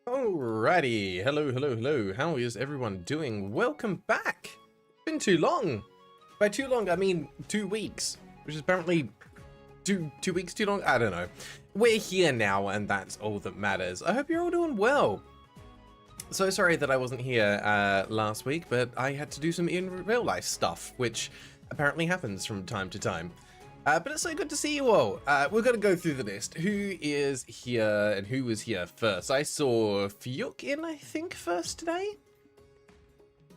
Alrighty, hello. How is everyone doing? Welcome back. Been too long. By too long, I mean 2 weeks, which is apparently two weeks too long. I don't know. We're here now, and that's all that matters. I hope you're all doing well. So sorry that I wasn't here last week, but I had to do some in real life stuff, which apparently happens from time to time. But it's so good to see you all. We're going to go through the list. Who is here and who was here first? I saw Fiuk in, I think, first today?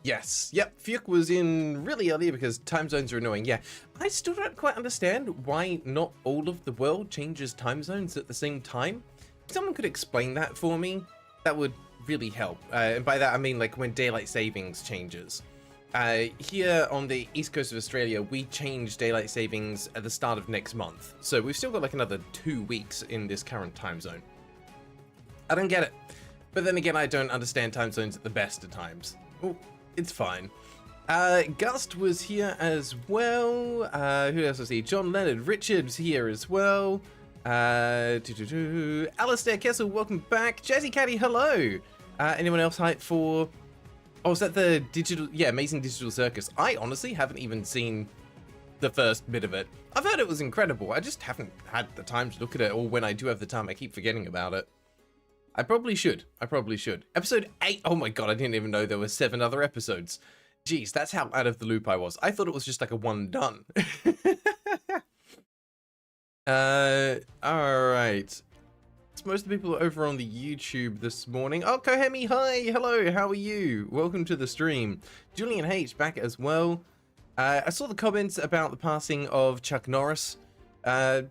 Yes. Yep, Fiuk was in really early because time zones are annoying. Yeah, I still don't quite understand why not all of the world changes time zones at the same time. If someone could explain that for me, that would really help. And by that, I mean like when daylight savings changes. Here on the east coast of Australia, we change daylight savings at the start of next month. So we've still got like another 2 weeks in this current time zone. I don't get it. But then again, I don't understand time zones at the best of times. Oh, it's fine. Gust was here as well. Who else was here? John Leonard Richards here as well. Alistair Kessel, welcome back. Jazzy Caddy, hello. Anyone else hyped for... Oh, is that the digital... Yeah, Amazing Digital Circus. I honestly haven't even seen the first bit of it. I've heard it was incredible. I just haven't had the time to look at it, or when I do have the time, I keep forgetting about it. I probably should. Episode 8. Oh my god, I didn't even know there were 7 other episodes. Jeez, that's how out of the loop I was. I thought it was just like a one done. Alright. Most of the people are over on the YouTube this morning. Oh, Kohemi, hi, hello, how are you? Welcome to the stream. Julian H back as well. I saw the comments about the passing of Chuck Norris. I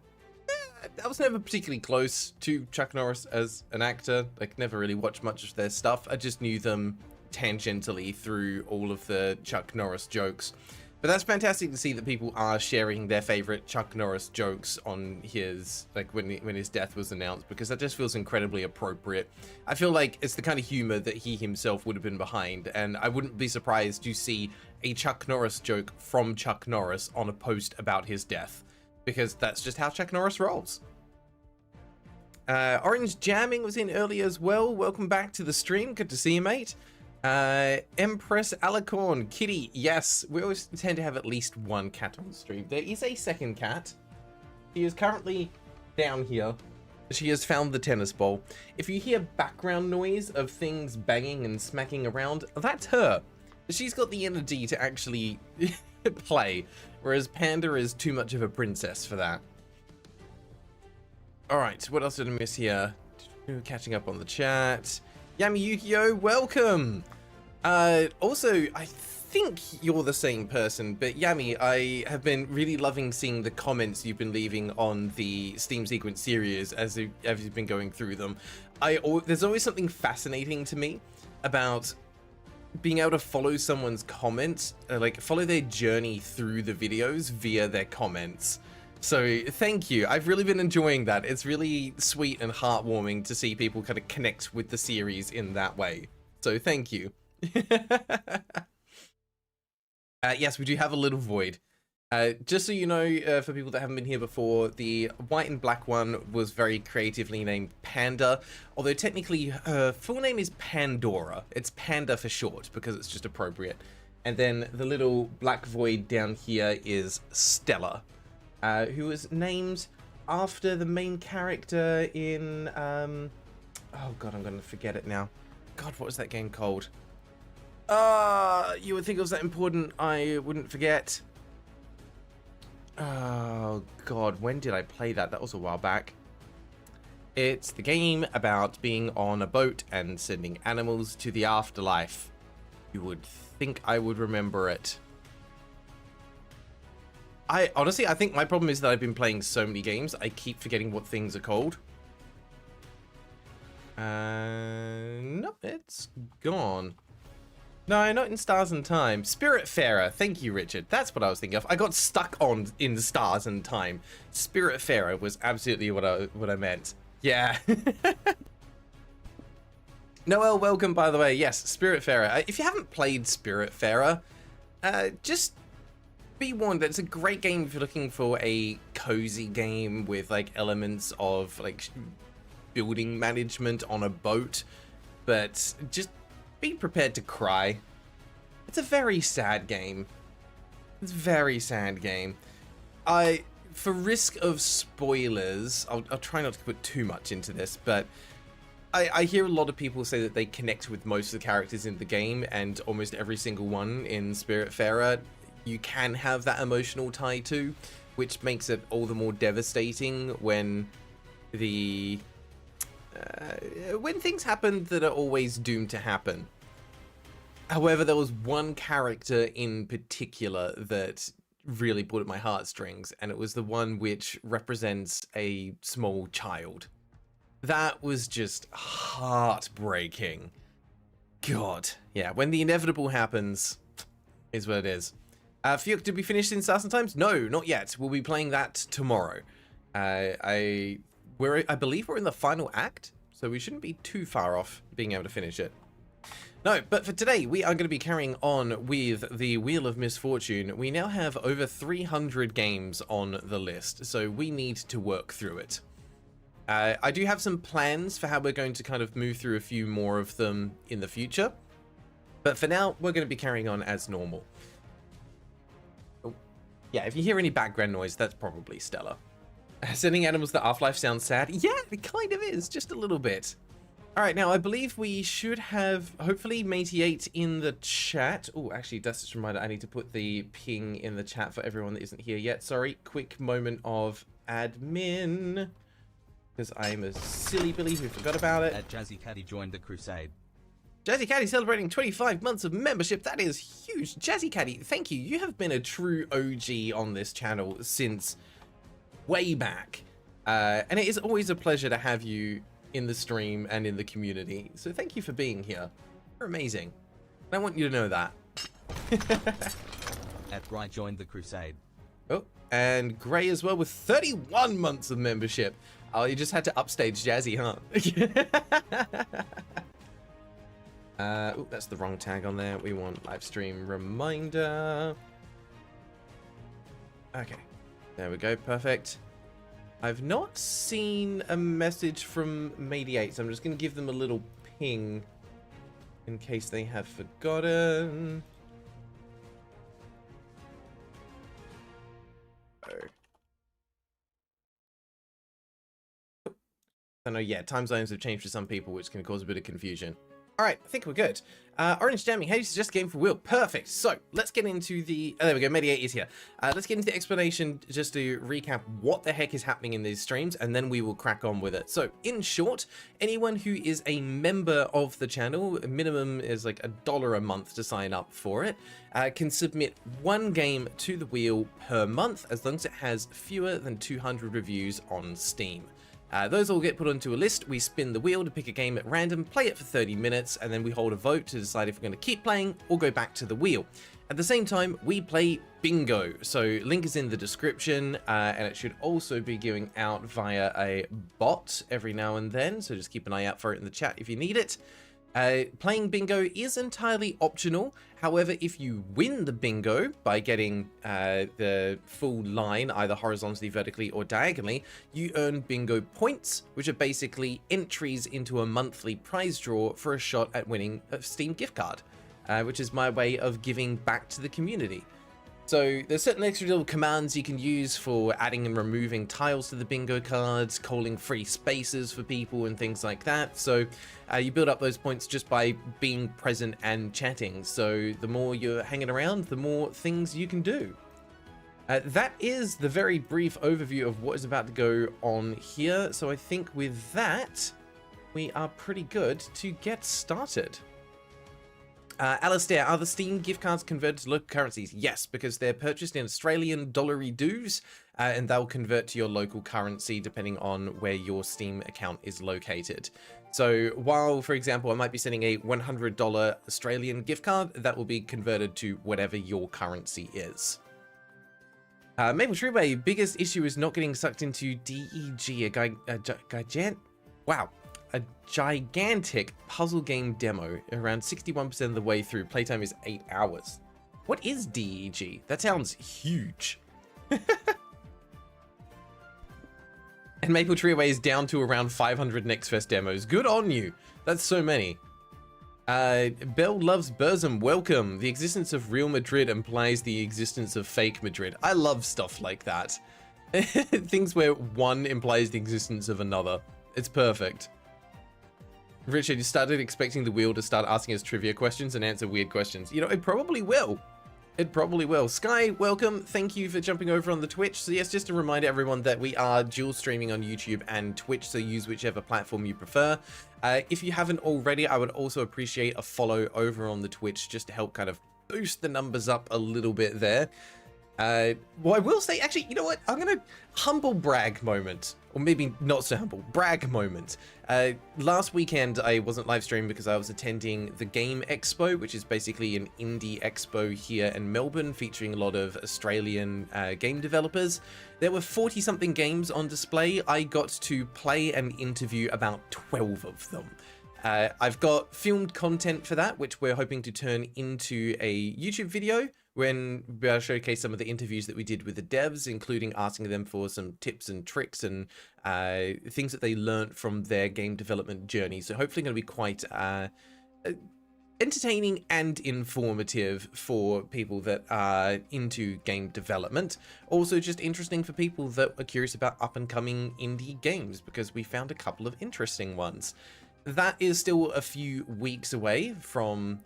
was never particularly close to Chuck Norris as an actor. Like, never really watched much of their stuff. I just knew them tangentially through all of the Chuck Norris jokes. But that's fantastic to see that people are sharing their favorite Chuck Norris jokes on his, like when his death was announced, because that just feels incredibly appropriate. I feel like it's the kind of humor that he himself would have been behind, and I wouldn't be surprised to see a Chuck Norris joke from Chuck Norris on a post about his death, because that's just how Chuck Norris rolls. Orange Jamming was in early as well. Welcome back to the stream. Good to see you, mate. Empress Alicorn, Kitty, yes, we always tend to have at least one cat on the stream. There is a second cat. She is currently down here. She has found the tennis ball. If you hear background noise of things banging and smacking around, that's her. She's got the energy to actually play, whereas Panda is too much of a princess for that. Alright, what else did I miss here? Catching up on the chat. Yami Yukio, welcome! Also, I think you're the same person, but Yami, I have been really loving seeing the comments you've been leaving on the Steam Sequence series as you've been going through them. There's always something fascinating to me about being able to follow someone's comments, like follow their journey through the videos via their comments. So thank you. I've really been enjoying that. It's really sweet and heartwarming to see people kind of connect with the series in that way. So thank you. Yes, we do have a little void. Just so you know, for people that haven't been here before, the white and black one was very creatively named Panda, although technically her full name is Pandora. It's Panda for short because it's just appropriate. And then the little black void down here is Stella. Who was named after the main character in, oh god, I'm gonna forget it now. God, what was that game called? You would think it was that important, I wouldn't forget. Oh god, when did I play that? That was a while back. It's the game about being on a boat and sending animals to the afterlife. You would think I would remember it. Honestly, I think my problem is that I've been playing so many games, I keep forgetting what things are called. Nope, it's gone. No, not in Stars and Time. Spiritfarer, thank you, Richard. That's what I was thinking of. I got stuck on in Stars and Time. Spiritfarer was absolutely what I meant. Yeah. Noel, welcome, by the way. Yes, Spiritfarer. If you haven't played Spiritfarer, just... be warned that it's a great game if you're looking for a cozy game with like elements of like building management on a boat. but just be prepared to cry. It's a very sad game. It's a very sad game. For risk of spoilers, I'll try not to put too much into this, but I hear a lot of people say that they connect with most of the characters in the game, and almost every single one in Spiritfarer you can have that emotional tie to, which makes it all the more devastating when when things happen that are always doomed to happen. However, there was one character in particular that really pulled at my heartstrings, and it was the one which represents a small child. That was just heartbreaking. God. Yeah, when the inevitable happens, is what it is. Fiuk, did we finish in Stars and Times? No, not yet. We'll be playing that tomorrow. I believe we're in the final act, so we shouldn't be too far off being able to finish it. No, but for today, we are going to be carrying on with the Wheel of Misfortune. We now have over 300 games on the list, so we need to work through it. I do have some plans for how we're going to kind of move through a few more of them in the future, but for now, we're going to be carrying on as normal. Oh, yeah, if you hear any background noise, that's probably Stella. Sending animals the afterlife sounds sad. Yeah, it kind of is, just a little bit. All right, now I believe we should have, hopefully, Matey8 in the chat. Oh, actually, that's just a reminder. I need to put the ping in the chat for everyone that isn't here yet. Sorry, quick moment of admin, because I'm a silly Billy who forgot about it. Jazzy Caddy joined the crusade. Jazzy Caddy celebrating 25 months of membership. That is huge. Jazzy Caddy, thank you. You have been a true OG on this channel since way back. And it is always a pleasure to have you in the stream and in the community. So thank you for being here. You're amazing. I want you to know that. Gray joined the crusade. Oh, and Gray as well with 31 months of membership. Oh, you just had to upstage Jazzy, huh? Oh, that's the wrong tag on there. We want live stream reminder. Okay, there we go. Perfect. I've not seen a message from Matey8, so I'm just going to give them a little ping in case they have forgotten. I know, yeah, time zones have changed for some people, which can cause a bit of confusion. All right, I think we're good. Orange Jamming, hey, this is just a game for Will. Perfect. So let's get into the, oh, there we go, Matey8 is here. Let's get into the explanation just to recap what the heck is happening in these streams, and then we will crack on with it. So in short, anyone who is a member of the channel, minimum is like $1 a month to sign up for it, can submit one game to the wheel per month, as long as it has fewer than 200 reviews on Steam. Those all get put onto a list. We spin the wheel to pick a game at random, play it for 30 minutes, and then we hold a vote to decide if we're going to keep playing or go back to the wheel. At the same time, we play bingo. So link is in the description, and it should also be going out via a bot every now and then. So just keep an eye out for it in the chat if you need it. Playing bingo is entirely optional. However, if you win the bingo by getting the full line, either horizontally, vertically, or diagonally, you earn bingo points, which are basically entries into a monthly prize draw for a shot at winning a Steam gift card, which is my way of giving back to the community. So there's certain extra little commands you can use for adding and removing tiles to the bingo cards, calling free spaces for people and things like that. So you build up those points just by being present and chatting. So the more you're hanging around, the more things you can do. That is the very brief overview of what is about to go on here. So I think with that, we are pretty good to get started. Alistair, are the Steam gift cards converted to local currencies? Yes, because they're purchased in Australian dollary dues, and they'll convert to your local currency depending on where your Steam account is located. So while, for example, I might be sending a $100 Australian gift card, that will be converted to whatever your currency is. Maple Treeway, biggest issue is not getting sucked into DEG, a gigantic puzzle game demo, around 61% of the way through. Playtime is 8 hours. What is DEG? That sounds huge. And Maple Treeway is down to around 500 Next Fest demos. Good on you. That's so many. Bell loves Burzum. Welcome. The existence of real Madrid implies the existence of fake Madrid. I love stuff like that. Things where one implies the existence of another. It's perfect. Richard, you started expecting the wheel to start asking us trivia questions and answer weird questions. You know, it probably will. It probably will. Sky, welcome. Thank you for jumping over on the Twitch. So yes, just to remind everyone that we are dual streaming on YouTube and Twitch, so use whichever platform you prefer. If you haven't already, I would also appreciate a follow over on the Twitch just to help kind of boost the numbers up a little bit there. Well, I will say, actually, you know what? I'm going to humble brag moment, or maybe not so humble, brag moment. Last weekend, I wasn't live streaming because I was attending the Game Expo, which is basically an indie expo here in Melbourne, featuring a lot of Australian game developers. There were 40 something games on display. I got to play and interview about 12 of them. I've got filmed content for that, which we're hoping to turn into a YouTube video when we showcase some of the interviews that we did with the devs, including asking them for some tips and tricks and things that they learned from their game development journey. So hopefully going to be quite entertaining and informative for people that are into game development. Also just interesting for people that are curious about up and coming indie games, because we found a couple of interesting ones. That is still a few weeks away from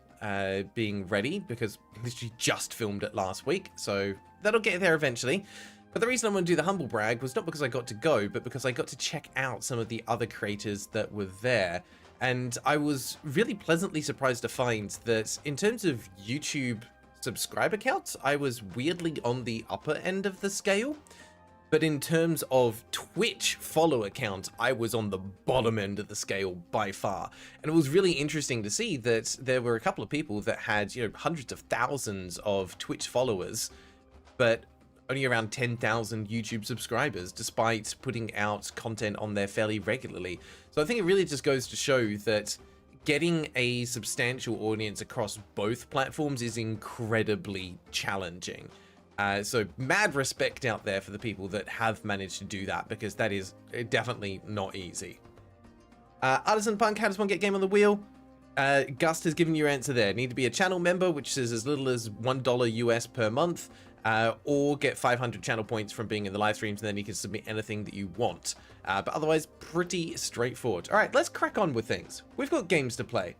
being ready, because we literally just filmed it last week, so that'll get there eventually. But the reason I'm going to do the humble brag was not because I got to go, but because I got to check out some of the other creators that were there. And I was really pleasantly surprised to find that in terms of YouTube subscriber counts, I was weirdly on the upper end of the scale. But in terms of Twitch follower count, I was on the bottom end of the scale by far. And it was really interesting to see that there were a couple of people that had, you know, hundreds of thousands of Twitch followers, but only around 10,000 YouTube subscribers, despite putting out content on there fairly regularly. So I think it really just goes to show that getting a substantial audience across both platforms is incredibly challenging. So mad respect out there for the people that have managed to do that, because that is definitely not easy. Artisan Punk, how does one get game on the wheel? Gust has given you your answer there. Need to be a channel member, which is as little as $1 US per month, or get 500 channel points from being in the live streams, and then you can submit anything that you want. But otherwise, pretty straightforward. All right, let's crack on with things. We've got games to play.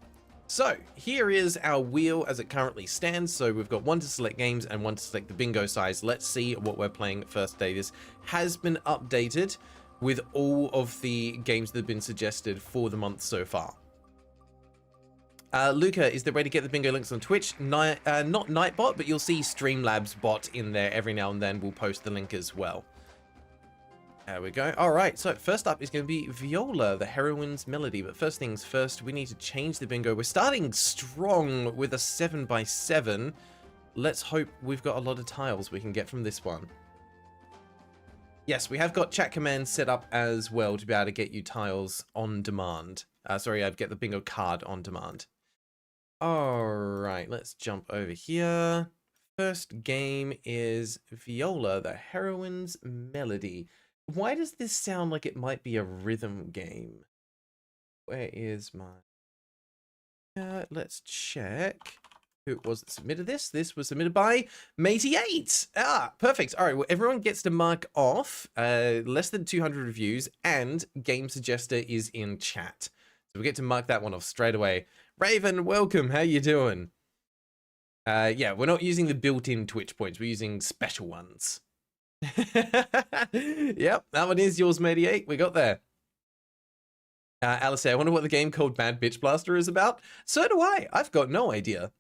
So here is our wheel as it currently stands. So we've got one to select games and one to select the bingo size. Let's see what we're playing first day. This has been updated with all of the games that have been suggested for the month so far. Luca, is there a way to get the bingo links on Twitch? Not Nightbot, but you'll see Streamlabs bot in there every now and then. We'll post the link as well. There we go. All right, so first up is going to be Viola, the heroine's melody. But first things first, we need to change the bingo. We're starting strong with a 7x7. Let's hope we've got a lot of tiles we can get from this one. Yes, we have got chat commands set up as well to be able to get you tiles on demand. Sorry, I'd get the bingo card on demand. All right, let's jump over here. First game is Viola, the heroine's melody. Why does this sound like it might be a rhythm game? Where is my... let's check who it was that submitted this. This was submitted by Matey8. Ah, perfect. All right, well, everyone gets to mark off less than 200 reviews, and Game Suggester is in chat. So we get to mark that one off straight away. Raven, welcome. How you doing? Yeah, we're not using the built-in Twitch points. We're using special ones. Yep, that one is yours, Matey8. We got there. Alice, I wonder what the game called Mad Bitch Blaster is about. So do I. I've got no idea.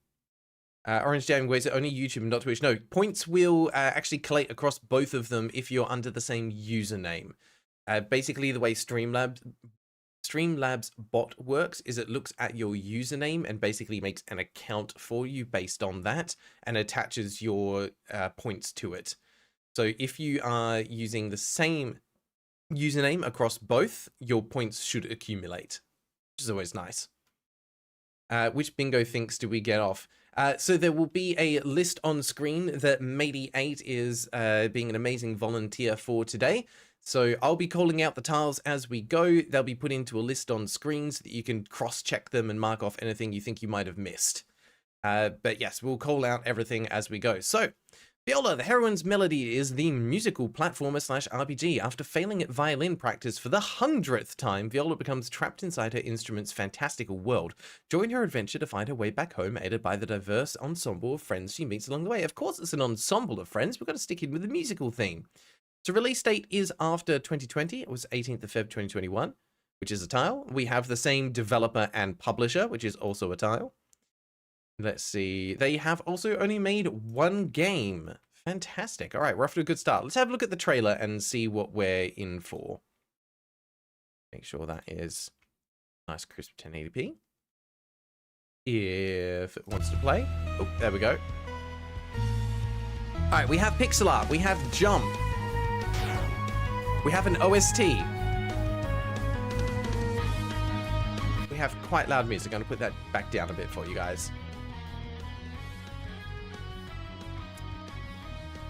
Orange Jam waits only YouTube and not Twitch. No, points will actually collate across both of them if you're under the same username. Basically, the way Streamlabs bot works is it looks at your username and basically makes an account for you based on that and attaches your points to it. So if you are using the same username across both, your points should accumulate, which is always nice. Which bingo thinks do we get off? So there will be a list on screen that Matey8 is being an amazing volunteer for today. So I'll be calling out the tiles as we go. They'll be put into a list on screen so that you can cross-check them and mark off anything you think you might have missed. But yes, we'll call out everything as we go. So, Viola, the heroine's melody, is the musical platformer/RPG. After failing at violin practice for the 100th time, Viola becomes trapped inside her instrument's fantastical world. Join her adventure to find her way back home, aided by the diverse ensemble of friends she meets along the way. Of course, it's an ensemble of friends. We've got to stick in with the musical theme. So release date is after 2020. It was 18th of Feb 2021, which is a tile. We have the same developer and publisher, which is also a tile. Let's see. They have also only made one game. Fantastic. All right, we're off to a good start. Let's have a look at the trailer and see what we're in for. Make sure that is nice crisp 1080p. If it wants to play. Oh, there we go. All right, we have pixel art. We have jump. We have an OST. We have quite loud music. I'm going to put that back down a bit for you guys.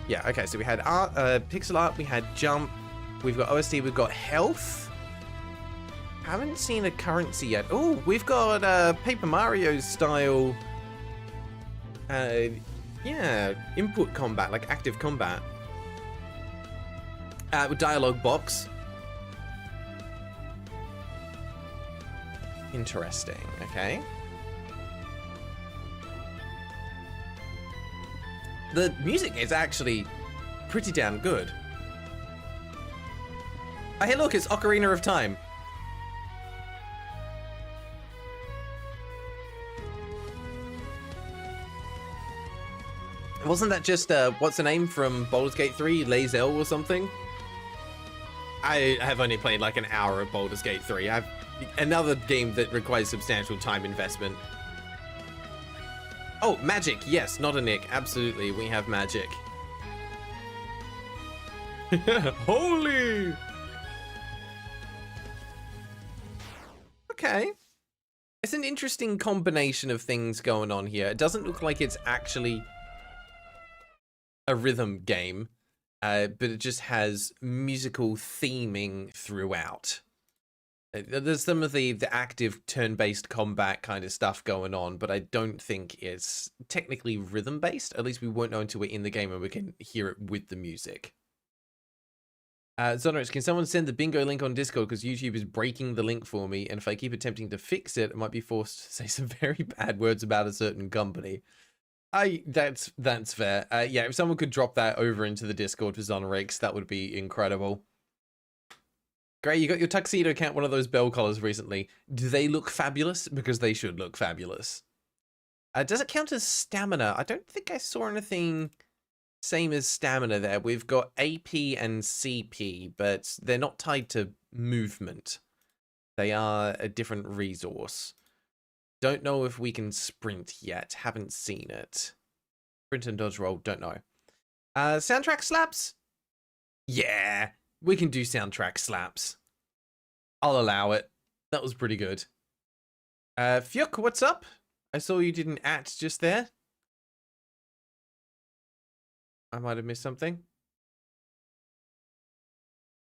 Yeah, okay, so we had art, pixel art, we had jump, we've got OST, we've got health. Haven't seen a currency yet. Oh, we've got Paper Mario style, yeah, input combat, like active combat. With dialogue box. Interesting, okay. The music is actually pretty damn good. Oh, hey look, it's Ocarina of Time. Wasn't that just, what's the name from Baldur's Gate 3, Lae'zel or something? I have only played like an hour of Baldur's Gate 3. I've another game that requires substantial time investment. Oh, magic. Yes, not a Nick. Absolutely, we have magic. Holy! Okay. It's an interesting combination of things going on here. It doesn't look like it's actually a rhythm game, but it just has musical theming throughout. There's some of the active turn-based combat kind of stuff going on, but I don't think it's technically rhythm-based. At least we won't know until we're in the game and we can hear it with the music. Zonrix, can someone send the bingo link on Discord because YouTube is breaking the link for me, and if I keep attempting to fix it, I might be forced to say some very bad words about a certain company. That's fair. Yeah, if someone could drop that over into the Discord for Zonrix, that would be incredible. Gray, you got your tuxedo count one of those bell collars recently. Do they look fabulous? Because they should look fabulous. Does it count as stamina? I don't think I saw anything same as stamina there. We've got AP and CP, but they're not tied to movement. They are a different resource. Don't know if we can sprint yet. Haven't seen it. Sprint and dodge roll, don't know. Soundtrack slaps? Yeah. We can do soundtrack slaps. I'll allow it. That was pretty good. Fyuk, what's up? I saw you did an @ just there. I might have missed something.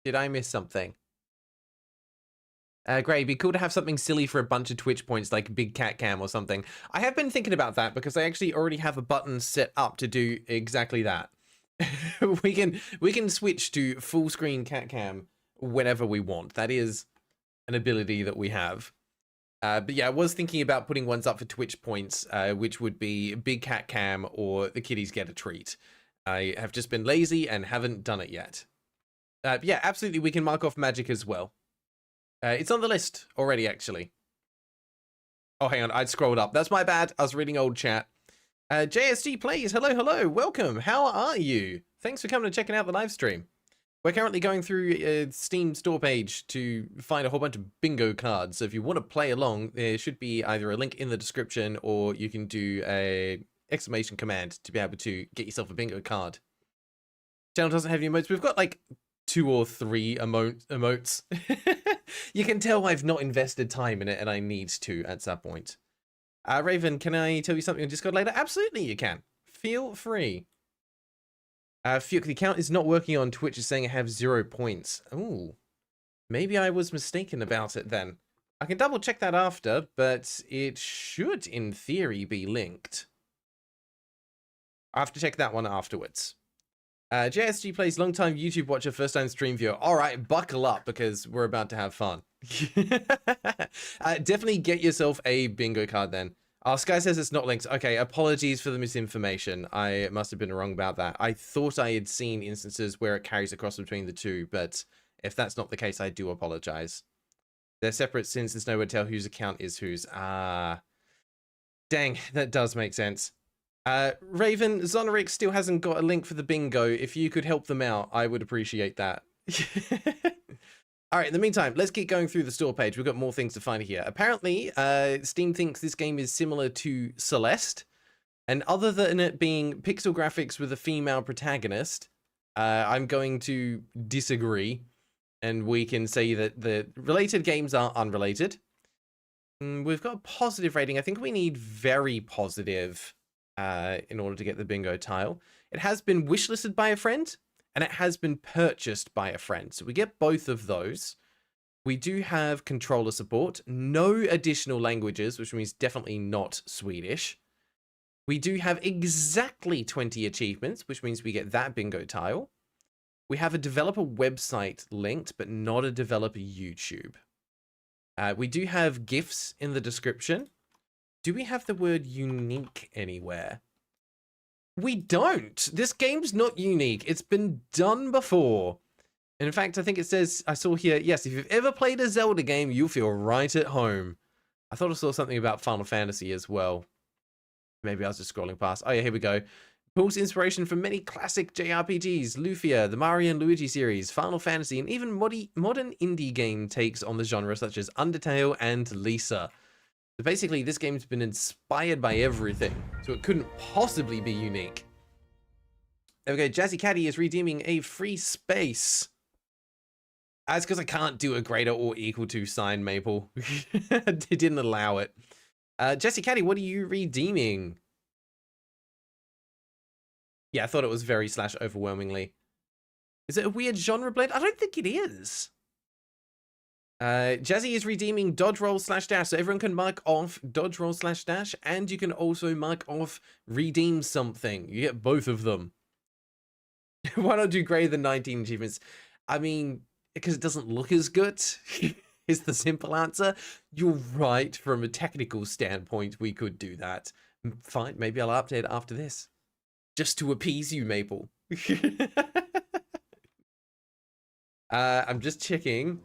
Did I miss something? Great, it'd be cool to have something silly for a bunch of Twitch points like Big Cat Cam or something. I have been thinking about that because I actually already have a button set up to do exactly that. we can switch to full screen cat cam whenever we want. That is an ability that we have. But yeah, I was thinking about putting ones up for Twitch points, which would be Big Cat Cam or the kitties get a treat. I have just been lazy and haven't done it yet. Yeah, absolutely, we can mark off magic as well. It's on the list already, actually. Oh, hang on, I'd scrolled up. That's my bad. I was reading old chat. JSG Plays, hello, welcome. How are you? Thanks for coming and checking out the live stream. We're currently going through a Steam store page to find a whole bunch of bingo cards. So if you want to play along, there should be either a link in the description or you can do a exclamation command to be able to get yourself a bingo card. Channel doesn't have any emotes. We've got like 2 or 3 emotes. You can tell I've not invested time in it and I need to at some point. Raven, can I tell you something on Discord later? Absolutely you can. Feel free. Fuke, the account is not working on Twitch. Is saying I have 0 points. Ooh. Maybe I was mistaken about it then. I can double check that after, but it should, in theory, be linked. I have to check that one afterwards. JSG plays long-time YouTube watcher, first-time stream viewer. All right, buckle up because we're about to have fun. Definitely get yourself a bingo card then. Sky says it's not linked. Okay, apologies for the misinformation. I must have been wrong about that. I thought I had seen instances where it carries across between the two, but if that's not the case, I do apologize. They're separate since there's no way to tell whose account is whose. Dang, that does make sense. Raven, Zoneric still hasn't got a link for the bingo. If you could help them out, I would appreciate that. All right, in the meantime, let's keep going through the store page. We've got more things to find here. Apparently, Steam thinks this game is similar to Celeste. And other than it being pixel graphics with a female protagonist, I'm going to disagree. And we can say that the related games are unrelated. We've got a positive rating. I think we need very positive in order to get the bingo tile. It has been wishlisted by a friend, and it has been purchased by a friend. So we get both of those. We do have controller support, no additional languages, which means definitely not Swedish. We do have exactly 20 achievements, which means we get that bingo tile. We have a developer website linked, but not a developer YouTube. We do have GIFs in the description. Do we have the word unique anywhere? We don't. This game's not unique. It's been done before. And in fact, I think it says, I saw here, yes, if you've ever played a Zelda game, you'll feel right at home. I thought I saw something about Final Fantasy as well. Maybe I was just scrolling past. Oh yeah, here we go. Pulls inspiration from many classic JRPGs, Lufia, the Mario and Luigi series, Final Fantasy, and even modern indie game takes on the genre such as Undertale and Lisa. So basically, this game's been inspired by everything, so it couldn't possibly be unique. There we go, Jazzy Caddy is redeeming a free space. That's because I can't do a greater or equal to sign, Maple. It didn't allow it. Jesse Caddy, what are you redeeming? Yeah, I thought it was very / overwhelmingly. Is it a weird genre blend? I don't think it is. Jazzy is redeeming dodge roll / dash, so everyone can mark off dodge roll / dash, and you can also mark off redeem something. You get both of them. Why not do greater than 19 achievements? I mean, because it doesn't look as good is the simple answer. You're right, from a technical standpoint, we could do that. Fine, maybe I'll update it after this. Just to appease you, Maple. I'm just checking.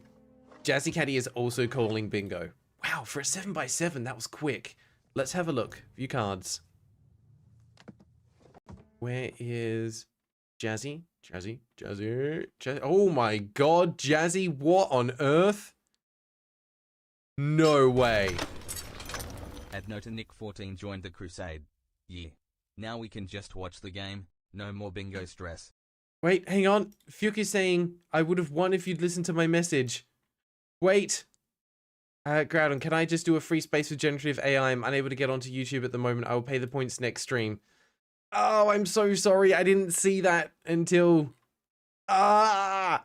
Jazzy Caddy is also calling bingo. Wow, for a 7x7, that was quick. Let's have a look. View cards. Where is Jazzy? Jazzy? Oh my god, Jazzy, what on earth? No way. Adnota Nick 14 joined the crusade. Yeah. Now we can just watch the game. No more bingo stress. Wait, hang on. Fuke is saying, I would have won if you'd listened to my message. Wait. Graeldon, can I just do a free space with generative AI? I'm unable to get onto YouTube at the moment. I will pay the points next stream. Oh, I'm so sorry. I didn't see that until... now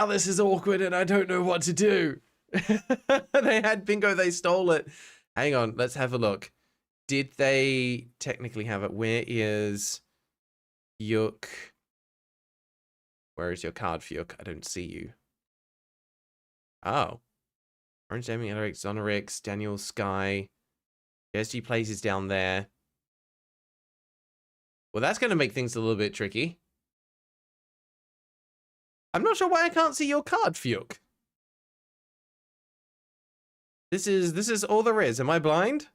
this is awkward and I don't know what to do. They had bingo, they stole it. Hang on, let's have a look. Did they technically have it? Where is Fuke? Where is your card, Fuke? I don't see you. Oh. Orange Gaming, Alex, Zonorix, Daniel, Sky. SG Plays is down there. Well, that's going to make things a little bit tricky. I'm not sure why I can't see your card, Fuke. This is all there is. Am I blind?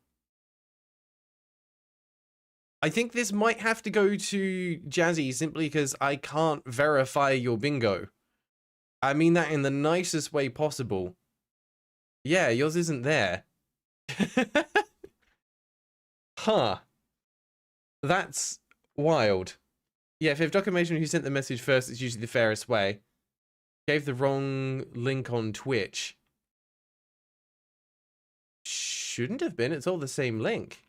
I think this might have to go to Jazzy simply because I can't verify your bingo. I mean that in the nicest way possible. Yeah, yours isn't there. Huh. That's wild. Yeah, if you have documentation who sent the message first, it's usually the fairest way. Gave the wrong link on Twitch. Shouldn't have been. It's all the same link.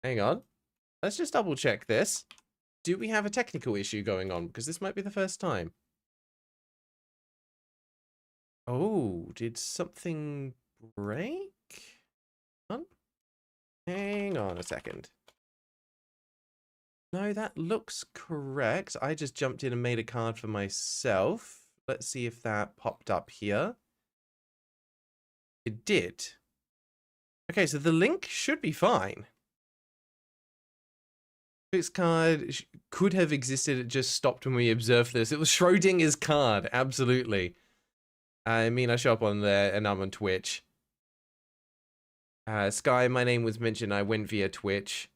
Hang on. Let's just double check this. do we have a technical issue going on? Because this might be the first time. Oh, did something break? Hang on a second. No, that looks correct. I just jumped in and made a card for myself. Let's see if that popped up here. It did. Okay, so the link should be fine. This card could have existed, it just stopped when we observed this. It was Schrodinger's card, absolutely. I mean, I show up on there and I'm on Twitch. Sky, my name was mentioned, I went via Twitch.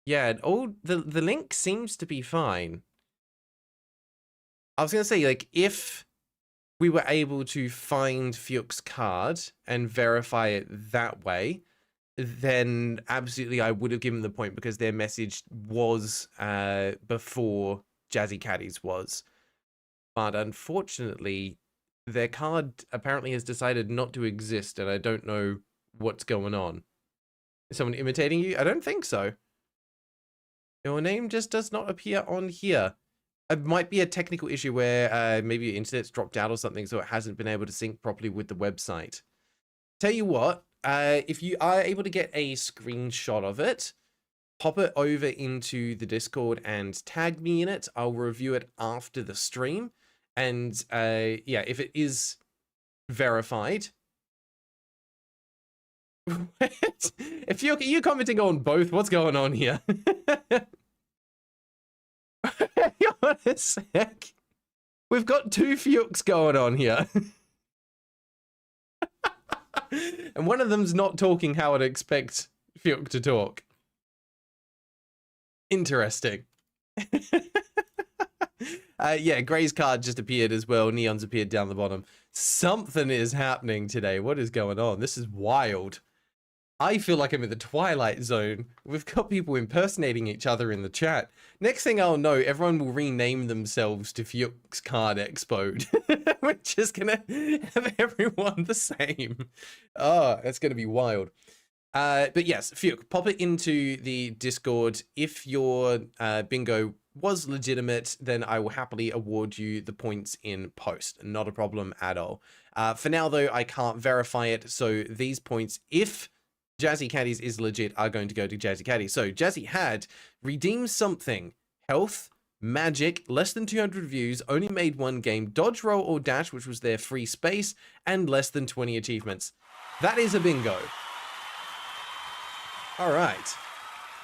Yeah, the link seems to be fine. I was going to say, like, if we were able to find Fuchs' card and verify it that way, then absolutely I would have given the point because their message was before Jazzy Caddy's was. But unfortunately, their card apparently has decided not to exist, and I don't know what's going on. Is someone imitating you? I don't think so. Your name just does not appear on here. It might be a technical issue where maybe your internet's dropped out or something, so it hasn't been able to sync properly with the website. Tell you what, if you are able to get a screenshot of it, pop it over into the Discord and tag me in it. I'll review it after the stream. And yeah, if it is verified. If you're commenting on both, what's going on here? Hang on a sec. We've got two Fuchs going on here. And one of them's not talking how I'd expect Fuchs to talk. Interesting. Yeah, Gray's card just appeared as well. Neon's appeared down the bottom. Something is happening today. What is going on? This is wild. I feel like I'm in the Twilight Zone. We've got people impersonating each other in the chat. Next thing I'll know, everyone will rename themselves to Fuchs Card Expo. We're just gonna have everyone the same. Oh, that's gonna be wild. But yes, Fuchs, pop it into the Discord. If your bingo was legitimate, then I will happily award you the points in post. Not a problem at all. For now, though, I can't verify it. So these points, if Jazzy Caddies is legit, are going to go to Jazzy Caddies. So Jazzy had redeemed something. Health, magic, less than 200 views, only made one game, dodge, roll, or dash, which was their free space, and less than 20 achievements. That is a bingo. All right.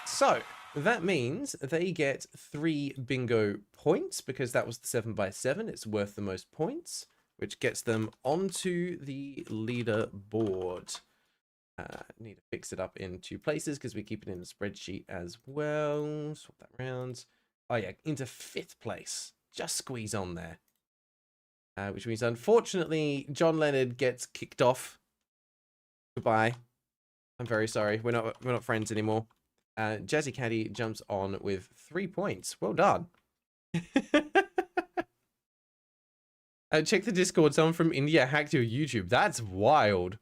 So that means they get 3 bingo points because that was the 7x7. It's worth the most points, which gets them onto the leaderboard. Need to fix it up in 2 places because we keep it in a spreadsheet as well. Swap that around. Oh yeah, into 5th place. Just squeeze on there. Which means, unfortunately, John Leonard gets kicked off. Goodbye. I'm very sorry. We're not friends anymore. Jazzy Caddy jumps on with 3 points. Well done. Check the Discord. Someone from India hacked your YouTube. That's wild.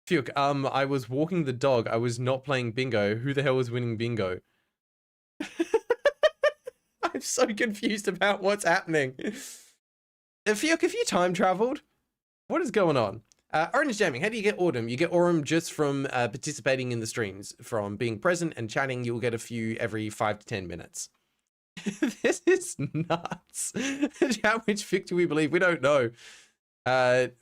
Fuke, I was walking the dog. I was not playing bingo. Who the hell was winning bingo? I'm so confused about what's happening. Fuke, have you time traveled? What is going on? Orange Jamming, how do you get Autumn? You get Autumn just from participating in the streams. From being present and chatting, you'll get a few every 5 to 10 minutes. This is nuts. Which Fic do we believe? We don't know.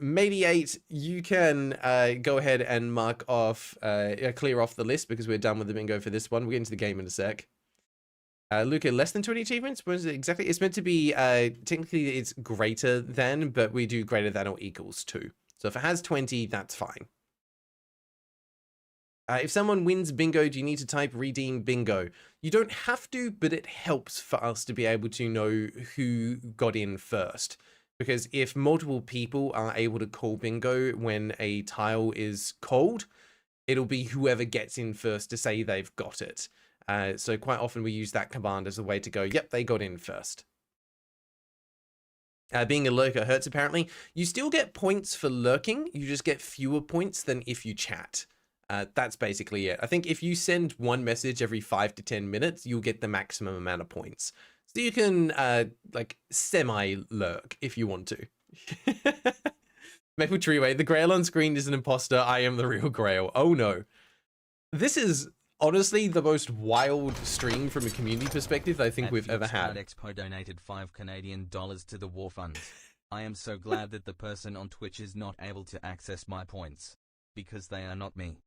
Mediate, you can go ahead and mark off, clear off the list because we're done with the bingo for this one. We'll get into the game in a sec. Luca, less than 20 achievements? What is it exactly? It's meant to be, technically it's greater than, but we do greater than or equals to. So if it has 20, that's fine. If someone wins bingo, do you need to type redeem bingo? You don't have to, but it helps for us to be able to know who got in first. Because if multiple people are able to call bingo when a tile is called, it'll be whoever gets in first to say they've got it. So quite often we use that command as a way to go, yep, they got in first. Being a lurker hurts, apparently. You still get points for lurking. You just get fewer points than if you chat. That's basically it. I think if you send one message every 5 to 10 minutes, you'll get the maximum amount of points. So you can like semi-lurk if you want to. Maple Treeway, the Grail on screen is an imposter. I am the real Grail. Oh no. This is honestly the most wild stream from a community perspective I think we've ever had. Expo donated $5 to the war funds. I am so glad that the person on Twitch is not able to access my points, because they are not me.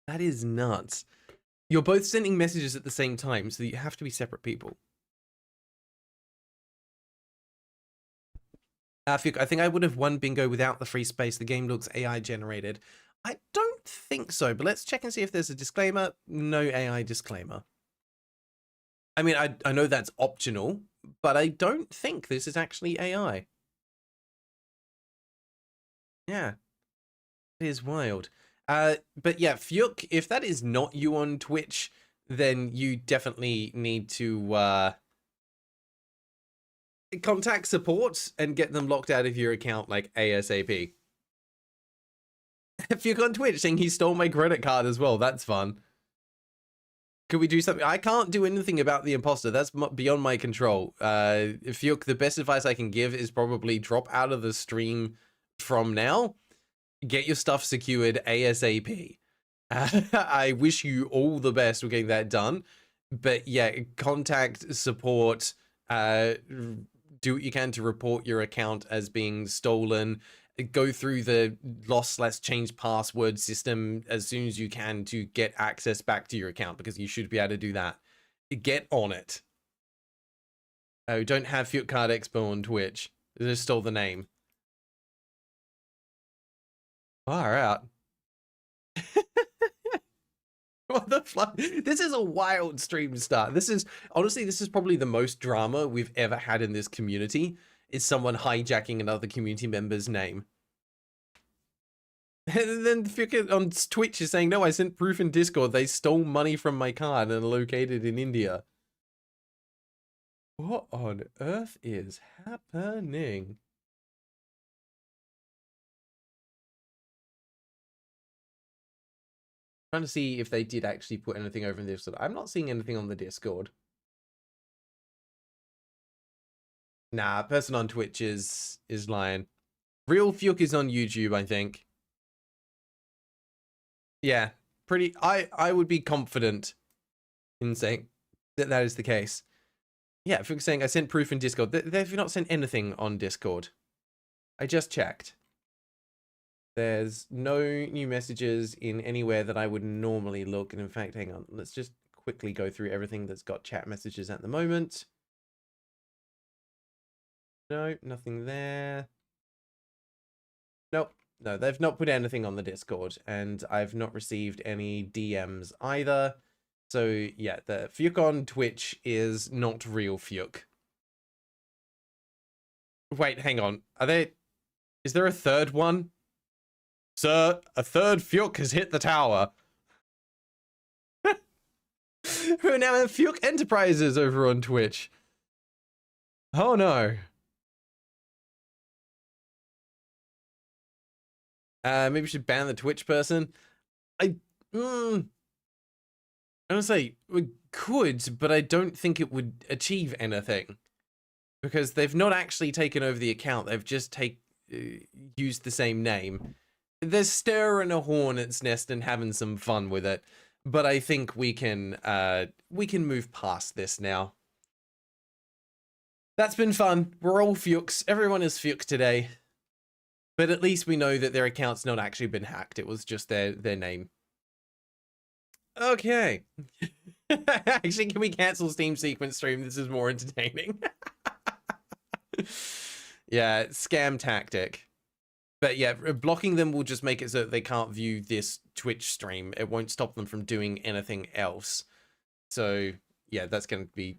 That is nuts. You're both sending messages at the same time, so you have to be separate people. I think I would have won bingo without the free space. The game looks AI generated. I don't think so, but let's check and see if there's a disclaimer. No AI disclaimer. I mean, I know that's optional, but I don't think this is actually AI. Yeah, it is wild. But yeah, Fyuk, if that is not you on Twitch, then you definitely need to contact support and get them locked out of your account like ASAP. Fyuk on Twitch saying he stole my credit card as well. That's fun. Could we do something? I can't do anything about the imposter. That's beyond my control. Fyuk, the best advice I can give is probably drop out of the stream from now. Get your stuff secured ASAP. I wish you all the best with getting that done. But yeah, contact support. Do what you can to report your account as being stolen. Go through the lost/change password system as soon as you can to get access back to your account, because you should be able to do that. Get on it. Oh, don't have Fyuk Card Expo on Twitch. They just stole the name. Far out. What the fuck? This is a wild stream to start. This is, honestly, this is probably the most drama we've ever had in this community, is someone hijacking another community member's name. And then Fyuk on Twitch is saying, no, I sent proof in Discord. They stole money from my card and are located in India. What on earth is happening? Trying to see if they did actually put anything over in the Discord. I'm not seeing anything on the Discord. Nah, person on Twitch is lying. Real Fyuk is on YouTube, I think. Yeah, pretty. I would be confident in saying that that is the case. Yeah, Fyuk's saying I sent proof in Discord. They've not sent anything on Discord. I just checked. There's no new messages in anywhere that I would normally look. And in fact, hang on, let's just quickly go through everything that's got chat messages at the moment. No, nothing there. Nope. No, they've not put anything on the Discord, and I've not received any DMs either. So yeah, the Fyuk on Twitch is not real Fyuk. Wait, hang on. Is there a third one? Sir, a third Fyuk has hit the tower. Who now have Fyuk Enterprises over on Twitch. Oh no. Maybe we should ban the Twitch person. I don't say we could, but I don't think it would achieve anything, because they've not actually taken over the account. They've just used the same name. They're stirring a hornet's nest and having some fun with it, but I think we can move past this now. That's been fun. We're all Fyuks. Everyone is Fyuk today. But at least we know that their account's not actually been hacked. It was just their name. Okay. Actually, can we cancel Steam Sequence Stream? This is more entertaining. Yeah, scam tactic. But yeah, blocking them will just make it so that they can't view this Twitch stream. It won't stop them from doing anything else. So yeah, that's going to be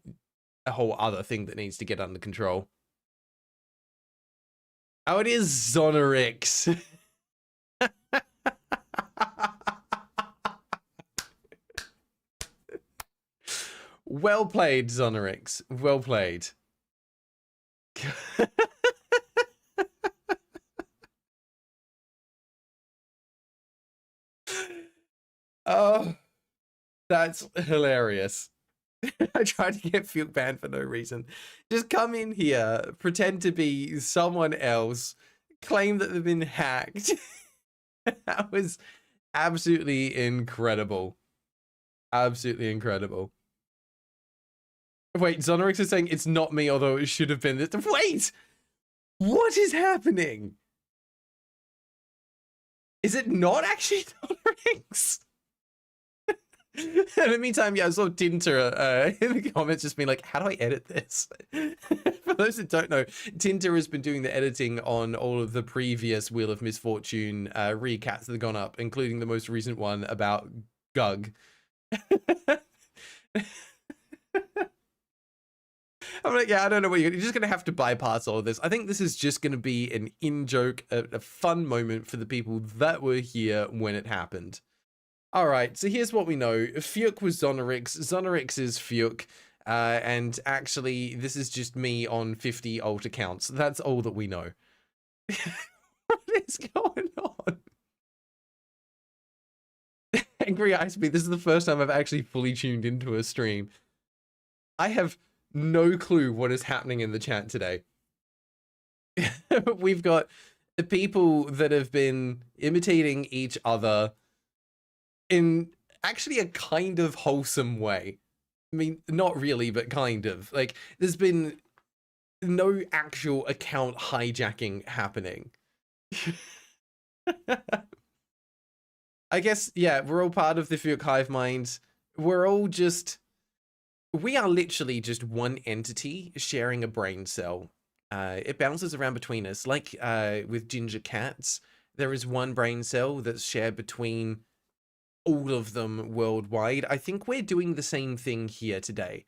a whole other thing that needs to get under control. Oh, it is Zonorix. Well played, Zonorix. Well played. Oh, that's hilarious. I tried to get Fuke banned for no reason. Just come in here, pretend to be someone else, claim that they've been hacked. That was absolutely incredible. Absolutely incredible. Wait, Zonorix is saying it's not me, although it should have been this. Wait! What is happening? Is it not actually Zonorix? In the meantime, yeah, I saw Tinter in the comments just being like, how do I edit this? For those that don't know, Tinter has been doing the editing on all of the previous Wheel of Misfortune recaps that have gone up, including the most recent one about Gug. I'm like, yeah, I don't know what you're just going to have to bypass all of this. I think this is just going to be an in-joke, a fun moment for the people that were here when it happened. All right, so here's what we know. Fuke was Zonorix, Zonorix is Fuke, and actually this is just me on 50 alt accounts. That's all that we know. What is going on? Angry Icebeat, this is the first time I've actually fully tuned into a stream. I have no clue what is happening in the chat today. We've got the people that have been imitating each other in actually a kind of wholesome way. I mean, not really, but kind of. Like, there's been no actual account hijacking happening. I guess, yeah, we're all part of the Fuke Hive Mind. We're all just... We are literally just one entity sharing a brain cell. It bounces around between us. Like with ginger cats, there is one brain cell that's shared between all of them worldwide. I think we're doing the same thing here today.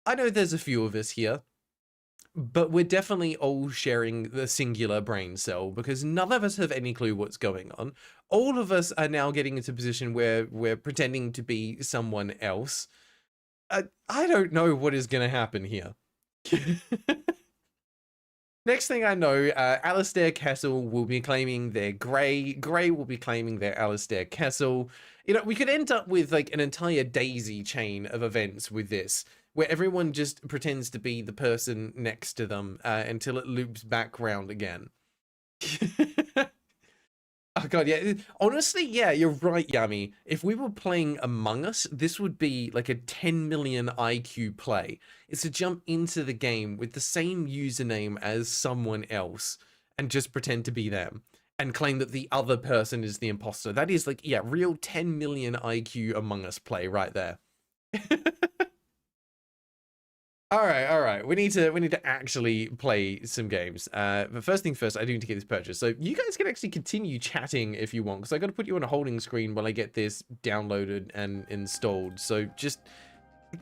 I know there's a few of us here, but we're definitely all sharing the singular brain cell because none of us have any clue what's going on. All of us are now getting into a position where we're pretending to be someone else. I don't know what is going to happen here. Next thing I know, Alistair Kessel will be claiming their Grey. Grey will be claiming their Alistair Kessel. You know, we could end up with like an entire daisy chain of events with this, where everyone just pretends to be the person next to them until it loops back round again. Oh god, yeah. Honestly, yeah, you're right, Yami. If we were playing Among Us, this would be like a 10 million IQ play. It's to jump into the game with the same username as someone else and just pretend to be them and claim that the other person is the imposter. That is like, yeah, real 10 million IQ Among Us play right there. All right. We need to actually play some games. But first thing first, I do need to get this purchased. So you guys can actually continue chatting if you want, because I got to put you on a holding screen while I get this downloaded and installed. So just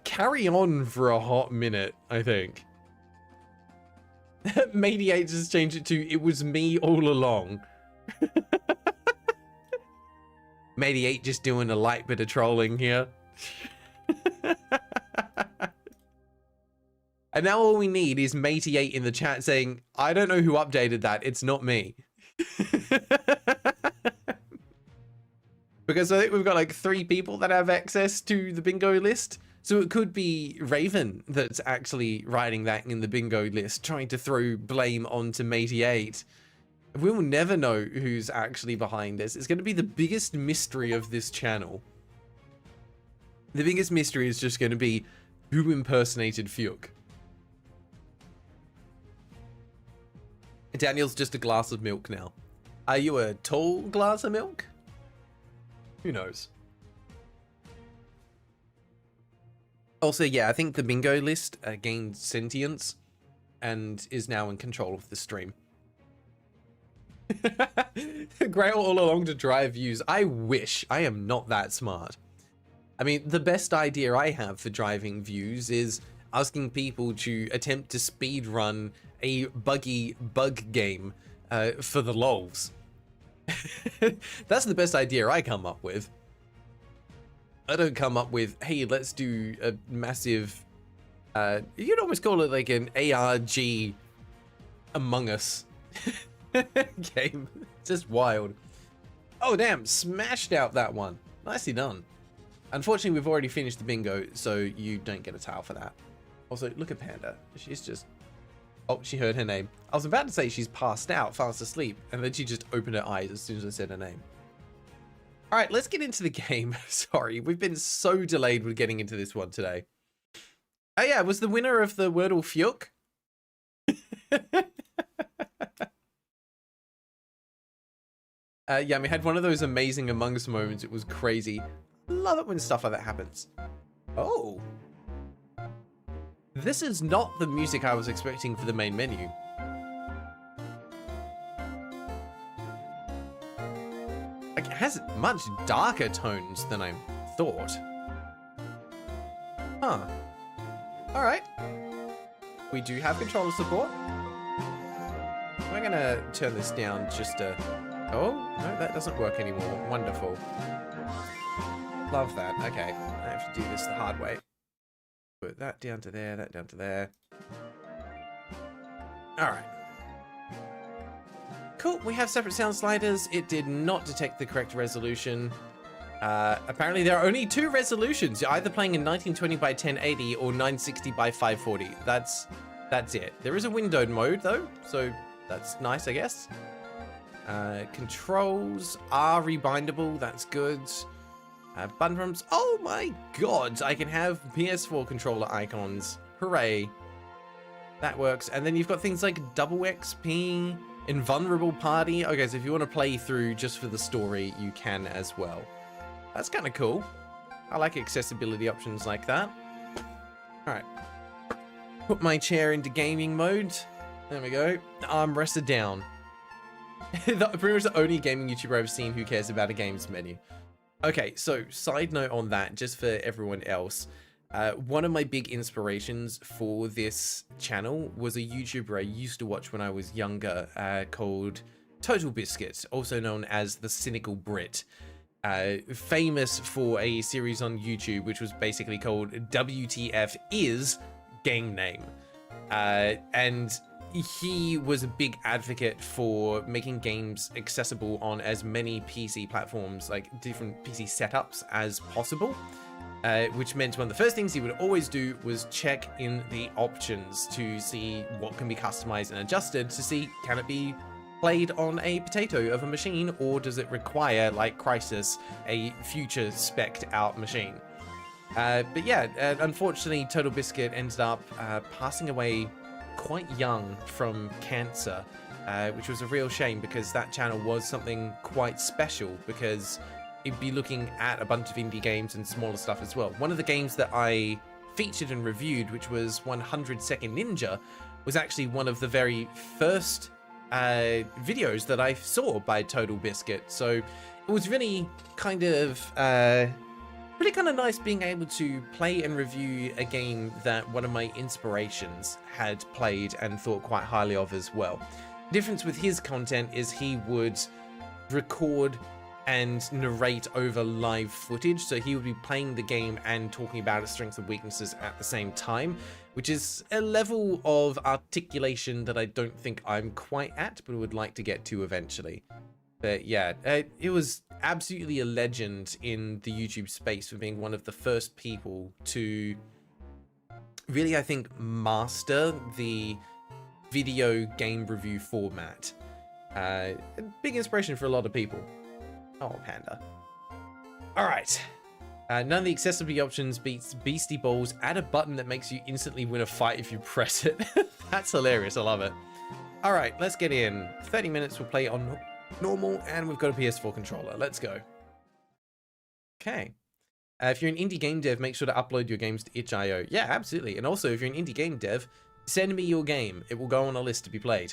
carry on for a hot minute, I think. Mediate just changed it to "it was me all along." Mediate just doing a light bit of trolling here. And now all we need is Matey8 in the chat saying, I don't know who updated that, it's not me. Because I think we've got like 3 people that have access to the bingo list. So it could be Raven that's actually writing that in the bingo list, trying to throw blame onto Matey8. We will never know who's actually behind this. It's going to be the biggest mystery of this channel. The biggest mystery is just going to be who impersonated Fuke. Daniel's just a glass of milk now. Are you a tall glass of milk? Who knows? Also, yeah, I think the bingo list gained sentience and is now in control of the stream. Grail all along to drive views. I wish. I am not that smart. I mean, the best idea I have for driving views is asking people to attempt to speedrun a buggy bug game for the lols. That's the best idea I come up with. I don't come up with, hey, let's do a massive, you'd almost call it like an ARG Among Us game. It's just wild. Oh, damn, smashed out that one. Nicely done. Unfortunately, we've already finished the bingo, so you don't get a tile for that. Also, look at Panda. She's just... Oh, she heard her name. I was about to say she's passed out, fast asleep, and then she just opened her eyes as soon as I said her name. All right, let's get into the game. Sorry, we've been so delayed with getting into this one today. Oh yeah, was the winner of the Wordle Fuke? Yeah, we had one of those amazing Among Us moments. It was crazy. Love it when stuff like that happens. Oh. This is not the music I was expecting for the main menu. Like, it has much darker tones than I thought. Huh. Alright. We do have controller support. We're gonna turn this down just a... Oh, no, that doesn't work anymore. Wonderful. Love that. Okay, I have to do this the hard way. Put that down to there, that down to there. Alright. Cool, we have separate sound sliders. It did not detect the correct resolution. Apparently there are only 2 resolutions. You're either playing in 1920 by 1080 or 960 by 540. That's it. There is a windowed mode though, so that's nice, I guess. Controls are rebindable, that's good. Button prompts, oh my god, I can have PS4 controller icons. Hooray. That works. And then you've got things like double XP, invulnerable party. Okay, so if you want to play through just for the story, you can as well. That's kind of cool. I like accessibility options like that. Alright. Put my chair into gaming mode. There we go. Arm rested down. Pretty much the only gaming YouTuber I've seen who cares about a games menu. Okay, so side note on that, just for everyone else, one of my big inspirations for this channel was a YouTuber I used to watch when I was younger, called TotalBiscuit, also known as the Cynical Brit. Famous for a series on YouTube which was basically called WTF is Game Name. And he was a big advocate for making games accessible on as many PC platforms, like different PC setups as possible, which meant one of the first things he would always do was check in the options to see what can be customized and adjusted to see, can it be played on a potato of a machine, or does it require, like Crysis, a future spec'd out machine? But yeah, unfortunately TotalBiscuit ended up passing away quite young from cancer, which was a real shame because that channel was something quite special, because it'd be looking at a bunch of indie games and smaller stuff as well. One of the games that I featured and reviewed, which was 100 Second Ninja, was actually one of the very first videos that I saw by TotalBiscuit. So it was really kind of nice being able to play and review a game that one of my inspirations had played and thought quite highly of as well. The difference with his content is he would record and narrate over live footage, so he would be playing the game and talking about its strengths and weaknesses at the same time, which is a level of articulation that I don't think I'm quite at, but would like to get to eventually. But yeah, it was absolutely a legend in the YouTube space for being one of the first people to really, I think, master the video game review format. A big inspiration for a lot of people. Oh, Panda. Alright. None of the accessibility options beats Beastie Balls. Add a button that makes you instantly win a fight if you press it. That's hilarious. I love it. Alright, let's get in. 30 minutes we'll play on normal, and we've got a PS4 controller. Let's go. Okay. If you're an indie game dev, make sure to upload your games to itch.io. Yeah, absolutely. And also, if you're an indie game dev, send me your game. It will go on a list to be played.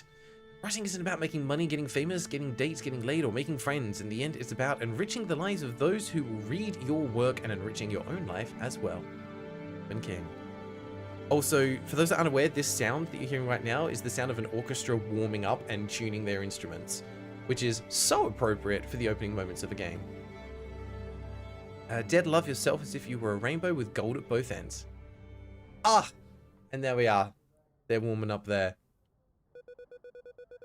Writing isn't about making money, getting famous, getting dates, getting laid, or making friends. In the end, it's about enriching the lives of those who will read your work and enriching your own life as well. Ben King. Also, for those that aren't aware, this sound that you're hearing right now is the sound of an orchestra warming up and tuning their instruments, which is so appropriate for the opening moments of a game. Dead, love yourself as if you were a rainbow with gold at both ends. Ah! And there we are. They're warming up there.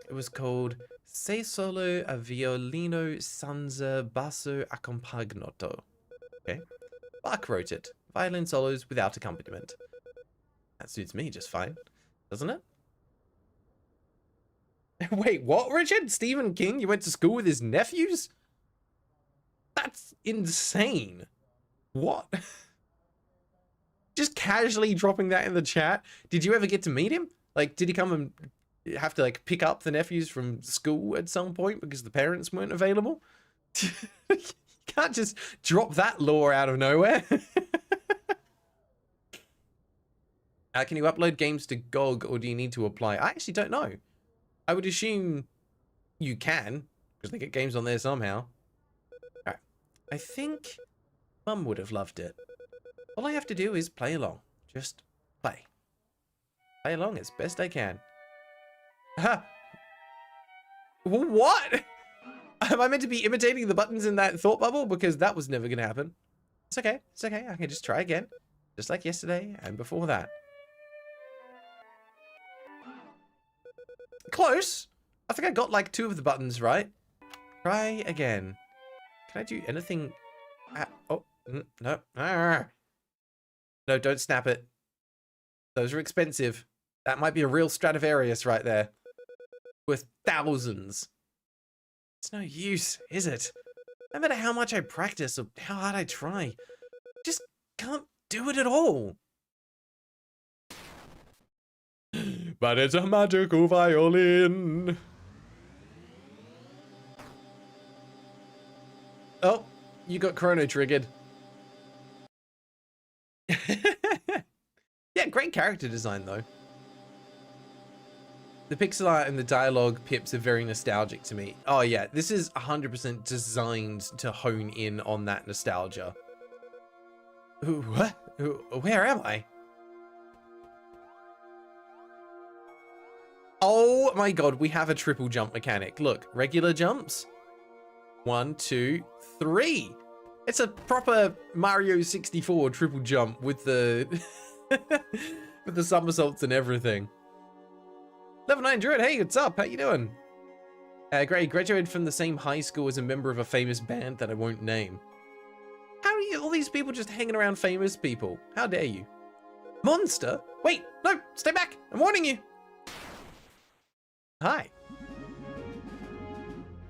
It was called Se solo a violino senza basso accompagnato. Okay. Bach wrote it. Violin solos without accompaniment. That suits me just fine, doesn't it? Wait, what, Richard? Stephen King? You went to school with his nephews? That's insane. What? Just casually dropping that in the chat. Did you ever get to meet him? Like, did he come and have to, like, pick up the nephews from school at some point because the parents weren't available? You can't just drop that lore out of nowhere. Can you upload games to GOG, or do you need to apply? I actually don't know. I would assume you can, because they get games on there somehow. Alright. I think Mum would have loved it. All I have to do is play along. Just play. Play along as best I can. Huh. What? Am I meant to be imitating the buttons in that thought bubble? Because that was never going to happen. It's okay. It's okay. I can just try again. Just like yesterday and before that. Close. I think I got like 2 of the buttons right. Try again. Can I do anything? Oh, no. No, don't snap it. Those are expensive. That might be a real Stradivarius right there. Worth thousands. It's no use, is it? No matter how much I practice or how hard I try, I just can't do it at all. But it's a magical violin. Oh, you got chrono triggered. Yeah, great character design though. The pixel art and the dialogue pips are very nostalgic to me. Oh yeah, this is 100% designed to hone in on that nostalgia. What? Where am I? Oh my god, we have a triple jump mechanic. Look, regular jumps. 1, 2, 3. It's a proper Mario 64 triple jump with the with the somersaults and everything. Level 9 Druid, hey, what's up? How you doing? Graduated from the same high school as a member of a famous band that I won't name. How are you, all these people just hanging around famous people? How dare you? Monster? Wait, no, stay back. I'm warning you. Hi.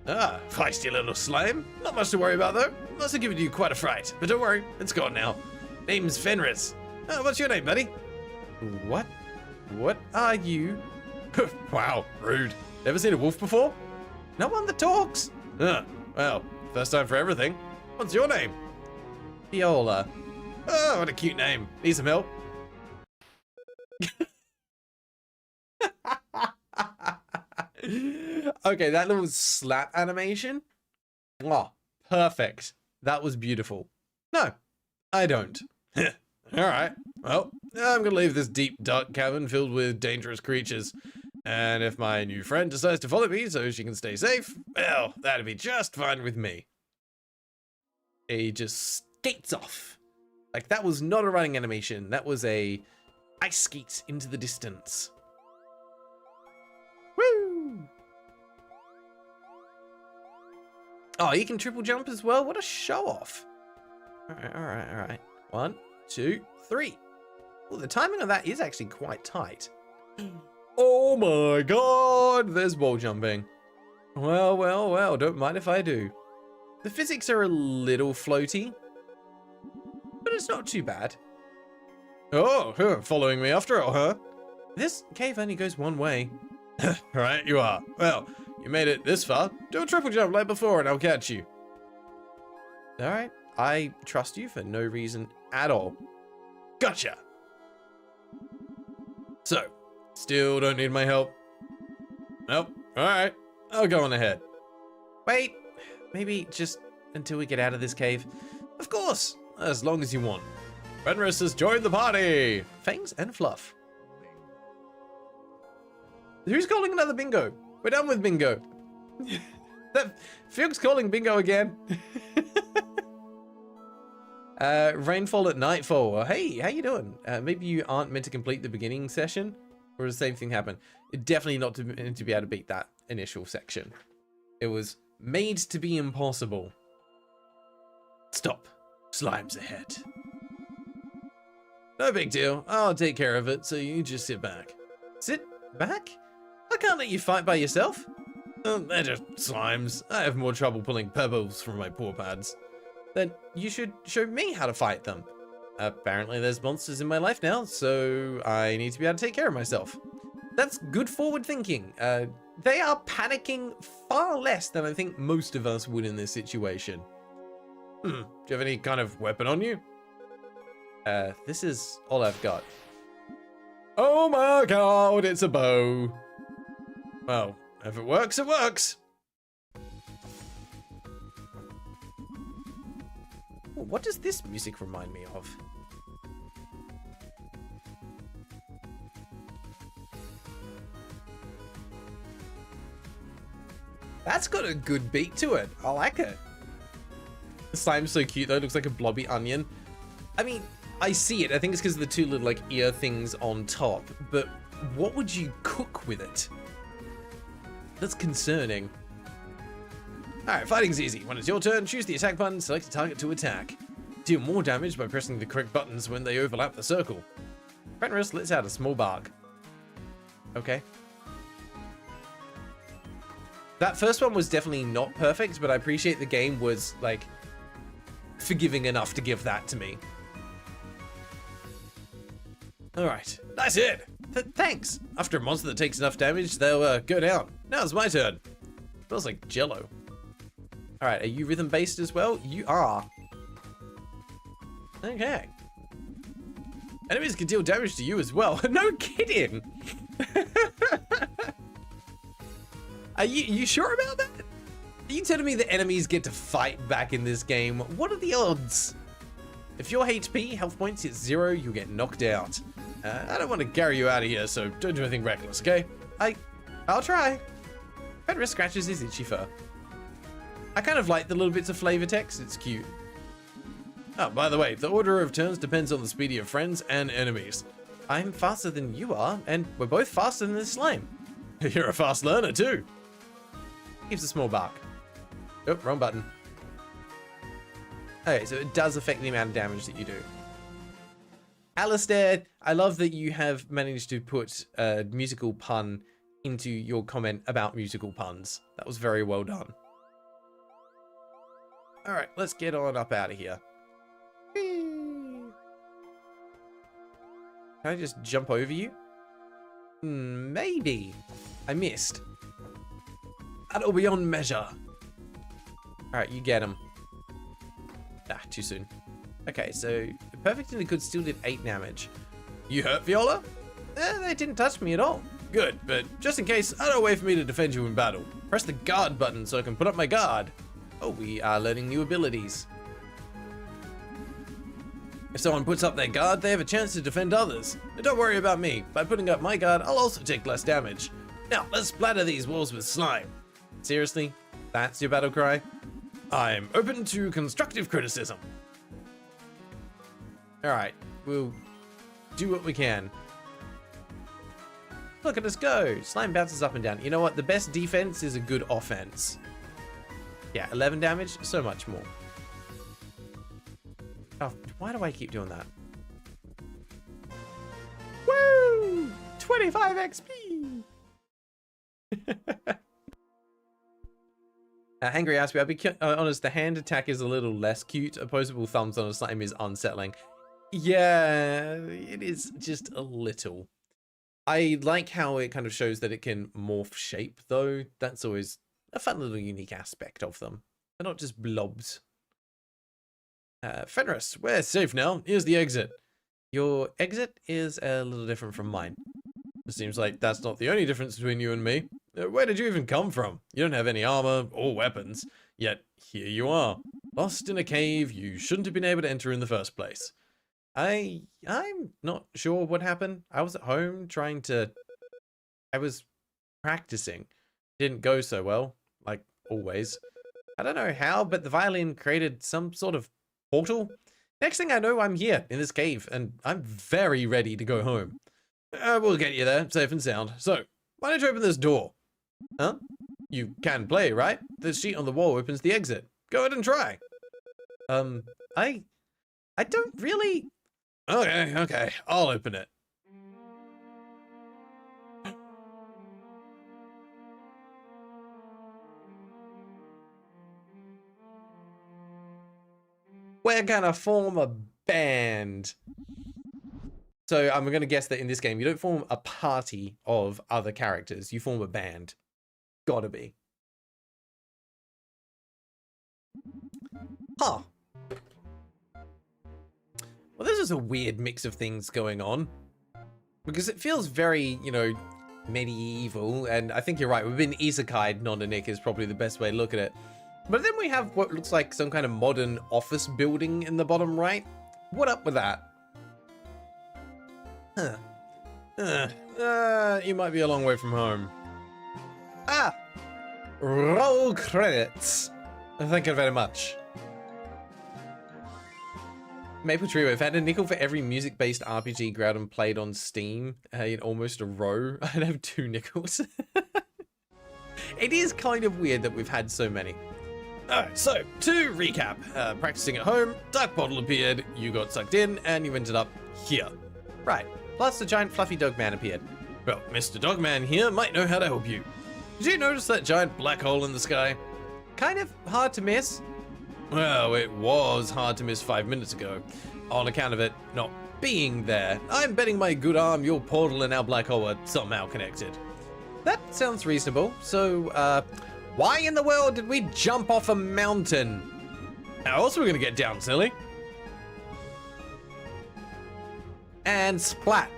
Ah, feisty little slime. Not much to worry about though. Must have given you quite a fright, but don't worry, it's gone now. Name's Fenris. Oh, what's your name, buddy? What? What are you? Wow, rude. Never seen a wolf before? No one that talks. Well, first time for everything. What's your name? Viola. Oh, what a cute name. Need some help? Okay, that little slap animation. Oh, perfect. That was beautiful. No, I don't. Alright, well, I'm gonna leave this deep, dark cavern filled with dangerous creatures. And if my new friend decides to follow me so she can stay safe, well, that'd be just fine with me. He just skates off. Like, that was not a running animation. That was a ice skate into the distance. Woo! Oh, you can triple jump as well? What a show off. Alright. 1, 2, 3. Well, the timing on that is actually quite tight. Oh my god, there's wall jumping. Well, don't mind if I do. The physics are a little floaty, but it's not too bad. Oh, following me after all, huh? This cave only goes one way. Right, you are. Well, you made it this far. Do a triple jump like before and I'll catch you. Alright, I trust you for no reason at all. Gotcha! So, still don't need my help? Nope. Alright, I'll go on ahead. Wait, maybe just until we get out of this cave. Of course, as long as you want. Fenris has joined the party! Fangs and Fluff. Who's calling another bingo? We're done with bingo. Fuchs calling bingo again. Rainfall at nightfall. Hey, how you doing? Maybe you aren't meant to complete the beginning session, or the same thing happened. Definitely not to be able to beat that initial section. It was made to be impossible. Stop. slimes ahead. No big deal. I'll take care of it, so you just sit back. Sit back? I can't let you fight by yourself. They're just slimes. I have more trouble pulling pebbles from my paw pads. Then you should show me how to fight them. Apparently there's monsters in my life now, so I need to be able to take care of myself. That's good forward thinking. They are panicking far less than I think most of us would in this situation. Do you have any kind of weapon on you? This is all I've got. Oh my god, it's a bow. Well, if it works, it works. Ooh, what does this music remind me of? That's got a good beat to it. I like it. The slime's so cute though. It looks like a blobby onion. I mean, I see it. I think it's because of the two little like ear things on top. But what would you cook with it? That's concerning. Alright, fighting's easy. When it's your turn, choose the attack button, select a target to attack. Deal more damage by pressing the correct buttons when they overlap the circle. Fenris lets out a small bark. Okay. That first one was definitely not perfect, but I appreciate the game was, like, forgiving enough to give that to me. Alright, nice hit! Thanks! After a monster that takes enough damage, they'll go down. Now it's my turn. Smells like jello. Alright, are you rhythm-based as well? You are. Okay. Enemies can deal damage to you as well. No kidding! Are you sure about that? Are you telling me that enemies get to fight back in this game? What are the odds? If your HP, health points, hit 0, you'll get knocked out. I don't want to carry you out of here, so don't do anything reckless, okay? I'll try. Fenris scratches his itchy fur. I kind of like the little bits of flavor text, it's cute. Oh, by the way, the order of turns depends on the speed of your friends and enemies. I'm faster than you are, and we're both faster than this slime. You're a fast learner too. Gives a small bark. Oh, wrong button. Okay, so it does affect the amount of damage that you do. Alistair, I love that you have managed to put a musical pun into your comment about musical puns. That was very well done. Alright, let's get on up out of here. Can I just jump over you? Maybe. I missed. That'll be on measure. Alright, you get him. Ah, too soon. Okay, so perfect and the good still did 8 damage. You hurt, Viola? They didn't touch me at all. Good, but just in case, I don't wait for me to defend you in battle. Press the guard button so I can put up my guard. Oh, we are learning new abilities. If someone puts up their guard, they have a chance to defend others. And don't worry about me. By putting up my guard, I'll also take less damage. Now, let's splatter these walls with slime. Seriously? That's your battle cry? I'm open to constructive criticism. Alright, we'll do what we can. Look at us go. Slime bounces up and down. You know what? The best defense is a good offense. Yeah, 11 damage, so much more. Oh, why do I keep doing that? Woo! 25 XP! Angry asked me, I'll be honest, the hand attack is a little less cute. Opposable thumbs on a slime is unsettling. Yeah, it is just a little. I like how it kind of shows that it can morph shape, though. That's always a fun little unique aspect of them. They're not just blobs. Fenris, we're safe now. Here's the exit. Your exit is a little different from mine. It seems like that's not the only difference between you and me. Where did you even come from? You don't have any armor or weapons. Yet, here you are. Lost in a cave you shouldn't have been able to enter in the first place. I'm not sure what happened. I was at home trying to... I was practicing. Didn't go so well, like always. I don't know how, but the violin created some sort of portal. Next thing I know, I'm here in this cave, and I'm very ready to go home. We'll get you there, safe and sound. So, why don't you open this door? Huh? You can play, right? The sheet on the wall opens the exit. Go ahead and try. I don't really... Okay, I'll open it. We're gonna form a band. So I'm gonna guess that in this game, you don't form a party of other characters. You form a band. Gotta be. Huh. Well, this is a weird mix of things going on. Because it feels very, you know, medieval. And I think you're right. We've been isekai'd, non-Nick is probably the best way to look at it. But then we have what looks like some kind of modern office building in the bottom right. What up with that? You might be a long way from home. Ah! Roll credits. Thank you very much. Maple Trio, I've had a nickel for every music-based RPG Graeldon played on Steam in almost a row. I'd have 2 nickels. It is kind of weird that we've had so many. Alright, so, to recap, practicing at home, Dark Bottle appeared, you got sucked in, and you ended up here. Right, plus the giant fluffy dog man appeared. Well, Mr. Dogman here might know how to help you. Did you notice that giant black hole in the sky? Kind of hard to miss. Well, it was hard to miss 5 minutes ago, on account of it not being there. I'm betting my good arm your portal and our black hole are somehow connected. That sounds reasonable, so, why in the world did we jump off a mountain? How else are we gonna get down, silly? And splat.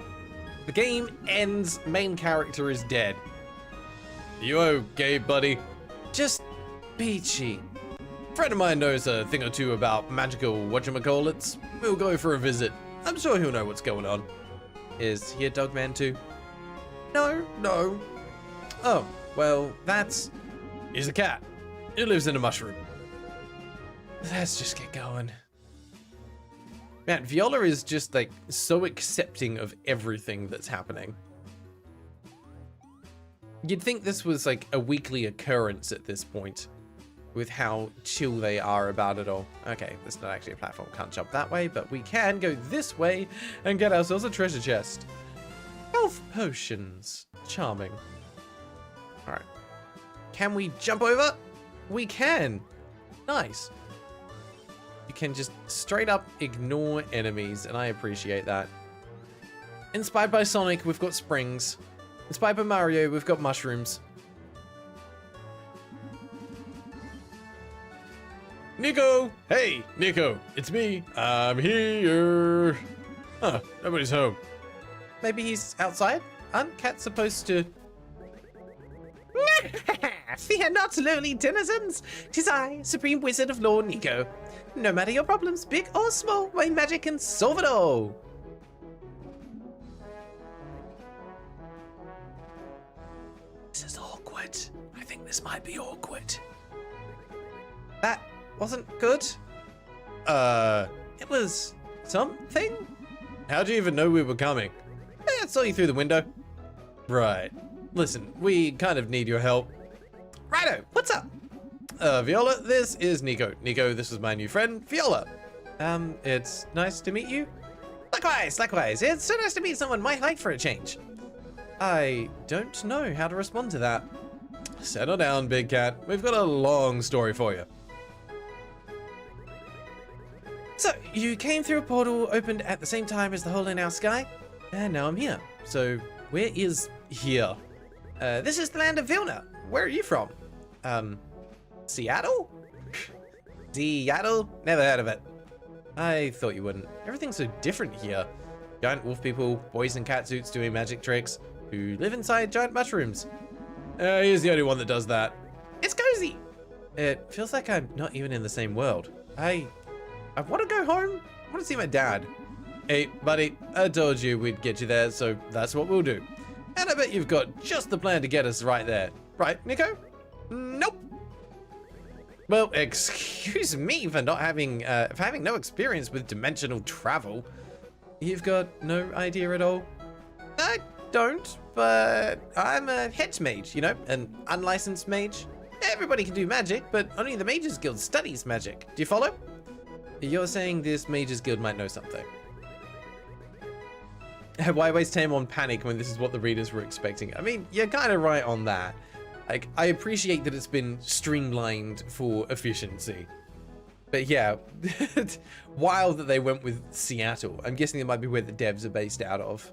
The game ends, main character is dead. You okay, buddy? Just peachy. Friend of mine knows a thing or two about magical whatchamacallits. We'll go for a visit. I'm sure he'll know what's going on. Is he a dogman too? No. Oh, well, that's... He's a cat. He lives in a mushroom. Let's just get going. Man, Viola is just like so accepting of everything that's happening. You'd think this was like a weekly occurrence at this point, with how chill they are about it all. Okay, this is not actually a platform, can't jump that way, but we can go this way and get ourselves a treasure chest. Health potions. Charming. All right. Can we jump over? We can. Nice. You can just straight up ignore enemies, and I appreciate that. Inspired by Sonic, we've got springs. Inspired by Mario, we've got mushrooms. Nico! Hey, Nico, it's me. I'm here. Huh, nobody's home. Maybe he's outside? Aren't cats supposed to... Fear not, lowly denizens. 'Tis I, Supreme Wizard of Lore Nico. No matter your problems, big or small, my magic can solve it all. This is awkward. I think this might be awkward. That wasn't good. It was something? How'd you even know we were coming? I saw you through the window. Right. Listen, we kind of need your help. Righto, what's up? Viola, this is Nico. Nico, this is my new friend, Viola. It's nice to meet you. Likewise. It's so nice to meet someone my height for a change. I don't know how to respond to that. Settle down, big cat. We've got a long story for you. So, you came through a portal opened at the same time as the hole in our sky, and now I'm here. So, where is here? This is the land of Vilna. Where are you from? Seattle? Seattle? Never heard of it. I thought you wouldn't. Everything's so different here. Giant wolf people, boys in cat suits doing magic tricks, who live inside giant mushrooms. He's the only one that does that. It's cozy! It feels like I'm not even in the same world. I want to go home. I want to see my dad. Hey, buddy, I told you we'd get you there, so that's what we'll do. And I bet you've got just the plan to get us right there. Right, Nico? Nope. Well, excuse me for not having, for having no experience with dimensional travel. You've got no idea at all? I don't, but I'm a hex mage, you know, an unlicensed mage. Everybody can do magic, but only the Mages Guild studies magic. Do you follow? You're saying this Mage's Guild might know something. Why waste time on panic when this is what the readers were expecting? I mean, you're kind of right on that. Like, I appreciate that it's been streamlined for efficiency. But yeah, wild that they went with Seattle. I'm guessing it might be where the devs are based out of.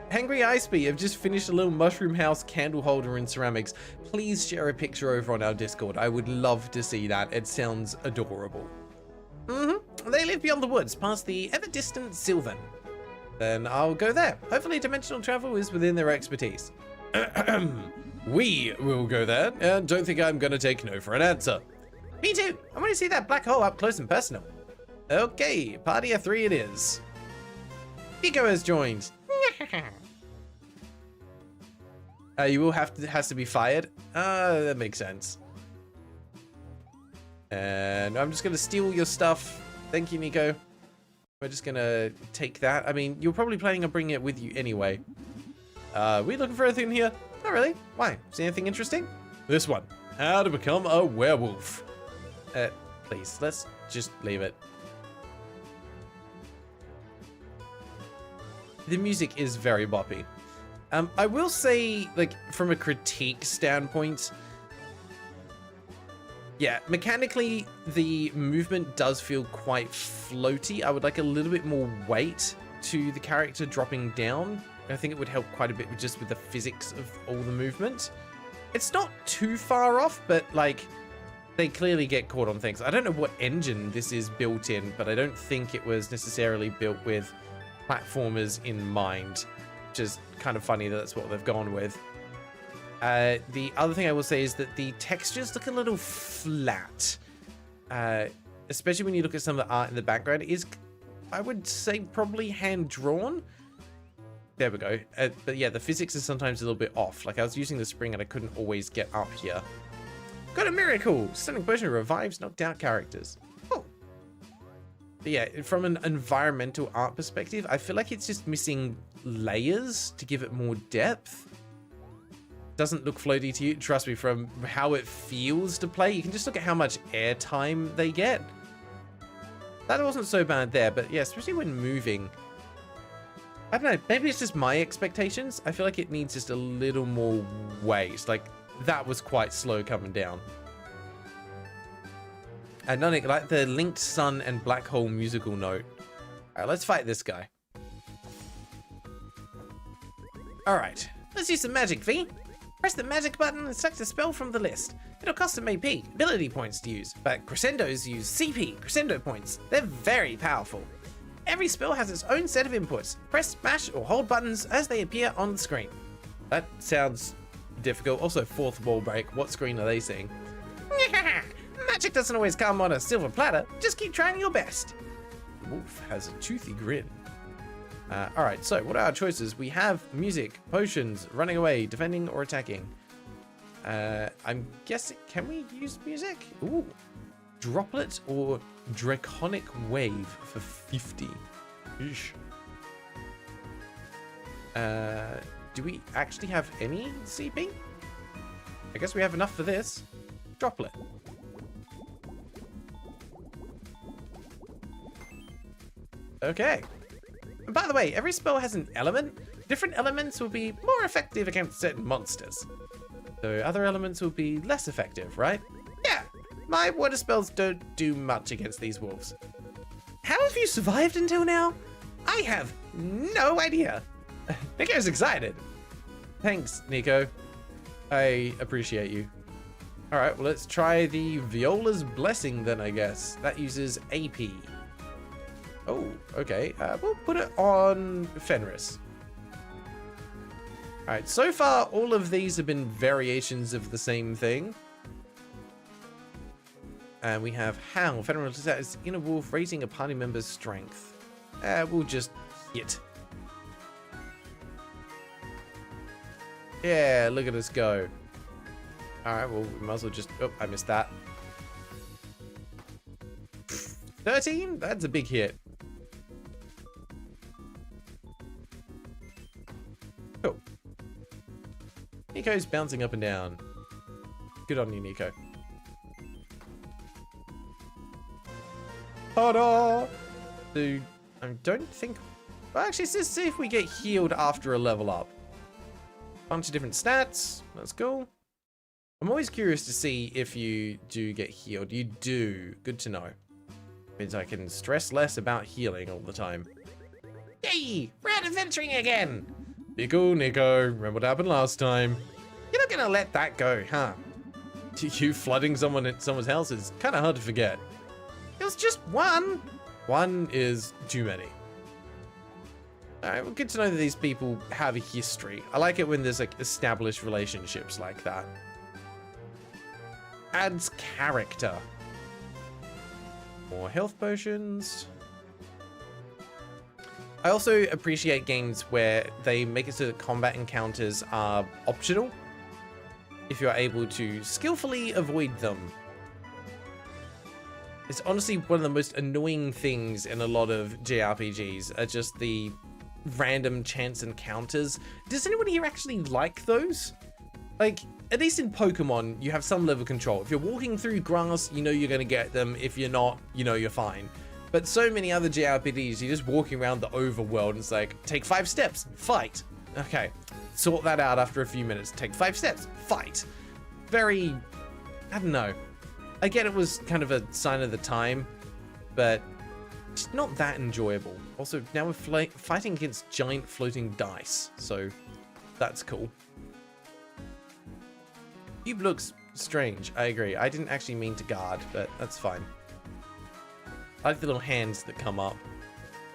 Hangry Iceby, I've just finished a little mushroom house candle holder in ceramics. Please share a picture over on our Discord. I would love to see that. It sounds adorable. They live beyond the woods, past the ever-distant Sylvan. Then I'll go there. Hopefully dimensional travel is within their expertise. We will go there, and don't think I'm gonna take no for an answer. Me too. I want to see that black hole up close and personal. Okay, party of 3 it is. Pico has joined. You will has to be fired. That makes sense. And I'm just gonna steal your stuff. Thank you, Nico. We're just gonna take that. I mean, you're probably planning on bringing it with you anyway. We looking for anything here? Not really. Why? See anything interesting? This one. How to become a werewolf. Please, let's just leave it. The music is very boppy. I will say, like, from a critique standpoint, yeah, mechanically, the movement does feel quite floaty. I would like a little bit more weight to the character dropping down. I think it would help quite a bit just with the physics of all the movement. It's not too far off, but, like, they clearly get caught on things. I don't know what engine this is built in, but I don't think it was necessarily built with platformers in mind, which is kind of funny that that's what they've gone with. The other thing I will say is that the textures look a little flat, especially when you look at some of the art in the background. It is, I would say, probably hand-drawn. There we go. But yeah, the physics is sometimes a little bit off. Like, I was using the spring and I couldn't always get up here. Got a miracle! Stunning potion revives knocked out characters. Oh. But yeah, from an environmental art perspective, I feel like it's just missing layers to give it more depth. Doesn't look floaty to you. Trust me, from how it feels to play, you can just look at how much airtime they get. That wasn't so bad there, but yeah, especially when moving. I don't know, maybe it's just my expectations. I feel like it needs just a little more weight. Like, that was quite slow coming down. And none of, like the linked sun and black hole musical note. Alright, let's fight this guy. Alright, let's use some magic, V. Press the magic button and select a spell from the list. It'll cost some AP, ability points to use, but crescendos use CP, crescendo points. They're very powerful. Every spell has its own set of inputs. Press, smash, or hold buttons as they appear on the screen. That sounds difficult. Also, fourth wall break. What screen are they seeing? Magic doesn't always come on a silver platter. Just keep trying your best. The wolf has a toothy grin. Alright, so what are our choices? We have music, potions, running away, defending, or attacking. I'm guessing, can we use music? Ooh. Droplet or Draconic Wave for 50. Eesh. Do we actually have any CP? I guess we have enough for this. Droplet. Okay. And by the way, every spell has an element. Different elements will be more effective against certain monsters. So other elements will be less effective, right? Yeah. My water spells don't do much against these wolves. How have you survived until now? I have no idea. Nico's excited. Thanks, Nico. I appreciate you. Alright, well, let's try the Viola's Blessing then, I guess. That uses AP. Oh, okay. We'll put it on Fenris. Alright, so far, all of these have been variations of the same thing. And we have Howl. Fenris is inner wolf, raising a party member's strength. We'll just hit. Yeah, look at us go. Alright, well, we might as well just... Oh, I missed that. 13? That's a big hit. Cool. Nico's bouncing up and down. Good on you, Nico. Ta-da! So, I don't think... Well, actually, let's see if we get healed after a level up. Bunch of different stats. That's cool. I'm always curious to see if you do get healed. You do. Good to know. Means I can stress less about healing all the time. Yay! We're out adventuring again! Be cool, Nico. Remember what happened last time. You're not gonna let that go, huh? You flooding someone's house is kind of hard to forget. It was just one. One is too many. Alright, well, good to know that these people have a history. I like it when there's like established relationships like that. Adds character. More health potions. I also appreciate games where they make it so that combat encounters are optional if you're able to skillfully avoid them. It's honestly one of the most annoying things in a lot of JRPGs are just the random chance encounters. Does anyone here actually like those? Like, at least in Pokemon, you have some level of control. If you're walking through grass, you know you're going to get them. If you're not, you know you're fine. But so many other JRPGs, you're just walking around the overworld and it's like, take 5 steps, fight. Okay, sort that out after a few minutes. Take 5 steps, fight. Very, I don't know. I get it was kind of a sign of the time, but it's not that enjoyable. Also, now we're fighting against giant floating dice, so that's cool. Cube looks strange, I agree. I didn't actually mean to guard, but that's fine. I like the little hands that come up.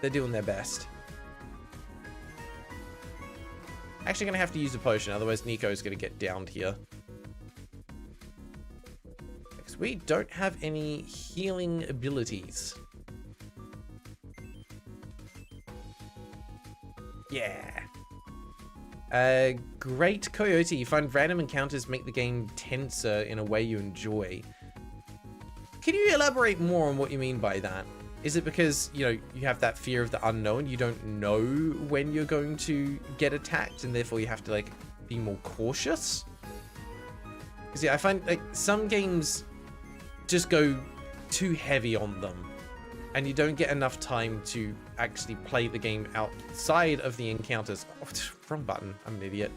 They're doing their best. Actually gonna have to use a potion, otherwise Nico's gonna get downed here. Because we don't have any healing abilities. Yeah. Great Coyote. You find random encounters make the game tenser in a way you enjoy. Can you elaborate more on what you mean by that? Is it because, you know, you have that fear of the unknown? You don't know when you're going to get attacked and therefore you have to, like, be more cautious? Because, yeah, I find, like, some games just go too heavy on them. And you don't get enough time to actually play the game outside of the encounters. Oh, wrong button. I'm an idiot.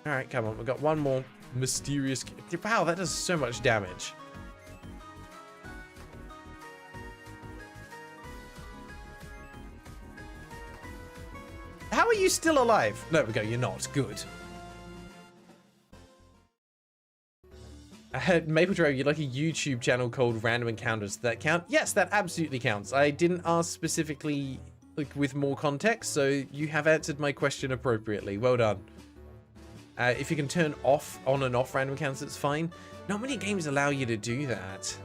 Alright, come on. We've got one more mysterious... Wow, that does so much damage. How are you still alive? There we go. You're not. Good. Maple Drove, you'd like a YouTube channel called Random Encounters. Does that count? Yes, that absolutely counts. I didn't ask specifically, like, with more context, so you have answered my question appropriately. Well done. If you can turn on and off random encounters, it's fine. Not many games allow you to do that.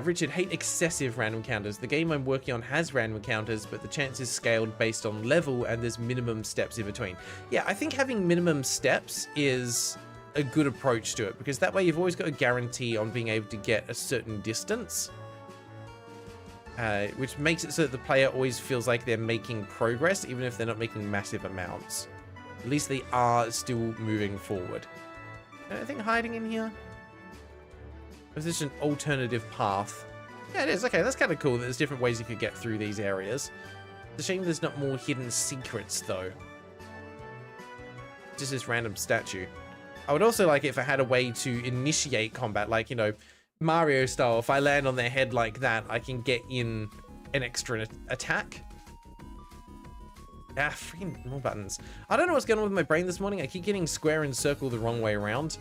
Richard, hate excessive random encounters. The game I'm working on has random encounters, but the chance is scaled based on level and there's minimum steps in between. Yeah, I think having minimum steps is a good approach to it, because that way you've always got a guarantee on being able to get a certain distance. Which makes it so that the player always feels like they're making progress, even if they're not making massive amounts. At least they are still moving forward. Anything hiding in here? Is this an alternative path? Yeah, it is. Okay, that's kind of cool that there's different ways you could get through these areas. It's a shame there's not more hidden secrets, though. Just this random statue. I would also like it if I had a way to initiate combat, like, you know, Mario style. If I land on their head like that, I can get in an extra attack. Ah, freaking more buttons. I don't know what's going on with my brain this morning. I keep getting square and circle the wrong way around.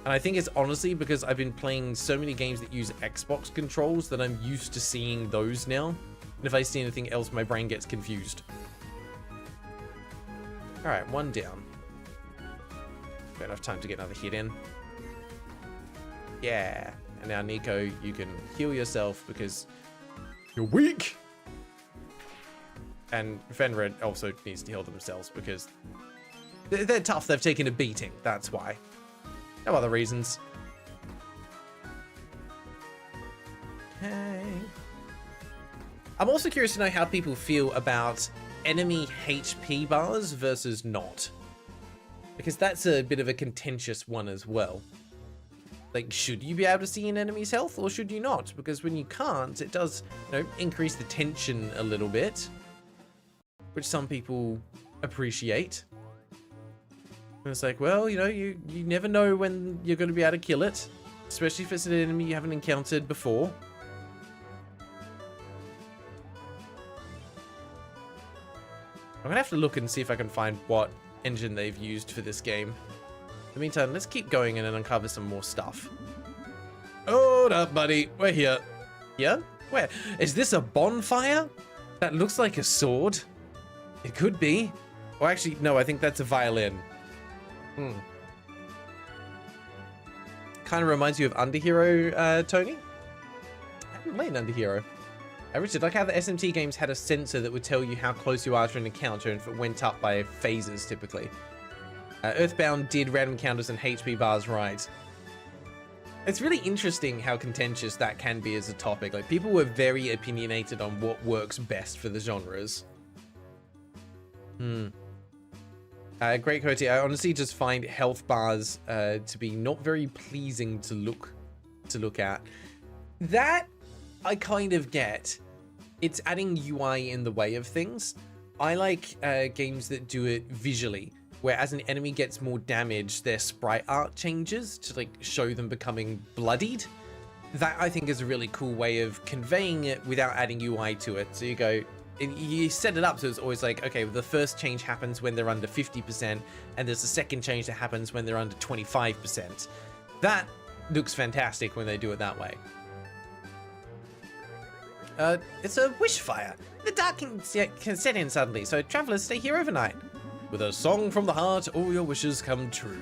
And I think it's honestly because I've been playing so many games that use Xbox controls that I'm used to seeing those now. And if I see anything else, my brain gets confused. Alright, one down. Got enough time to get another hit in. Yeah. And now, Nico, you can heal yourself because you're weak. And Fenrir also needs to heal themselves because they're tough. They've taken a beating. That's why. No other reasons. Okay. I'm also curious to know how people feel about enemy HP bars versus not. Because that's a bit of a contentious one as well. Like, should you be able to see an enemy's health or should you not? Because when you can't, it does, you know, increase the tension a little bit, which some people appreciate. And it's like, well, you know, you never know when you're going to be able to kill it, especially if it's an enemy you haven't encountered before. I'm going to have to look and see if I can find what engine they've used for this game. In the meantime, let's keep going and then uncover some more stuff. Hold up, buddy. We're here. Yeah? Where? Is this a bonfire? That looks like a sword. It could be. Or actually, no, I think that's a violin. Kind of reminds you of Underhero, Tony? I haven't played Underhero. Richard, like how the SMT games had a sensor that would tell you how close you are to an encounter and if it went up by phases, typically. Earthbound did random counters and HP bars right. It's really interesting how contentious that can be as a topic. Like, people were very opinionated on what works best for the genres. Great Coty, I honestly just find health bars to be not very pleasing to look at. That I kind of get. It's adding UI in the way of things. I like games that do it visually, where as an enemy gets more damage, their sprite art changes to like show them becoming bloodied. That I think is a really cool way of conveying it without adding UI to it. So you go, you set it up so it's always like, okay, well, the first change happens when they're under 50%, and there's a second change that happens when they're under 25%. That looks fantastic when they do it that way. It's a wish fire. The dark can set in suddenly, so travelers stay here overnight. With a song from the heart, all your wishes come true.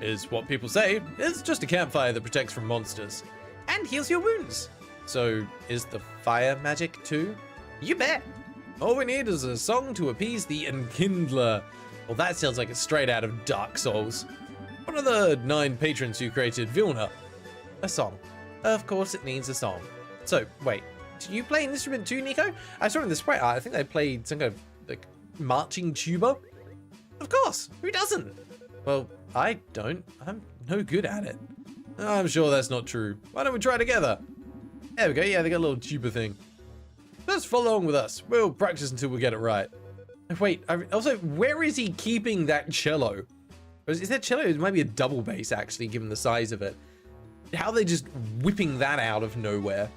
Is what people say. It's just a campfire that protects from monsters. And heals your wounds. So, is the fire magic too? You bet. All we need is a song to appease the Enkindler. Well, that sounds like it's straight out of Dark Souls. What are the 9 patrons who created Vilna? A song. Of course it needs a song. So, wait. Do you play an instrument too, Nico? I saw in the sprite art, I think they played some kind of, like, marching tuba. Of course, who doesn't? Well, I don't. I'm no good at it. I'm sure that's not true. Why don't we try together? There we go, yeah, they got a little tuba thing. Just follow along with us. We'll practice until we get it right. Wait, also, where is he keeping that cello? Is that cello? It might be a double bass, actually, given the size of it. How are they just whipping that out of nowhere?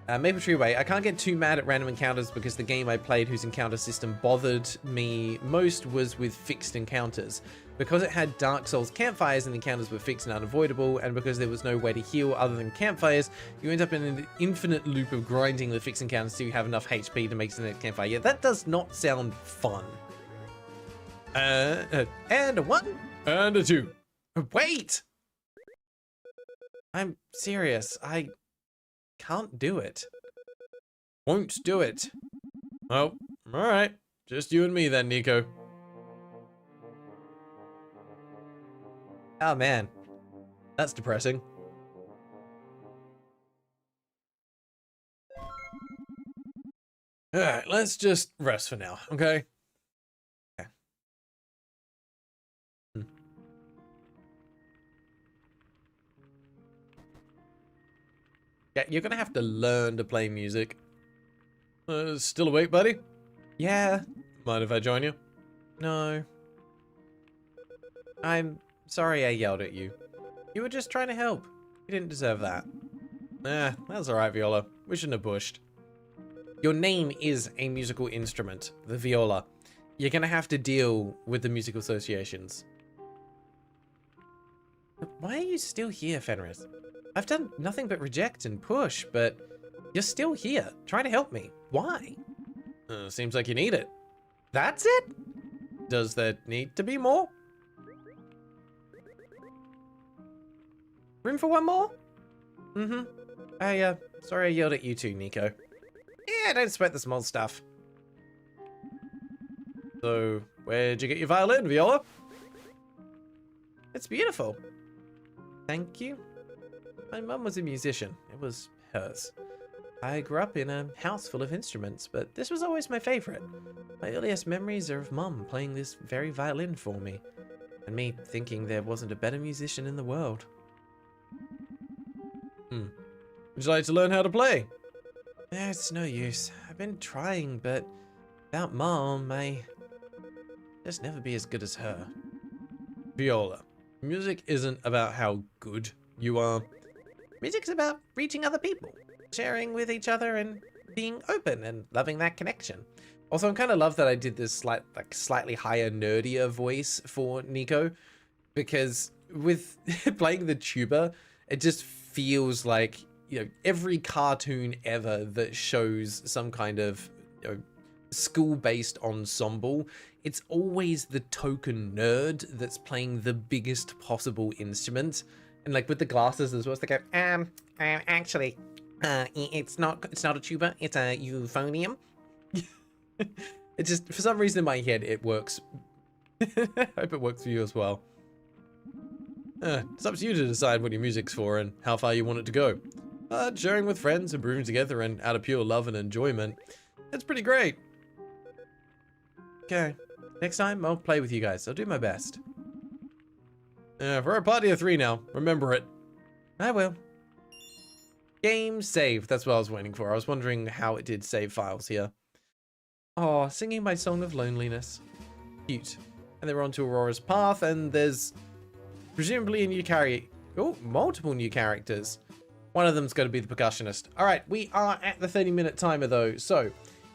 Maple Tree Way. I can't get too mad at random encounters because the game I played whose encounter system bothered me most was with fixed encounters. Because it had Dark Souls campfires and encounters were fixed and unavoidable, and because there was no way to heal other than campfires, you end up in an infinite loop of grinding the fixed encounters till you have enough HP to make the next campfire. Yeah, that does not sound fun. And a 1. And a 2. Wait! I'm serious. I can't do it. Won't do it. Oh, alright. Just you and me then, Nico. Oh man. That's depressing. Alright, let's just rest for now, okay? Okay. Yeah, you're gonna have to learn to play music. Still awake, buddy? Yeah. Mind if I join you? No. I'm sorry I yelled at you. You were just trying to help. You didn't deserve that. That's alright, Viola. We shouldn't have pushed. Your name is a musical instrument, the viola. You're gonna have to deal with the musical associations. Why are you still here, Fenris? I've done nothing but reject and push, but you're still here, trying to help me. Why? Seems like you need it. That's it? Does there need to be more? Room for one more? Sorry I yelled at you too, Nico. Yeah, don't sweat the small stuff. So, where'd you get your violin, Viola? It's beautiful. Thank you. My mum was a musician. It was hers. I grew up in a house full of instruments, but this was always my favorite. My earliest memories are of Mum playing this very violin for me, and me thinking there wasn't a better musician in the world. Would you like to learn how to play? It's no use. I've been trying, but without Mom, I just never be as good as her. Viola, music isn't about how good you are. Music's about reaching other people, sharing with each other, and being open and loving that connection. Also, I kind of love that I did this slightly higher, nerdier voice for Nico, because with playing the tuba, it just feels like, you know, every cartoon ever that shows some kind of, you know, school-based ensemble, it's always the token nerd that's playing the biggest possible instrument. And like with the glasses as well, it's like, actually, it's not a tuba, it's a euphonium. It just, for some reason in my head, it works. I hope it works for you as well. It's up to you to decide what your music's for and how far you want it to go. Sharing with friends and brewing together and out of pure love and enjoyment, it's pretty great. Okay, next time I'll play with you guys. I'll do my best. We're a party of 3 now. Remember it. I will. Game save. That's what I was waiting for. I was wondering how it did save files here. Oh, singing my song of loneliness. Cute. And they're onto Aurora's path, and there's presumably a new character. Oh, multiple new characters. One of them's going to be the percussionist. All right, we are at the 30-minute timer though, so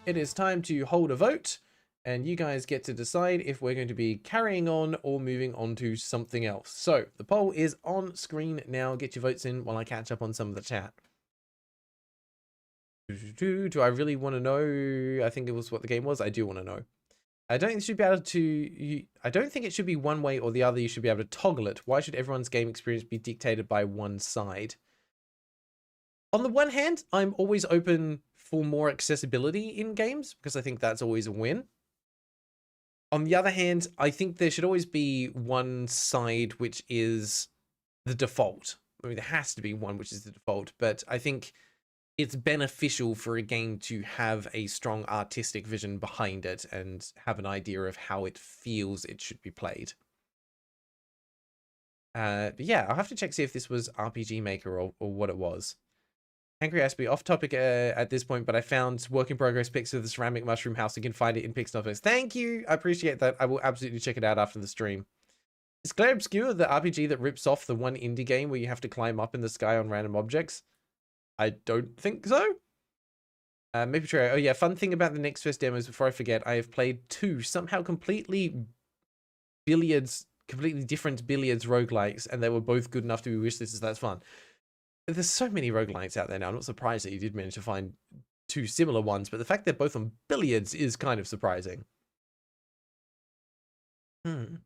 it is time to hold a vote. And you guys get to decide if we're going to be carrying on or moving on to something else. So the poll is on screen now. Get your votes in while I catch up on some of the chat. Do I really want to know? I think it was what the game was. I do want to know. I don't think you should be able to. I don't think it should be one way or the other. You should be able to toggle it. Why should everyone's game experience be dictated by one side? On the one hand, I'm always open for more accessibility in games because I think that's always a win. On the other hand, I think there should always be one side which is the default. I mean, there has to be one which is the default, but I think it's beneficial for a game to have a strong artistic vision behind it and have an idea of how it feels it should be played. But yeah, I'll have to check, see if this was RPG Maker or what it was. Angry Aspie, off topic at this point, but I found work in progress pics of the ceramic mushroom house. You can find it in Pixnovis. Thank you. I appreciate that. I will absolutely check it out after the stream. Is Claire Obscure the RPG that rips off the one indie game where you have to climb up in the sky on random objects? I don't think so. Maybe try. Oh yeah, fun thing about the Next Fest demos, before I forget, I have played 2 somehow completely different billiards roguelikes, and they were both good enough to be wishlisted, so that's fun. There's so many roguelikes out there now. I'm not surprised that you did manage to find 2 similar ones, but the fact they're both on billiards is kind of surprising. What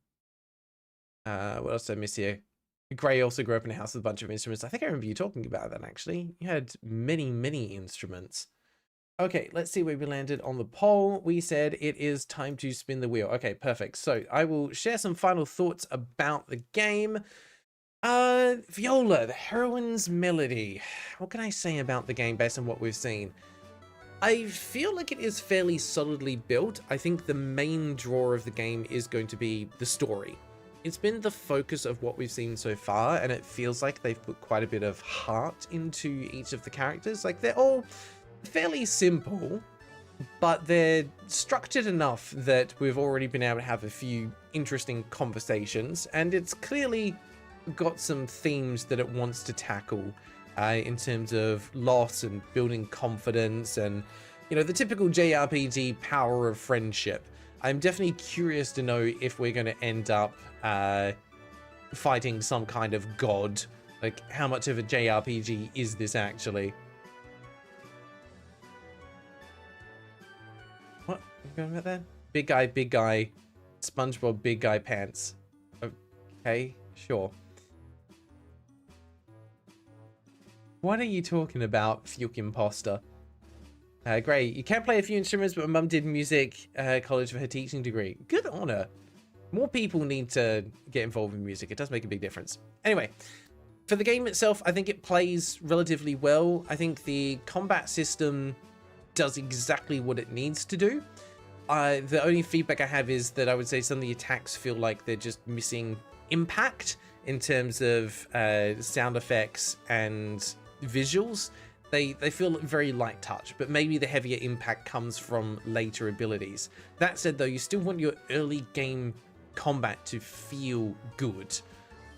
else did I miss here? Gray also grew up in a house with a bunch of instruments. I think I remember you talking about that, actually. You had many, many instruments. Okay, let's see where we landed on the poll. We said it is time to spin the wheel. Okay, perfect. So I will share some final thoughts about the game. Viola, the heroine's melody. What can I say about the game based on what we've seen? I feel like it is fairly solidly built. I think the main draw of the game is going to be the story. It's been the focus of what we've seen so far, and it feels like they've put quite a bit of heart into each of the characters. Like, they're all fairly simple, but they're structured enough that we've already been able to have a few interesting conversations, and it's clearly got some themes that it wants to tackle in terms of loss and building confidence and, you know, the typical JRPG power of friendship. I'm definitely curious to know if we're going to end up fighting some kind of god. Like, how much of a JRPG is this actually? What? Are you going about that? Big guy, SpongeBob, big guy pants. Okay, sure. What are you talking about, Fuke Imposter? Great. You can play a few instruments, but my mum did music college for her teaching degree. Good on her. More people need to get involved in music. It does make a big difference. Anyway, For the game itself, I think it plays relatively well. I think the combat system does exactly what it needs to do. The only feedback I have is that I would say some of the attacks feel like they're just missing impact in terms of sound effects and visuals. They feel very light touch, but maybe the heavier impact comes from later abilities. That said, though, you still want your early game combat to feel good,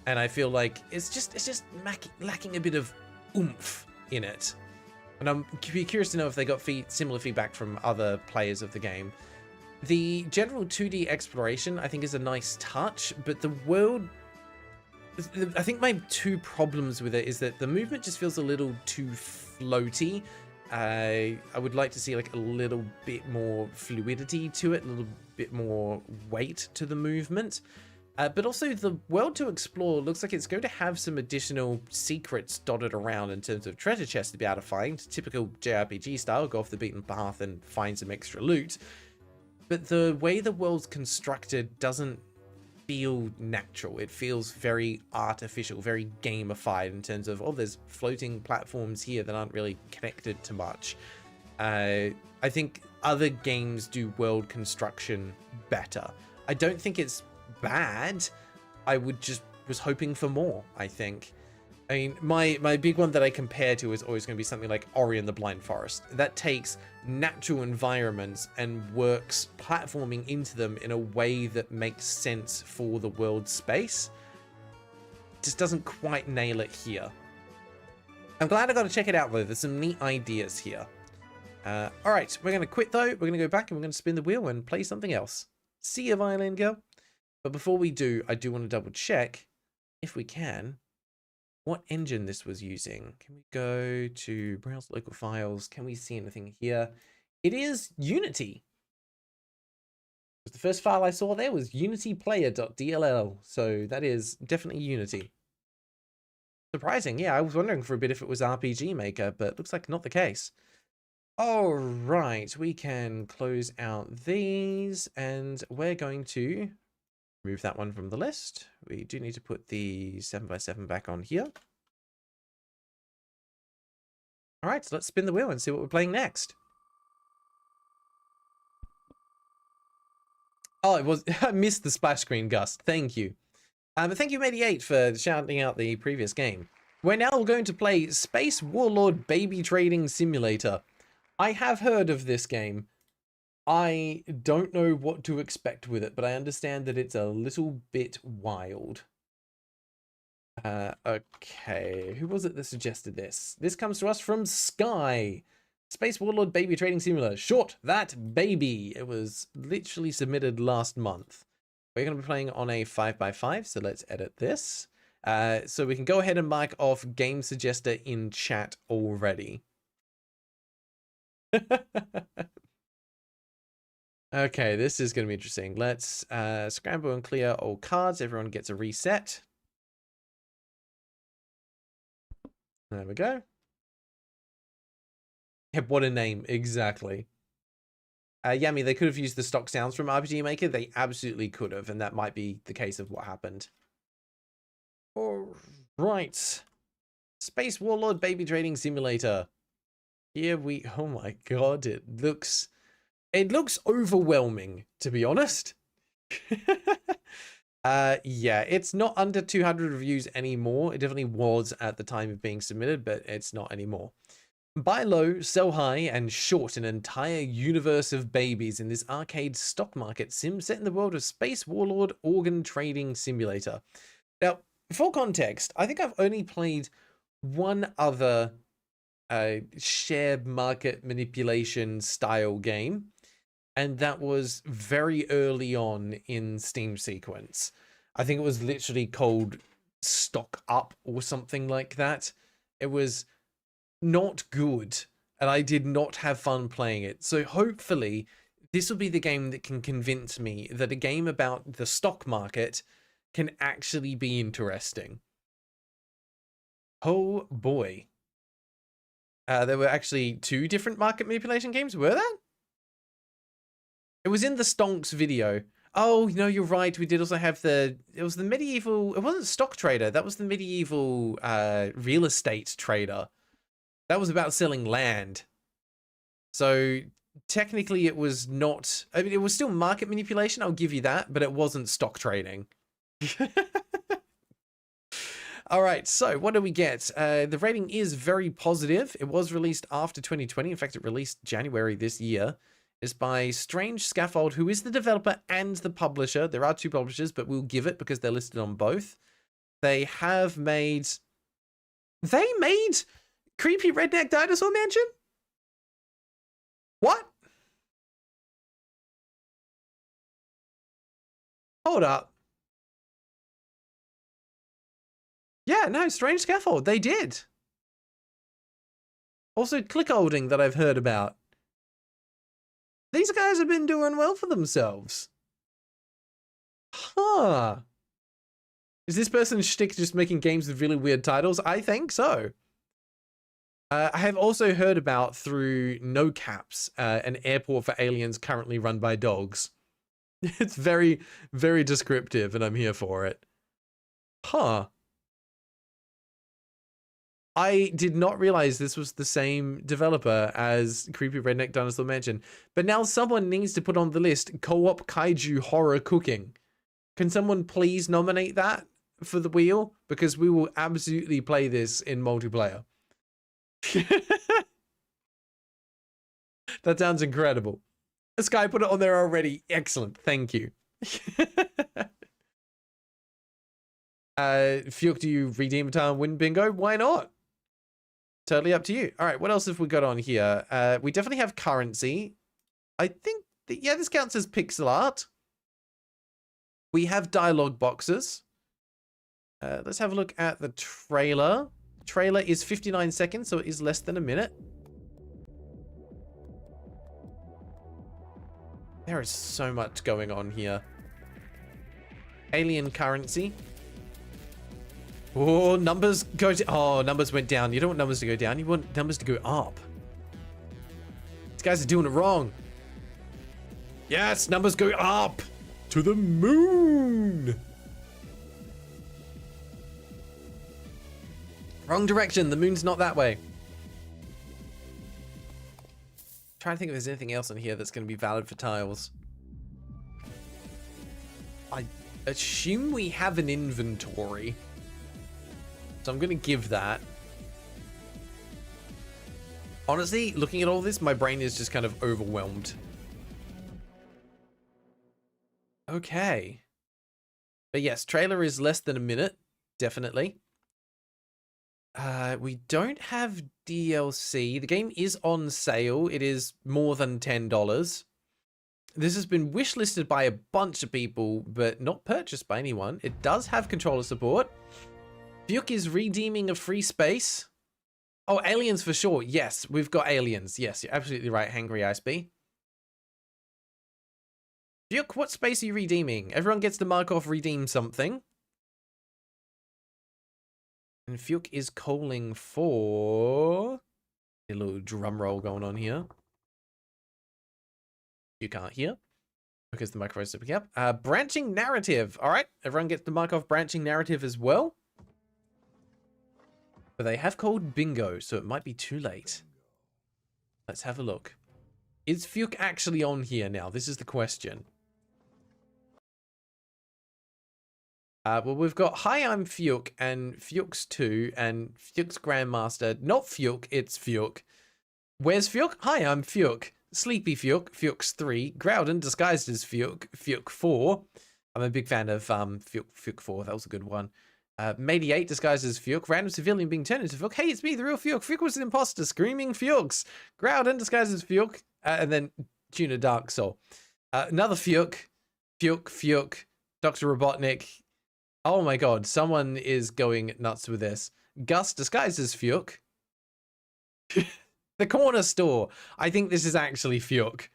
and I feel like it's just lacking a bit of oomph in it. And I'm curious to know if they got similar feedback from other players of the game. The general 2D exploration, I think, is a nice touch, but the world... I think my two problems with it is that the movement just feels a little too floaty. I would like to see like a little bit more fluidity to it, a little bit more weight to the movement. But also the world to explore looks like it's going to have some additional secrets dotted around in terms of treasure chests to be able to find. Typical JRPG style, go off the beaten path and find some extra loot. But the way the world's constructed doesn't feel natural. It feels very artificial, very gamified in terms of, oh, there's floating platforms here that aren't really connected to much. I think other games do world construction better. I don't think it's bad. I was hoping for more, I think. I mean, my big one that I compare to is always going to be something like Ori and the Blind Forest. That takes natural environments and works platforming into them in a way that makes sense for the world space. Just doesn't quite nail it here. I'm glad I got to check it out though. There's some neat ideas here. All right, we're going to quit though. We're going to go back and we're going to spin the wheel and play something else. See you, Violin Girl. But before we do, I do want to double check, if we can, what engine this was using. Can we go to browse local files? Can we see anything here? It is Unity. The first file I saw there was unityplayer.dll. So that is definitely Unity. Surprising. Yeah, I was wondering for a bit if it was RPG Maker, but looks like not the case. All right, we can close out these and we're going to remove that one from the list. We do need to put the 7x7 back on here. All right, so let's spin the wheel and see what we're playing next. Oh, it was... I missed the splash screen, Gus. Thank you. But thank you, Medi8, for shouting out the previous game. We're now going to play Space Warlord Baby Trading Simulator. I have heard of this game. I don't know what to expect with it, but I understand that it's a little bit wild. Okay, who was it that suggested this? This comes to us from Sky. Space Warlord Baby Trading Simulator. Short, that baby. It was literally submitted last month. We're going to be playing on a 5x5, so let's edit this. So we can go ahead and mark off Game Suggester in chat already. Okay, this is going to be interesting. Let's scramble and clear all cards. Everyone gets a reset. There we go. Yeah, what a name. Exactly. Yami, they could have used the stock sounds from RPG Maker. They absolutely could have, and that might be the case of what happened. All right. Space Warlord Baby Trading Simulator. Here we... Oh my god, it looks overwhelming, to be honest. Yeah, it's not under 200 reviews anymore. It definitely was at the time of being submitted, but it's not anymore. Buy low, sell high, and short an entire universe of babies in this arcade stock market sim set in the world of Space Warlord Organ Trading Simulator. Now, for context, I think I've only played one other share market manipulation style game, and that was very early on in Steam Sequence. I think it was literally called Stock Up or something like that. It was not good, and I did not have fun playing it. So hopefully this will be the game that can convince me that a game about the stock market can actually be interesting. Oh boy. There were actually 2 different market manipulation games, were there? It was in the Stonks video. Oh, no, you're right. We did also have it was the medieval, it wasn't stock trader. That was the medieval real estate trader. That was about selling land. So technically it was not, I mean, it was still market manipulation. I'll give you that, but it wasn't stock trading. All right, so what do we get? The rating is very positive. It was released after 2020. In fact, it released January this year. It's by Strange Scaffold, who is the developer and the publisher. There are two publishers, but we'll give it because they're listed on both. They made Creepy Redneck Dinosaur Mansion? What? Hold up. Yeah, no, Strange Scaffold. They did. Also, clickholding that I've heard about. These guys have been doing well for themselves. Huh. Is this person's shtick just making games with really weird titles? I think so. I have also heard about through No Caps, an airport for aliens currently run by dogs. It's very, very descriptive, and I'm here for it. Huh. I did not realize this was the same developer as Creepy Redneck Dinosaur Mansion. But now someone needs to put on the list Co-op Kaiju Horror Cooking. Can someone please nominate that for the wheel? Because we will absolutely play this in multiplayer. That sounds incredible. This guy put it on there already. Excellent. Thank you. Fuke, do you redeem a time and win bingo? Why not? Totally up to you. All right, what else have we got on here? We definitely have currency. I think that, yeah, this counts as pixel art. We have dialogue boxes. Let's have a look at the trailer. Trailer is 59 seconds, so it is less than a minute. There is so much going on here. Alien currency. Oh, numbers go to, oh, numbers went down. You don't want numbers to go down. You want numbers to go up. These guys are doing it wrong. Yes, numbers go up to the moon. Wrong direction. The moon's not that way. Trying to think if there's anything else in here that's going to be valid for tiles. I assume we have an inventory. So I'm going to give that. Honestly, looking at all this, my brain is just kind of overwhelmed. Okay. But yes, trailer is less than a minute. Definitely. We don't have DLC. The game is on sale. It is more than $10. This has been wishlisted by a bunch of people, but not purchased by anyone. It does have controller support. Fuke is redeeming a free space. Oh, aliens for sure. Yes, we've got aliens. Yes, you're absolutely right, Hangry Ice Bee. Fuke, what space are you redeeming? Everyone gets to mark off redeem something. And Fuke is calling for a little drum roll going on here. You can't hear because the microphone's picking up. Branching narrative. All right, everyone gets to mark off branching narrative as well. But they have called bingo, so it might be too late. Let's have a look. Is Fuke actually on here now? This is the question. Well, we've got Hi, I'm Fuke, and Fuke's 2, and Fuke's Grandmaster. Not Fuke, it's Fuke. Where's Fuke? Hi, I'm Fuke. Sleepy Fuke, Fuke's 3. Graeldon, disguised as Fuke, Fuke 4. I'm a big fan of Fuke 4, that was a good one. Matey 8, disguised as Fuke. Random civilian being turned into Fuke. Hey, it's me, the real Fuke. Fuke was an imposter, screaming Fukes. Graeldon, disguised as Fuke. And then Tuna Dark Soul. Another Fuke. Fuke. Dr. Robotnik. Oh my god, someone is going nuts with this. Gus, disguised as Fuke. The corner store. I think this is actually Fuke.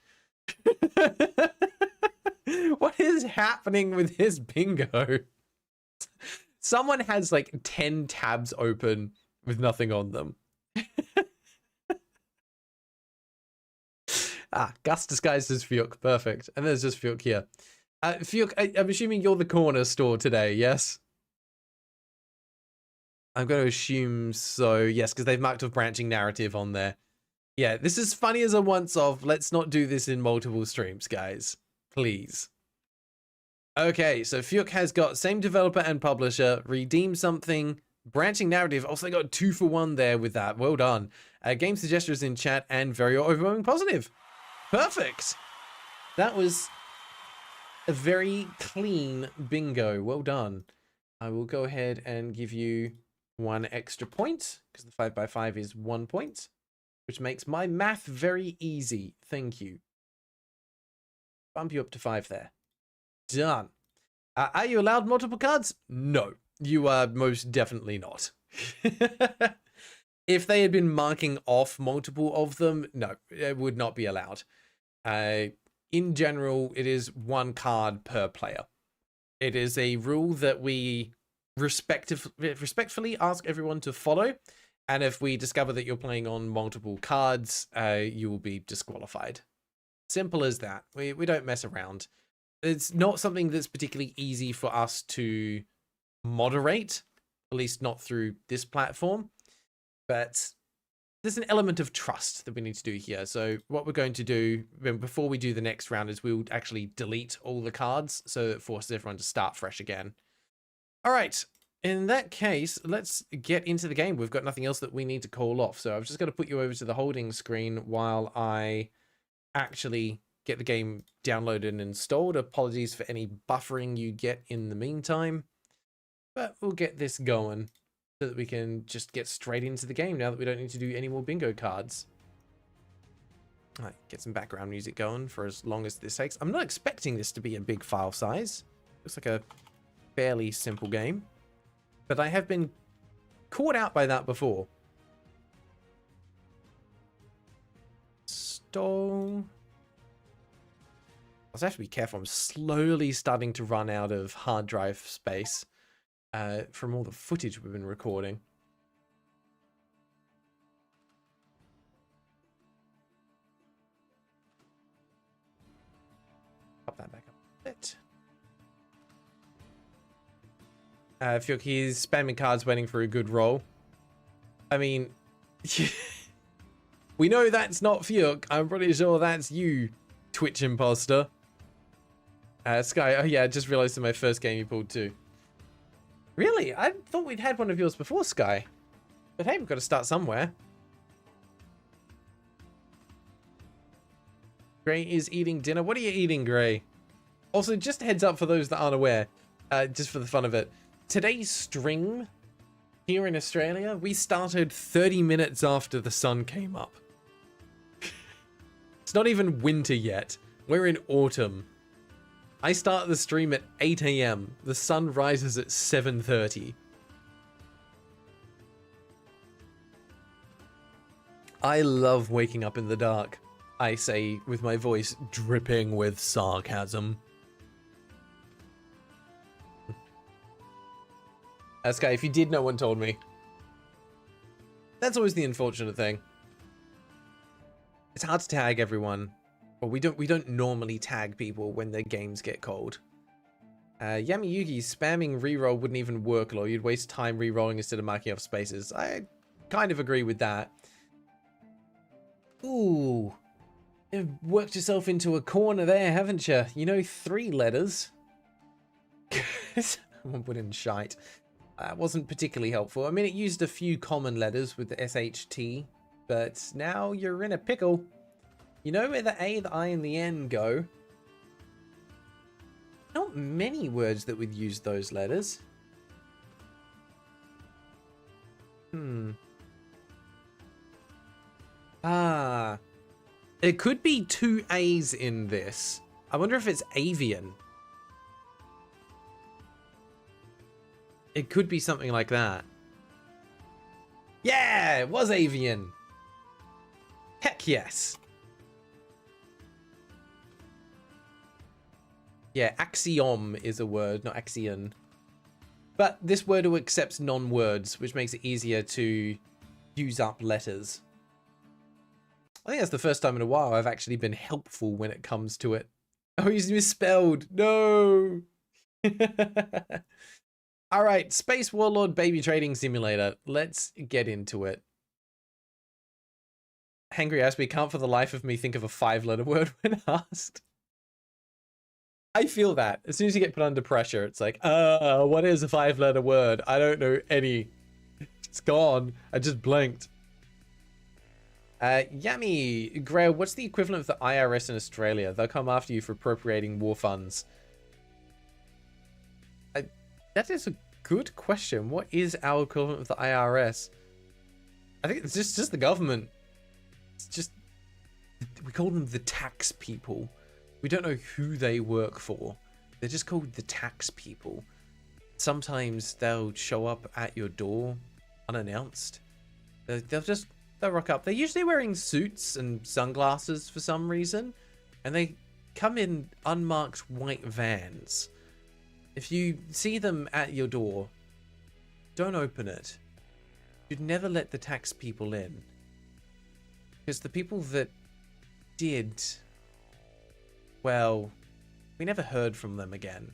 What is happening with his bingo? Someone has like 10 tabs open with nothing on them. Gus disguised as Fuke. Perfect. And there's just Fuke here. I'm assuming you're the corner store today, yes? I'm going to assume so, yes, because they've marked off branching narrative on there. Yeah, this is funny as a once-off. Let's not do this in multiple streams, guys. Please. Okay, so Fuke has got same developer and publisher, redeem something, branching narrative. Also, they got 2 for 1 there with that. Well done. Game suggestors in chat and very overwhelming positive. Perfect. That was a very clean bingo. Well done. I will go ahead and give you 1 extra point because the 5x5 is 1 point, which makes my math very easy. Thank you. Bump you up to 5 there. Done. Are you allowed multiple cards? No, you are most definitely not. If they had been marking off multiple of them, no, it would not be allowed. In general, it is 1 card per player. It is a rule that we respectfully ask everyone to follow. And if we discover that you're playing on multiple cards, you will be disqualified. Simple as that. We don't mess around. It's not something that's particularly easy for us to moderate, at least not through this platform. But there's an element of trust that we need to do here. So what we're going to do before we do the next round is we'll actually delete all the cards, so it forces everyone to start fresh again. All right. In that case, let's get into the game. We've got nothing else that we need to call off. So I've just got to put you over to the holding screen while I actually get the game downloaded and installed. Apologies for any buffering you get in the meantime. But we'll get this going so that we can just get straight into the game now that we don't need to do any more bingo cards. All right, get some background music going for as long as this takes. I'm not expecting this to be a big file size. Looks like a fairly simple game. But I have been caught out by that before. Stall. I have to be careful. I'm slowly starting to run out of hard drive space from all the footage we've been recording. Pop that back up a bit. I feel he's spamming cards waiting for a good roll. I mean, we know that's not Fuke. I'm pretty sure that's you, Twitch imposter. Sky, oh yeah, I just realized in my first game you pulled 2. Really? I thought we'd had one of yours before, Sky. But hey, we've got to start somewhere. Gray is eating dinner. What are you eating, Gray? Also, just a heads up for those that aren't aware, just for the fun of it. Today's stream here in Australia, we started 30 minutes after the sun came up. It's not even winter yet. We're in autumn. I start the stream at 8 AM. The sun rises at 7:30. I love waking up in the dark, I say with my voice dripping with sarcasm. Sky, if you did, no one told me. That's always the unfortunate thing. It's hard to tag everyone. Well, we don't normally tag people when their games get cold. Yami Yugi, spamming reroll wouldn't even work, lol. You'd waste time rerolling instead of marking off spaces. I kind of agree with that. Ooh. You've worked yourself into a corner there, haven't you? You know, 3 letters. Someone put in shite. Wasn't particularly helpful. I mean, it used a few common letters with the SHT, but now you're in a pickle. You know where the A, the I, and the N go? Not many words that would use those letters. It could be 2 A's in this. I wonder if it's avian. It could be something like that. Yeah, it was avian. Heck yes. Yeah, axiom is a word, not axion. But this word accepts non-words, which makes it easier to use up letters. I think that's the first time in a while I've actually been helpful when it comes to it. Oh, he's misspelled. No. All right, Space Warlord Baby Trading Simulator. Let's get into it. Hangry Aspie can't for the life of me think of a 5-letter word when asked. I feel that. As soon as you get put under pressure, it's like, what is a 5-letter word? I don't know any. It's gone. I just blanked. Yummy. Grail, what's the equivalent of the IRS in Australia? They'll come after you for appropriating war funds. That is a good question. What is our equivalent of the IRS? I think it's just the government. It's just, we call them the tax people. We don't know who they work for. They're just called the tax people. Sometimes they'll show up at your door unannounced. They'll rock up. They're usually wearing suits and sunglasses for some reason. And they come in unmarked white vans. If you see them at your door, don't open it. You'd never let the tax people in. Because the people that did, well, we never heard from them again.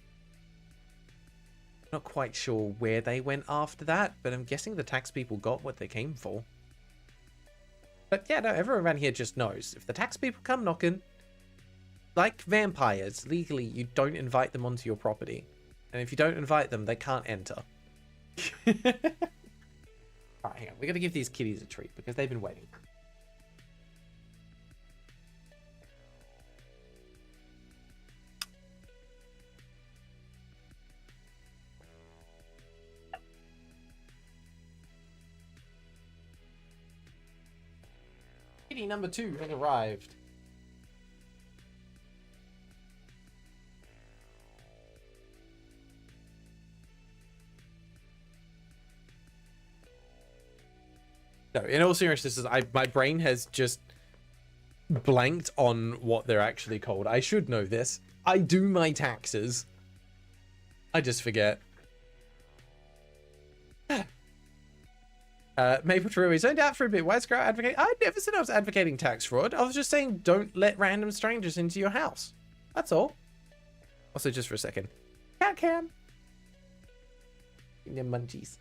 Not quite sure where they went after that, but I'm guessing the tax people got what they came for. But yeah, no, everyone around here just knows. If the tax people come knocking, like vampires, legally you don't invite them onto your property. And if you don't invite them, they can't enter. Alright, hang on. We gotta give these kitties a treat because they've been waiting. Kitty number 2 has arrived. No, in all seriousness, my brain has just blanked on what they're actually called. I should know this. I do my taxes. I just forget. Maple True, he's zoned out for a bit. Why is Grout advocating? I never said I was advocating tax fraud. I was just saying don't let random strangers into your house. That's all. Also, just for a second. Cat cam. Give me munchies.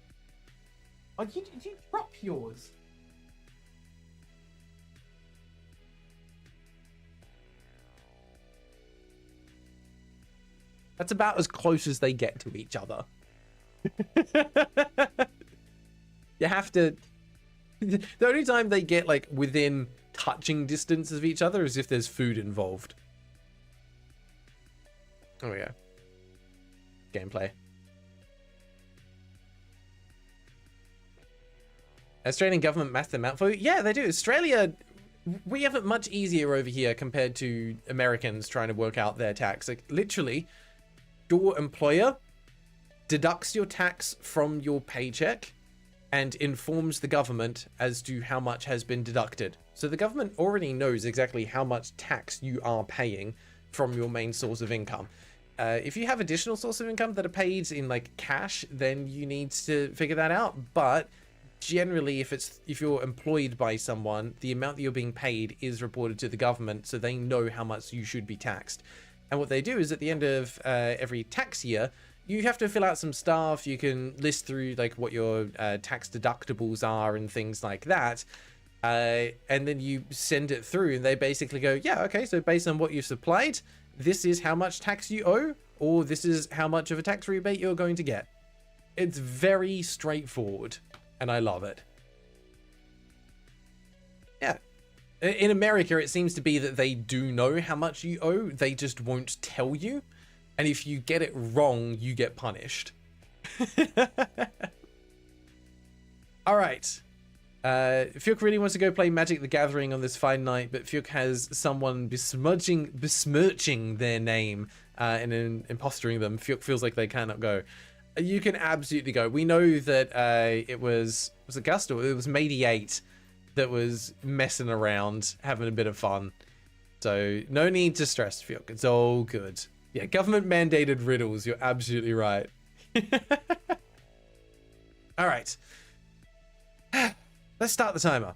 Oh, did you drop yours? That's about as close as they get to each other. You have to... The only time they get, like, within touching distance of each other is if there's food involved. Oh, yeah. Gameplay. Australian government math them out for you? Yeah, they do. Australia, we have it much easier over here compared to Americans trying to work out their tax. Like, literally, your employer deducts your tax from your paycheck and informs the government as to how much has been deducted. So the government already knows exactly how much tax you are paying from your main source of income. If you have additional source of income that are paid in like cash, then you need to figure that out. But generally, if you're employed by someone, the amount that you're being paid is reported to the government, so they know how much you should be taxed. And what they do is at the end of every tax year, you have to fill out some stuff. You can list through like what your tax deductibles are and things like that. And then you send it through and they basically go, yeah, okay, so based on what you've supplied, this is how much tax you owe, or this is how much of a tax rebate you're going to get. It's very straightforward and I love it. Yeah. In America, it seems to be that they do know how much you owe. They just won't tell you. And if you get it wrong, you get punished. All right. Fiuk really wants to go play Magic the Gathering on this fine night, but Fiuk has someone besmirching their name and impostering them. Fiuk feels like they cannot go. You can absolutely go. We know that it was it Gusto? It was Mediate that was messing around, having a bit of fun. So no need to stress, Fiuk. It's all good. Yeah, government mandated riddles. You're absolutely right. All right. Let's start the timer.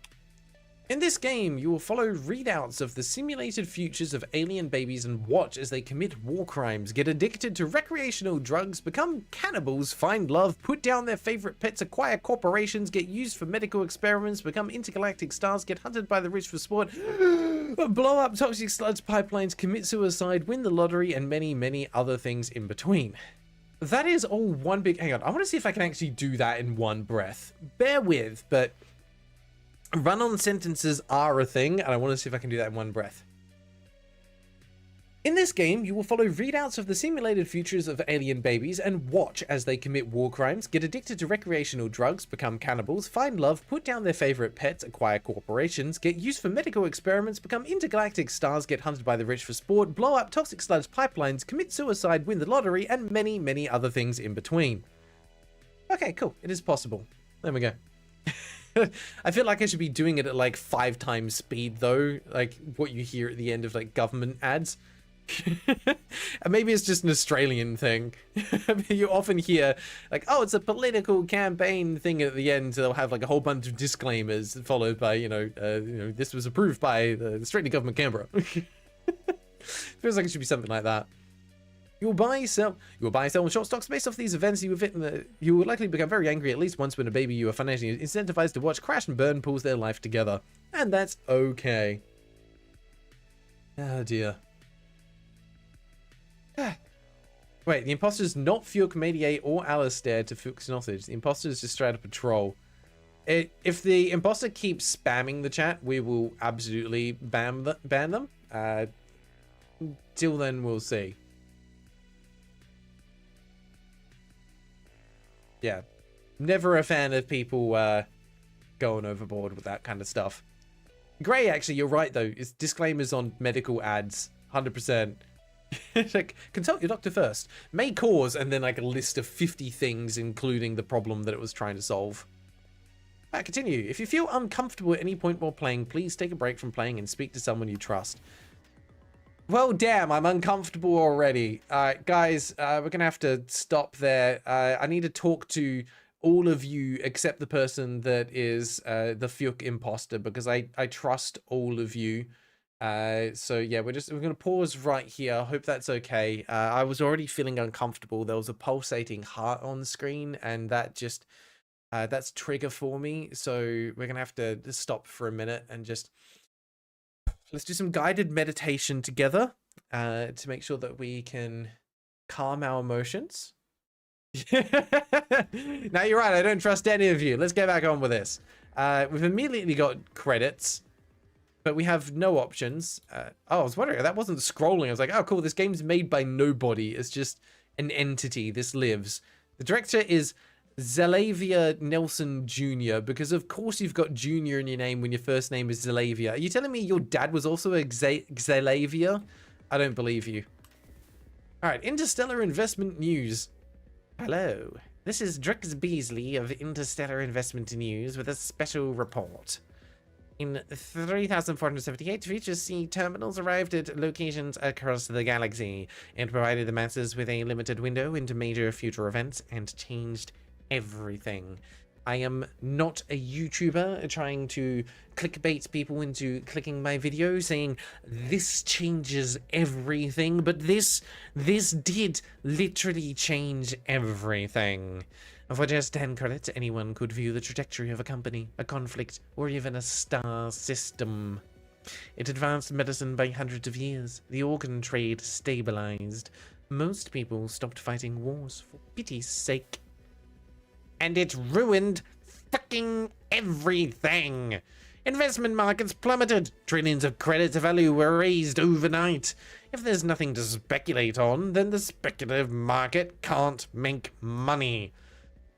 In this game, you will follow readouts of the simulated futures of alien babies and watch as they commit war crimes, get addicted to recreational drugs, become cannibals, find love, put down their favorite pets, acquire corporations, get used for medical experiments, become intergalactic stars, get hunted by the rich for sport, blow up toxic sludge pipelines, commit suicide, win the lottery, and many, many other things in between. That is all one big... Hang on, I want to see if I can actually do that in one breath. Bear with, but... Run-on sentences are a thing, and I want to see if I can do that in one breath. In this game, you will follow readouts of the simulated futures of alien babies and watch as they commit war crimes, get addicted to recreational drugs, become cannibals, find love, put down their favorite pets, acquire corporations, get used for medical experiments, become intergalactic stars, get hunted by the rich for sport, blow up toxic sludge pipelines, commit suicide, win the lottery, and many, many other things in between. Okay, cool. It is possible. There we go. I feel like I should be doing it at like 5 times speed though, like what you hear at the end of like government ads. And maybe it's just an Australian thing. You often hear like, oh, it's a political campaign thing at the end. They'll have like a whole bunch of disclaimers followed by, this was approved by the Australian government Canberra. Feels like it should be something like that. You will buy, sell, and short stocks based off these events. You will likely become very angry at least once when a baby you are financially incentivized to watch crash and burn pulls their life together. And that's okay. Oh dear. Wait, the imposter is not Fuke, Mediate, or Alistair to Fuke's knowledge. The imposter is just straight up a troll. If the imposter keeps spamming the chat, we will absolutely ban them. Till then, we'll see. Yeah, never a fan of people going overboard with that kind of stuff. Gray, actually, you're right, though. It's disclaimers on medical ads, 100%. Like, consult your doctor first. May cause, and then like a list of 50 things, including the problem that it was trying to solve. Continue. If you feel uncomfortable at any point while playing, please take a break from playing and speak to someone you trust. Well, damn, I'm uncomfortable already. Guys, we're gonna have to stop there. I need to talk to all of you except the person that is the Fuke imposter, because I trust all of you. So yeah, we're gonna pause right here. Hope that's okay. I was already feeling uncomfortable. There was a pulsating heart on screen, and that just that's trigger for me. So we're gonna have to stop for a minute and just. Let's do some guided meditation together to make sure that we can calm our emotions. Now you're right, I don't trust any of you. Let's get back on with this. We've immediately got credits, but we have no options. Oh, I was wondering, that wasn't scrolling. I was like, oh cool, this game's made by nobody. It's just an entity. This lives. The director is Zelavia Nelson Jr., because of course you've got Junior in your name when your first name is Zelavia. Are you telling me your dad was also a Zelavia? I don't believe you. Alright, Interstellar Investment News. Hello, this is Drix Beasley of Interstellar Investment News with a special report. In 3,478, Future Sea terminals arrived at locations across the galaxy and provided the masses with a limited window into major future events and changed everything. I am not a YouTuber trying to clickbait people into clicking my video saying this changes everything, but this did literally change everything. For just 10 credits, anyone could view the trajectory of a company, a conflict, or even a star system. It advanced medicine by hundreds of years. The organ trade stabilized. Most people stopped fighting wars, for pity's sake. And it ruined fucking everything. Investment markets plummeted. Trillions of credit value were raised overnight. If there's nothing to speculate on, then the speculative market can't make money.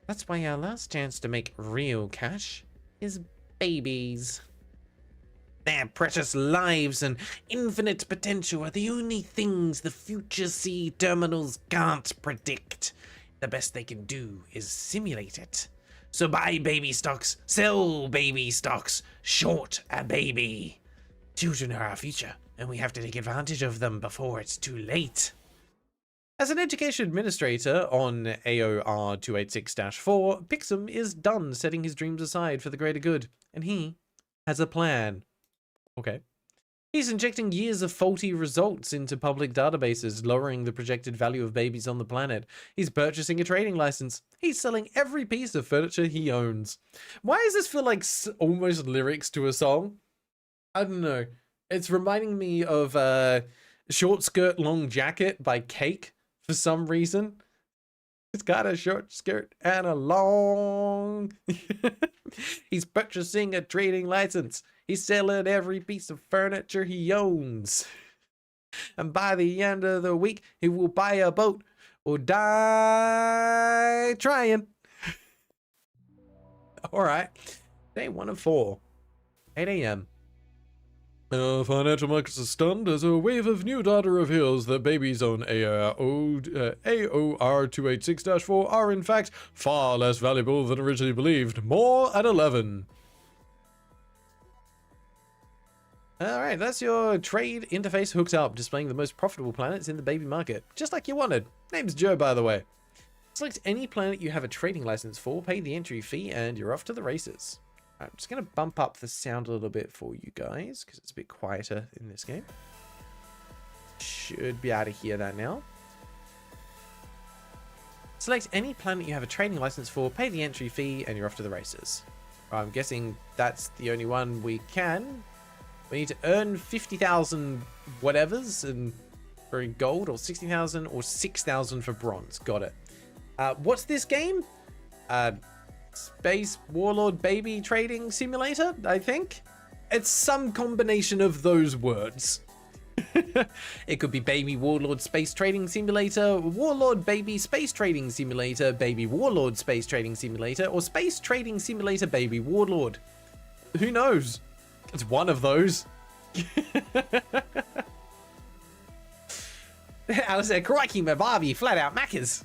That's why our last chance to make real cash is babies. Their precious lives and infinite potential are the only things the future sea terminals can't predict. The best they can do is simulate it. So buy baby stocks, sell baby stocks, short a baby. Children are our future, and we have to take advantage of them before it's too late. As an education administrator on AOR 286-4, Pixum is done setting his dreams aside for the greater good, and he has a plan. Okay. He's injecting years of faulty results into public databases, lowering the projected value of babies on the planet. He's purchasing a trading license. He's selling every piece of furniture he owns. Why does this feel like almost lyrics to a song? I don't know. It's reminding me of Short Skirt, Long Jacket by Cake for some reason. It's got a short skirt and a long. He's purchasing a trading license. He's selling every piece of furniture he owns. And by the end of the week, he will buy a boat or die trying. All right. Day 1 of 4. 8 a.m. Financial markets are stunned as a wave of new data reveals that babies on AOR286-4 are in fact far less valuable than originally believed. More at 11. Alright, that's your trade interface hooked up, displaying the most profitable planets in the baby market. Just like you wanted. Name's Joe, by the way. Select any planet you have a trading license for, pay the entry fee, and you're off to the races. I'm just going to bump up the sound a little bit for you guys, because it's a bit quieter in this game. Should be able to hear that now. Select any planet you have a trading license for, pay the entry fee, and you're off to the races. I'm guessing that's the only one we can. We need to earn 50,000 whatevers and for gold, or 60,000, or 6,000 for bronze. Got it. What's this game? Space Warlord Baby Trading Simulator, I think. It's some combination of those words. It could be Baby Warlord Space Trading Simulator, Warlord Baby Space Trading Simulator, Baby Warlord Space Trading Simulator, or Space Trading Simulator Baby Warlord. Who knows? It's one of those. Alistair, crikey, my Barbie, flat out Maccas.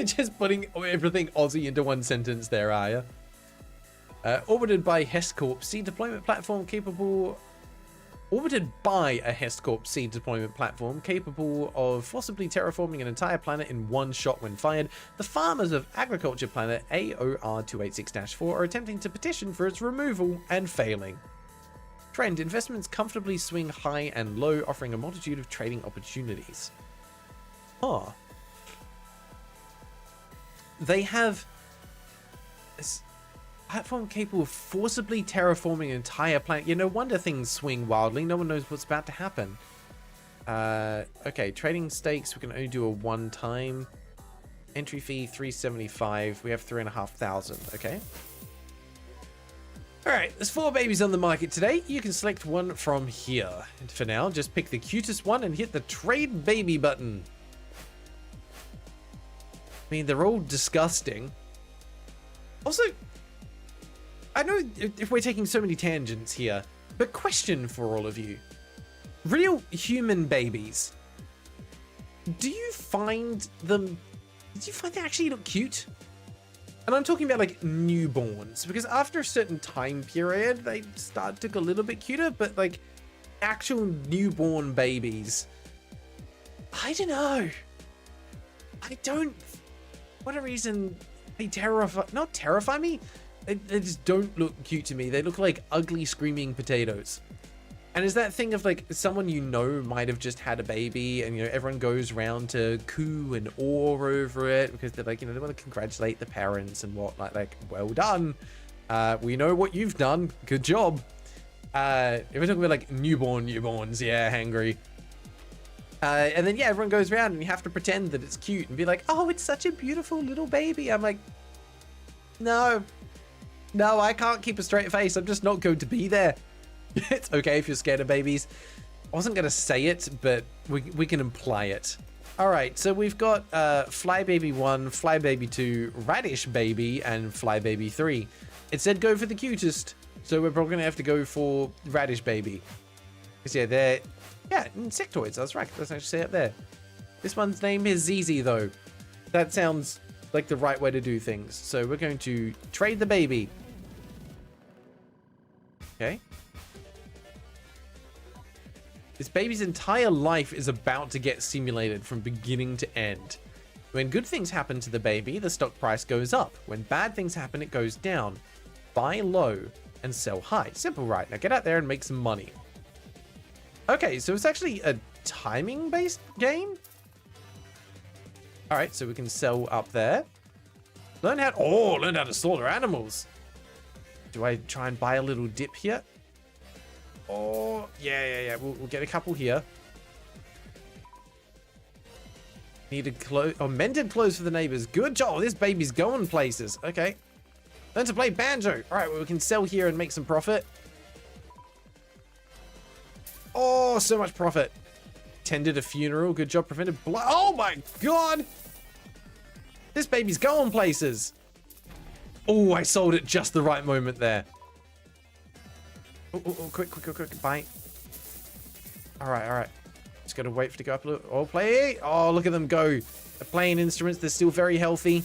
Just putting everything Aussie into one sentence there, are you? Orbited by Hest Corp seed deployment platform capable... Orbited by a Hest Corp seed deployment platform capable of forcibly terraforming an entire planet in one shot when fired, the farmers of agriculture planet AOR286-4 are attempting to petition for its removal and failing. Trend: investments comfortably swing high and low, offering a multitude of trading opportunities. Huh. They have a platform capable of forcibly terraforming an entire planet. Yeah, no wonder things swing wildly. No one knows what's about to happen. Okay, trading stakes, we can only do a one-time. Entry fee, 375. We have 3,500. Okay. Alright, there's 4 babies on the market today. You can select one from here. And for now, just pick the cutest one and hit the Trade Baby button. I mean, they're all disgusting. Also, I know if we're taking so many tangents here, but question for all of you. Real human babies. Do you find they actually look cute? And I'm talking about like newborns, because after a certain time period, they start to look a little bit cuter, but like actual newborn babies, I don't know. Whatever reason, they not terrify me. They just don't look cute to me. They look like ugly screaming potatoes. And is that thing of like someone you know might have just had a baby, and you know everyone goes around to coo and awe over it because they're like, you know, they want to congratulate the parents and whatnot. Like, well done. We know what you've done. Good job. If we're talking about like newborns, yeah, hangry. And then, yeah, everyone goes around and you have to pretend that it's cute and be like, oh, it's such a beautiful little baby. I'm like, no, I can't keep a straight face. I'm just not going to be there. It's okay if you're scared of babies. I wasn't going to say it, but we can imply it. All right, so we've got Fly Baby 1, Fly Baby 2, Radish Baby, and Fly Baby 3. It said go for the cutest, so we're probably going to have to go for Radish Baby. Because, yeah, they're... Yeah, insectoids, that's right. Let's actually say it there. This one's name is ZZ, though. That sounds like the right way to do things. So we're going to trade the baby. Okay. This baby's entire life is about to get simulated from beginning to end. When good things happen to the baby, the stock price goes up. When bad things happen, it goes down. buy low and sell high. Simple, right? Now get out there and make some money. Okay, so it's actually a timing-based game. All right, so we can sell up there. Learn how to slaughter animals. Do I try and buy a little dip here? Oh, yeah. We'll get a couple here. Needed clothes. Oh, mended clothes for the neighbors. Good job. This baby's going places. Okay. Learn to play banjo. All right, well, we can sell here and make some profit. Oh, so much profit. Tended a funeral. Good job. Prevented blood. Oh my God. This baby's going places. Oh, I sold it just the right moment there. Oh, quick. Bye. All right. Just gotta wait for it to go up a little. Oh, play. Oh, look at them go. They're playing instruments. They're still very healthy.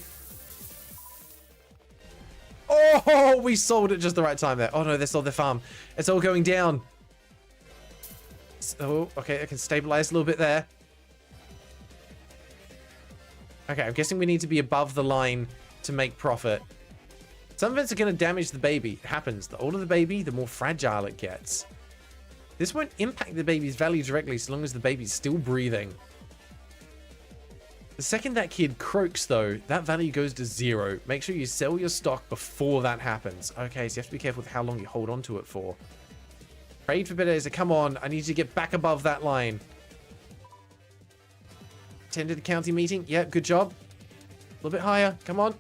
Oh, we sold it just the right time there. Oh no, they sold their farm. It's all going down. Oh, okay, I can stabilize a little bit there. Okay, I'm guessing we need to be above the line to make profit. Some events are going to damage the baby. It happens. The older the baby, the more fragile it gets. This won't impact the baby's value directly so long as the baby's still breathing. The second that kid croaks, though, that value goes to 0. Make sure you sell your stock before that happens. Okay, so you have to be careful with how long you hold on to it for. Trade for better days. Come on, I need you to get back above that line. Attended the county meeting. Yeah, good job. A little bit higher. Come on.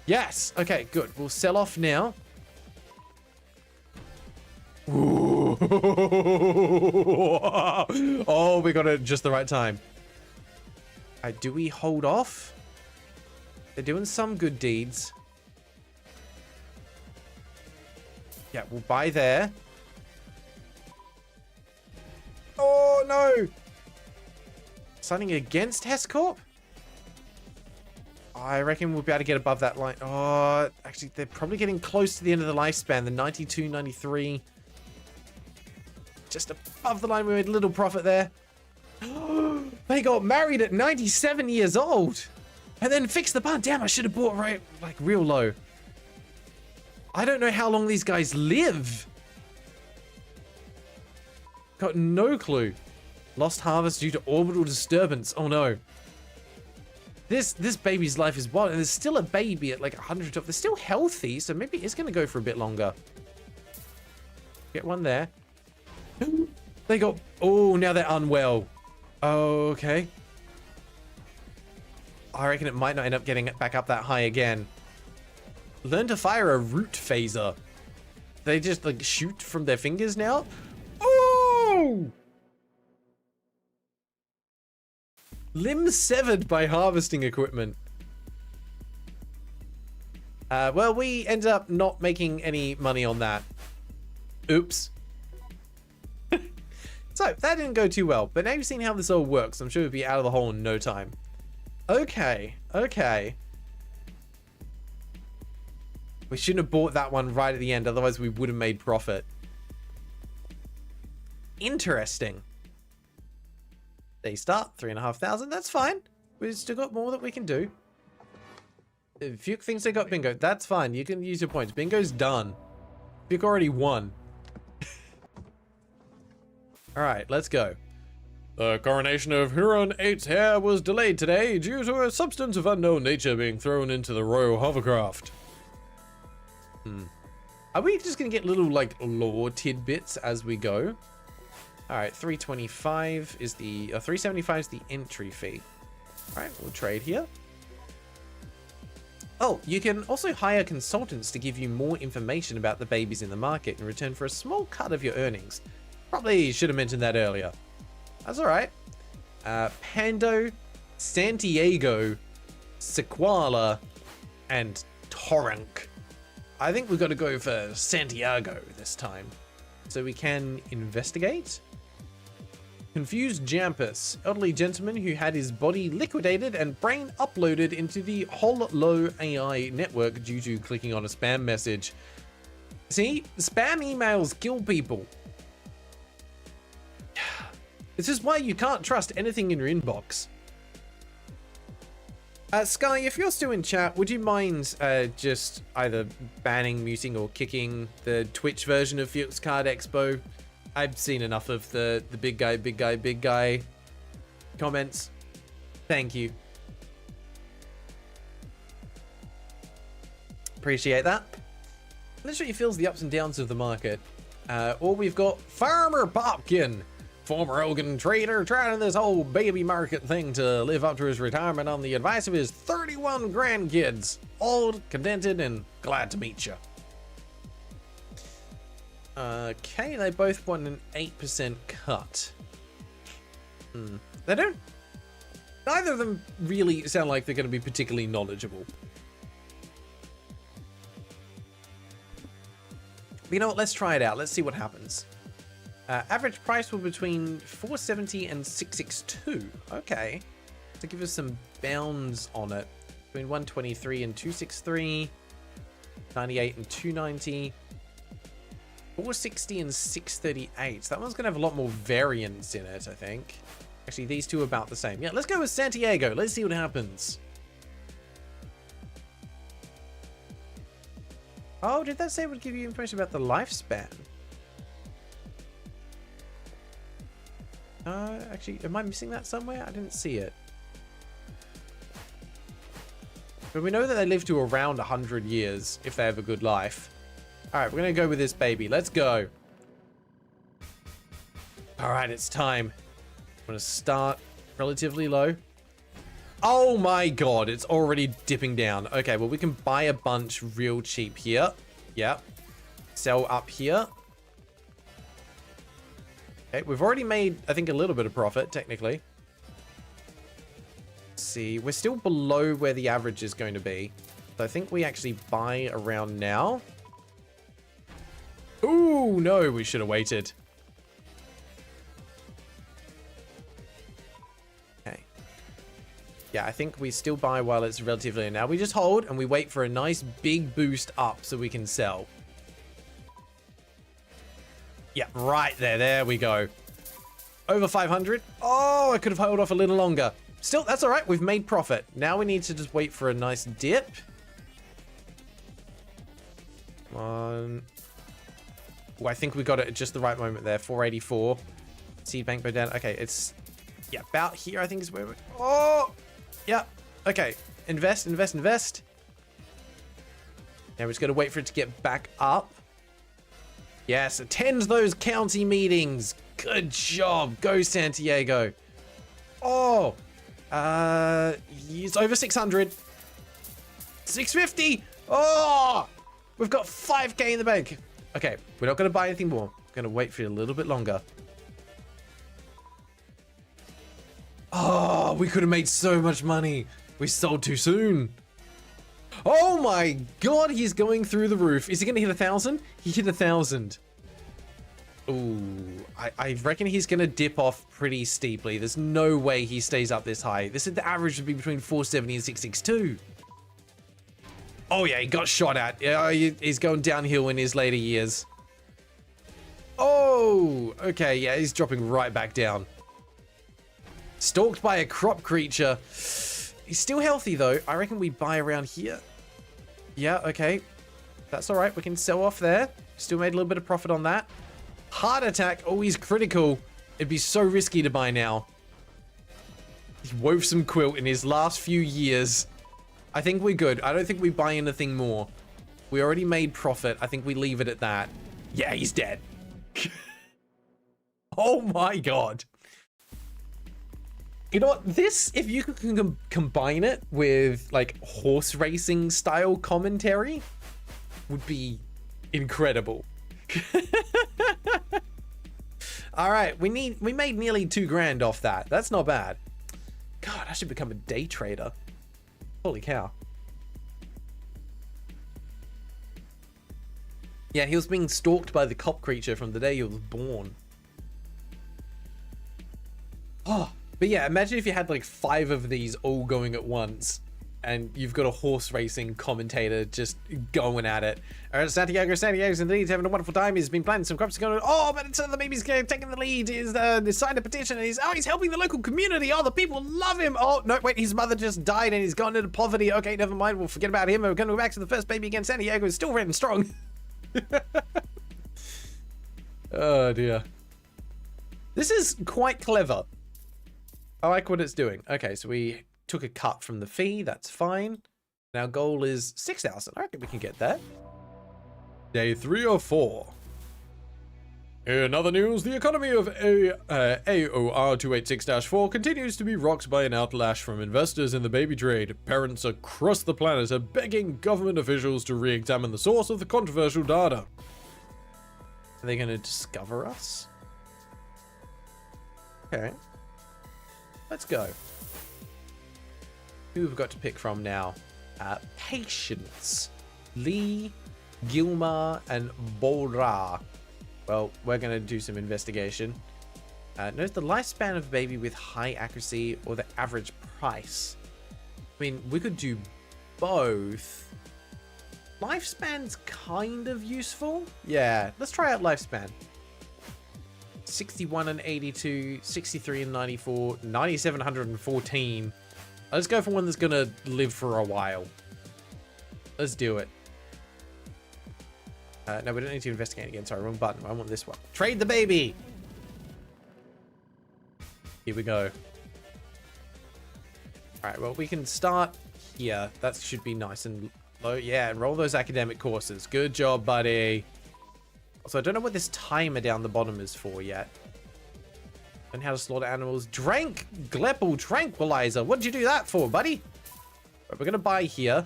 Yes. Okay, good. We'll sell off now. Ooh. Oh, we got it just the right time. Do we hold off? They're doing some good deeds. Yeah, we'll buy there. Oh, no. Signing against Hescorp? I reckon we'll be able to get above that line. Oh, actually, they're probably getting close to the end of the lifespan. The 92, 93. Just above the line. We made a little profit there. They got married at 97 years old. And then fixed the barn. Damn, I should have bought right, like, real low. I don't know how long these guys live. Got no clue. Lost harvest due to orbital disturbance. Oh no. This baby's life is wild, and there's still a baby at like 100. They're still healthy, so maybe it's gonna go for a bit longer. Get one there. They got. Oh, now they're unwell. Okay. I reckon it might not end up getting it back up that high again. Learn to fire a root phaser. They just like shoot from their fingers now. Oh! Limbs severed by harvesting equipment. Well, we ended up not making any money on that. Oops. So, that didn't go too well, but now you've seen how this all works. I'm sure we'll be out of the hole in no time. Okay. We shouldn't have bought that one right at the end, otherwise we would have made profit. Interesting. They start 3,500. That's fine. We've still got more that we can do. A few things they got bingo. That's fine. You can use your points. Bingo's done. You've already won. All right, let's go. The coronation of Huron VIII's heir was delayed today due to a substance of unknown nature being thrown into the royal hovercraft. Are we just gonna get little like lore tidbits as we go? All right, 325 is the 375 is the entry fee. All right, we'll trade here. Oh, you can also hire consultants to give you more information about the babies in the market in return for a small cut of your earnings. Probably should have mentioned that earlier. That's all right. Pando, Santiago, Sequala, and Torrent. I think we've got to go for Santiago this time. So we can investigate. Confused Jampus, elderly gentleman who had his body liquidated and brain uploaded into the Holo AI network due to clicking on a spam message. See, spam emails kill people. This is why you can't trust anything in your inbox. Sky, if you're still in chat, would you mind just either banning, muting, or kicking the Twitch version of Fuchs Card Expo? I've seen enough of the big guy comments. Thank you. Appreciate that. Literally feels the ups and downs of the market. Or we've got Farmer Popkin, former Oregon trader, trying this whole baby market thing to live up to his retirement on the advice of his 31 grandkids. Old, contented, and glad to meet you. Okay, they both want an 8% cut. They don't... Neither of them really sound like they're going to be particularly knowledgeable. But you know what? Let's try it out. Let's see what happens. Average price will be between 470 and 662. Okay. To give us some bounds on it. Between 123 and 263. 98 and 290. 460 and 638. So that one's going to have a lot more variance in it, I think. Actually, these two are about the same. Yeah, let's go with Santiago. Let's see what happens. Oh, did that say it would give you information about the lifespan? Actually, am I missing that somewhere? I didn't see it. But we know that they live to around 100 years if they have a good life. Alright, we're going to go with this baby. Let's go. Alright, it's time. I'm going to start relatively low. Oh my god, it's already dipping down. Okay, well, we can buy a bunch real cheap here. Yep. Sell up here. Okay, we've already made, I think, a little bit of profit, technically. Let's see, we're still below where the average is going to be. So I think we actually buy around now. Ooh, no, we should have waited. Okay. Yeah, I think we still buy while it's relatively low. Now we just hold and we wait for a nice big boost up so we can sell. Yeah, right there. There we go. Over 500. Oh, I could have held off a little longer. Still, that's all right. We've made profit. Now we need to just wait for a nice dip. Come on. Oh, I think we got it at just the right moment there. 484. Seed bank go down. Okay, it's... Yeah, about here, I think is where we... Oh! Yeah. Okay. Invest, invest, invest. Now we're just going to wait for it to get back up. Yes, attend those county meetings. Good job. Go, Santiago. Oh. It's over 600. 650. Oh. We've got 5k in the bank. Okay, we're not going to buy anything more. We're going to wait for a little bit longer. Oh, we could have made so much money. We sold too soon. Oh my god, he's going through the roof. Is he going to hit 1,000? He hit 1,000. Ooh, I reckon he's going to dip off pretty steeply. There's no way he stays up this high. This is the average would be between 470 and 662. Oh yeah, he got shot at. Yeah, he's going downhill in his later years. Oh, okay, yeah, he's dropping right back down. Stalked by a crop creature. He's still healthy though. I reckon we buy around here. Yeah, okay. That's all right. We can sell off there. Still made a little bit of profit on that. Heart attack. Oh, he's critical. It'd be so risky to buy now. He wove some quilt in his last few years. I think we're good. I don't think we buy anything more. We already made profit. I think we leave it at that. Yeah, he's dead. Oh my god. You know what? This, if you can combine it with like horse racing style commentary, would be incredible. All right, we made nearly 2 grand off that. That's not bad. God, I should become a day trader. Holy cow. Yeah, he was being stalked by the cop creature from the day he was born. Oh, but yeah, imagine if you had like 5 of these all going at once. and you've got a horse racing commentator just going at it. All right, Santiago's in the lead, having a wonderful time. He's been planting some crops. Going, oh, but it's the baby's taking the lead. He's signed a petition, and he's helping the local community. Oh, the people love him. Oh no, wait, his mother just died, and he's gone into poverty. Okay, never mind. We'll forget about him. We're going to go back to the first baby again. Santiago is still running strong. Oh dear. This is quite clever. I like what it's doing. Okay, so we took a cut from the fee. That's fine. Our goal is 6,000. I reckon we can get that. Day 3 or 4. In other news, the economy of AOR 286-4 continues to be rocked by an outlash from investors in the baby trade. Parents across the planet are begging government officials to re-examine the source of the controversial data. Are they going to discover us? Okay. Let's go. Who have we got to pick from now? Patience. Lee, Gilmar, and Bora. Well, we're going to do some investigation. Note the lifespan of baby with high accuracy or the average price. I mean, we could do both. Lifespan's kind of useful. Yeah, let's try out lifespan. 61 and 82, 63 and 94, 9,714. Let's go for one that's gonna live for a while. Let's do it. No, we don't need to investigate again. Sorry, wrong button. I want this one. Trade the baby! Here we go. Alright, well, we can start here. That should be nice and low. Yeah, and roll those academic courses. Good job, buddy. Also, I don't know what this timer down the bottom is for yet. And how to slaughter animals. Drank Glepple Tranquilizer. What did you do that for, buddy? Right, we're going to buy here.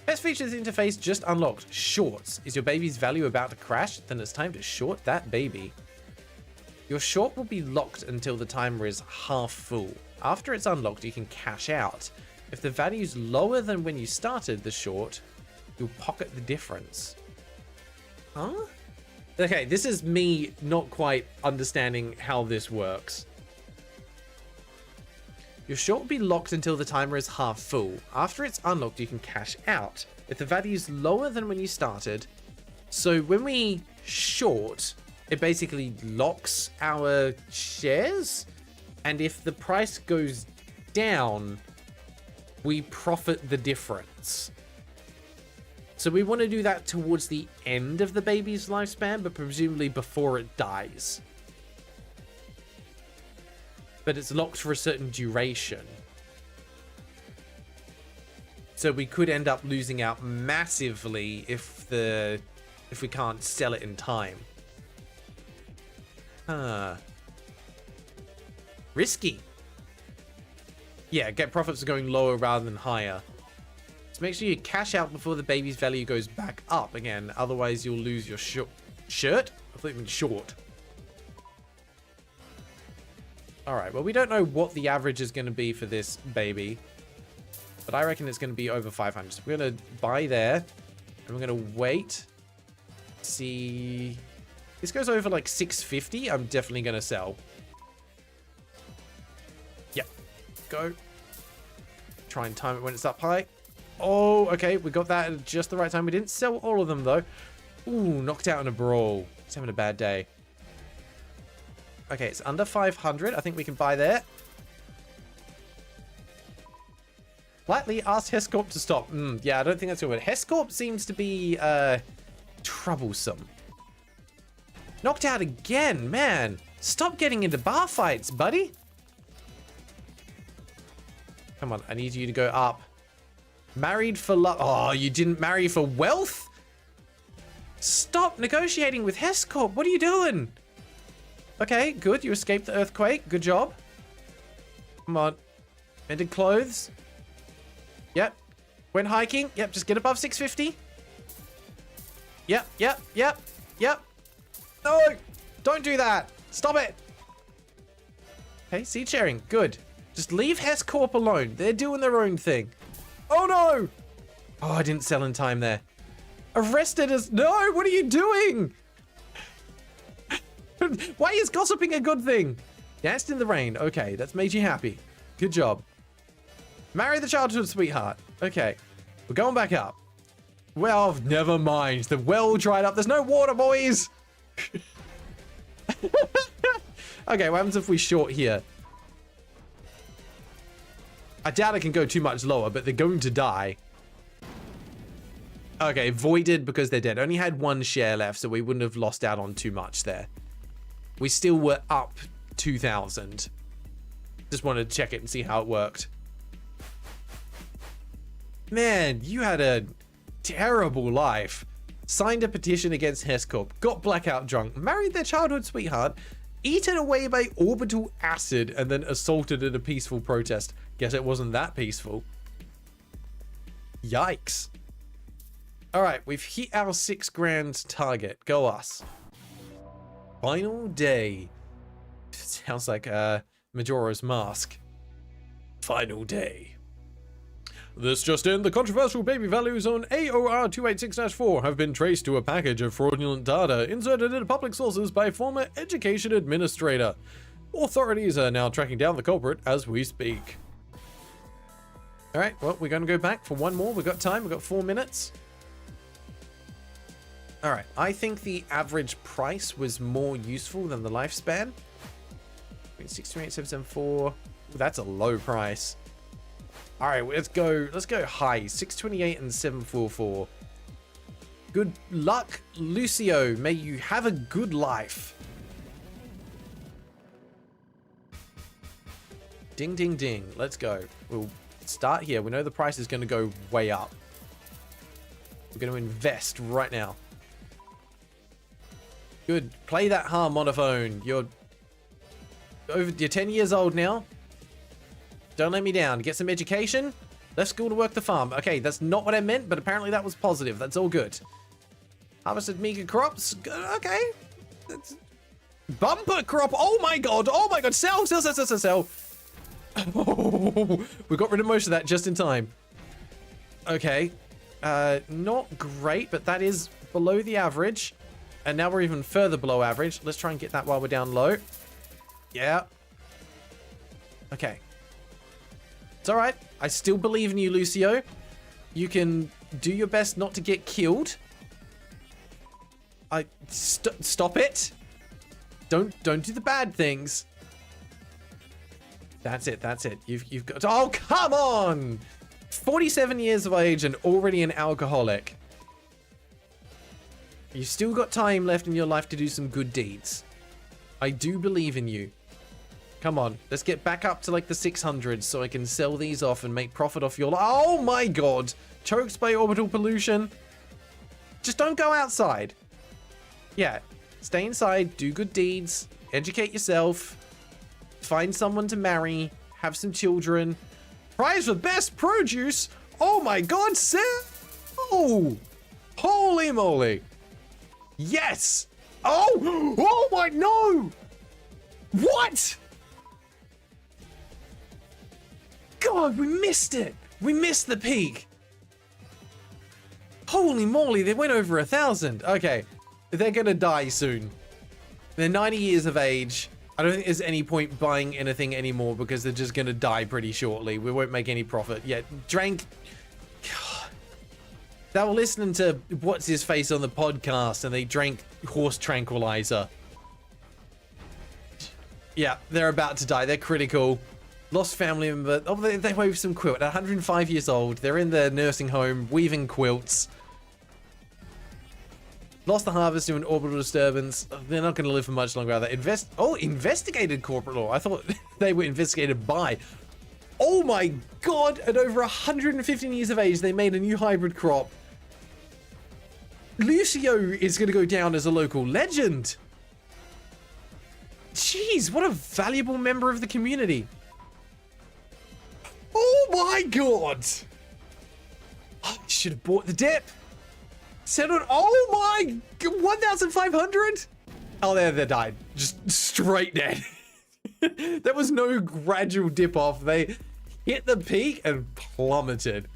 Best features interface just unlocked. Shorts. Is your baby's value about to crash? Then it's time to short that baby. Your short will be locked until the timer is half full. After it's unlocked, you can cash out. If the value is lower than when you started the short, you'll pocket the difference. Huh? Okay, this is me not quite understanding how this works. Your short will be locked until the timer is half full. After it's unlocked, you can cash out. If the value is lower than when you started, so when we short, it basically locks our shares, and if the price goes down, we profit the difference. So we want to do that towards the end of the baby's lifespan, but presumably before it dies. But it's locked for a certain duration. So we could end up losing out massively if we can't sell it in time. Risky. Yeah, get profits going lower rather than higher. So make sure you cash out before the baby's value goes back up again. Otherwise, you'll lose your shirt. I thought you meant short. All right. Well, we don't know what the average is going to be for this baby, but I reckon it's going to be over 500. So we're going to buy there, and we're going to wait. See, this goes over like 650. I'm definitely going to sell. Yep. Go. Try and time it when it's up high. Oh, okay. We got that at just the right time. We didn't sell all of them, though. Ooh, knocked out in a brawl. He's having a bad day. Okay, it's under 500. I think we can buy there. Lightly asked Hescorp to stop. Yeah, I don't think that's going to work. Hescorp seems to be troublesome. Knocked out again, man. Stop getting into bar fights, buddy. Come on, I need you to go up. Married for love. Oh, you didn't marry for wealth? Stop negotiating with Hescorp. What are you doing? Okay, good. You escaped the earthquake. Good job. Come on. Mended clothes. Yep. Went hiking. Yep, just get above 650. Yep. No! Don't do that. Stop it. Okay, seed sharing. Good. Just leave Hescorp alone. They're doing their own thing. Oh, no! Oh, I didn't sell in time there. Arrested us. No, what are you doing? Why is gossiping a good thing? Danced in the rain. Okay, that's made you happy. Good job. Marry the childhood sweetheart. Okay. We're going back up. Well, never mind. The well dried up. There's no water, boys. Okay, what happens if we short here? I doubt it can go too much lower, but they're going to die. Okay, voided because they're dead. Only had one share left, so we wouldn't have lost out on too much there. We still were up 2,000. Just wanted to check it and see how it worked. Man, you had a terrible life. Signed a petition against Hescorp, got blackout drunk, married their childhood sweetheart, eaten away by orbital acid, and then assaulted at a peaceful protest. Guess it wasn't that peaceful. Yikes. Alright, we've hit our 6 grand target. Go us. Final day. Sounds like Majora's Mask. Final day. This just in, the controversial baby values on AOR 286-4 have been traced to a package of fraudulent data inserted into public sources by a former education administrator. Authorities are now tracking down the culprit as we speak. Alright, well, we're going to go back for one more. We've got time. We've got 4 minutes. Alright, I think the average price was more useful than the lifespan. 628,774. That's a low price. All right, let's go high. 628 and 744. Good luck, Lucio. May you have a good life. Ding, ding, ding. Let's go. We'll start here. We know the price is going to go way up. We're going to invest right now. Good. Play that harmonophone. You're 10 years old now. Don't let me down. Get some education. Left school to work the farm. Okay, that's not what I meant, but apparently that was positive. That's all good. Harvested meager crops. Okay. That's... Bumper crop. Oh my god. Oh my god. Sell, sell, sell, sell, sell, sell. Oh, we got rid of most of that just in time. Okay. Not great, but that is below the average. And now we're even further below average. Let's try and get that while we're down low. Yeah. Okay. It's all right. I still believe in you, Lucio. You can do your best not to get killed. Stop it. Don't do the bad things. That's it. That's it. You've got. Oh, come on. 47 years of age and already an alcoholic. You've still got time left in your life to do some good deeds. I do believe in you. Come on, let's get back up to like the 600s so I can sell these off and make profit off your... Oh my god! Choked by orbital pollution. Just don't go outside. Yeah, stay inside, do good deeds, educate yourself, find someone to marry, have some children. Prize for best produce? Oh my god, sir! Oh! Holy moly! Yes! Oh! Oh my, no! What? God, we missed it. We missed the peak. Holy moly, they went over 1,000. Okay, they're gonna die soon. They're 90 years of age. I don't think there's any point buying anything anymore because they're just gonna die pretty shortly. We won't make any profit yet. Drank. God. They were listening to what's his face on the podcast and they drank horse tranquilizer. Yeah, they're about to die. They're critical. Lost family member. Oh, they wove some quilt. 105 years old. They're in the nursing home weaving quilts. Lost the harvest to an orbital disturbance. They're not going to live for much longer. Either. Investigated corporate law. I thought they were investigated by. Oh my god! At over 115 years of age, they made a new hybrid crop. Lucio is going to go down as a local legend. Jeez, what a valuable member of the community. Oh my god! I should have bought the dip. Settled. Oh my, 1,500? Oh, they died. Just straight dead. There was no gradual dip off. They hit the peak and plummeted.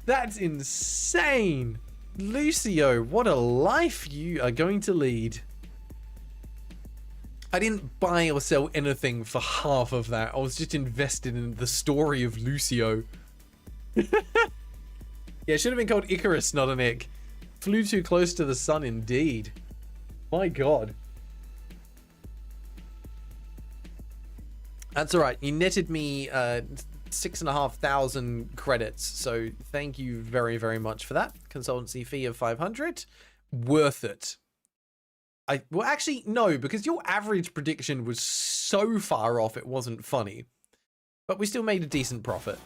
That's insane. Lucio, what a life you are going to lead. I didn't buy or sell anything for half of that. I was just invested in the story of Lucio. Yeah, it should have been called Icarus, not an ick. Flew too close to the sun, indeed. My god. That's alright. You netted me 6,500 credits, so thank you very, very much for that. Consultancy fee of 500. Worth it. Well, actually, no, because your average prediction was so far off it wasn't funny. But we still made a decent profit.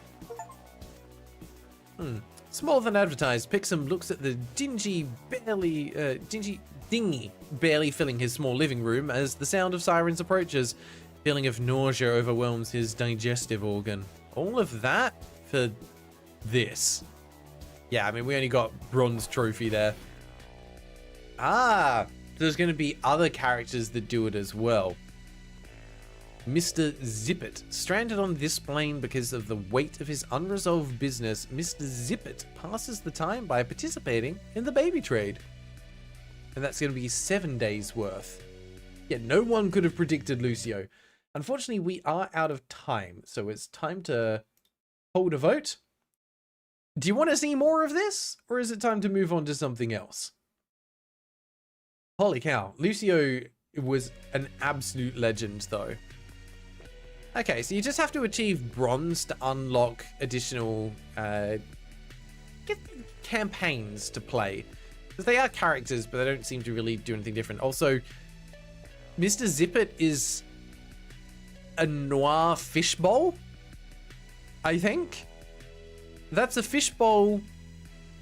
Smaller than advertised, Pixum looks at the dingy dinghy barely filling his small living room as the sound of sirens approaches. Feeling of nausea overwhelms his digestive organ. All of that for this. Yeah, I mean, we only got bronze trophy there. Ah, there's going to be other characters that do it as well. Mr. Zippet. Stranded on this plane because of the weight of his unresolved business, Mr. Zippet passes the time by participating in the baby trade. And that's going to be 7 days worth. Yeah, no one could have predicted Lucio. Unfortunately, we are out of time, so it's time to hold a vote. Do you want to see more of this, or is it time to move on to something else? Holy cow, Lucio was an absolute legend, though. Okay, so you just have to achieve bronze to unlock additional campaigns to play. Because they are characters, but they don't seem to really do anything different. Also, Mr. Zippet is a noir fishbowl, I think. That's a fishbowl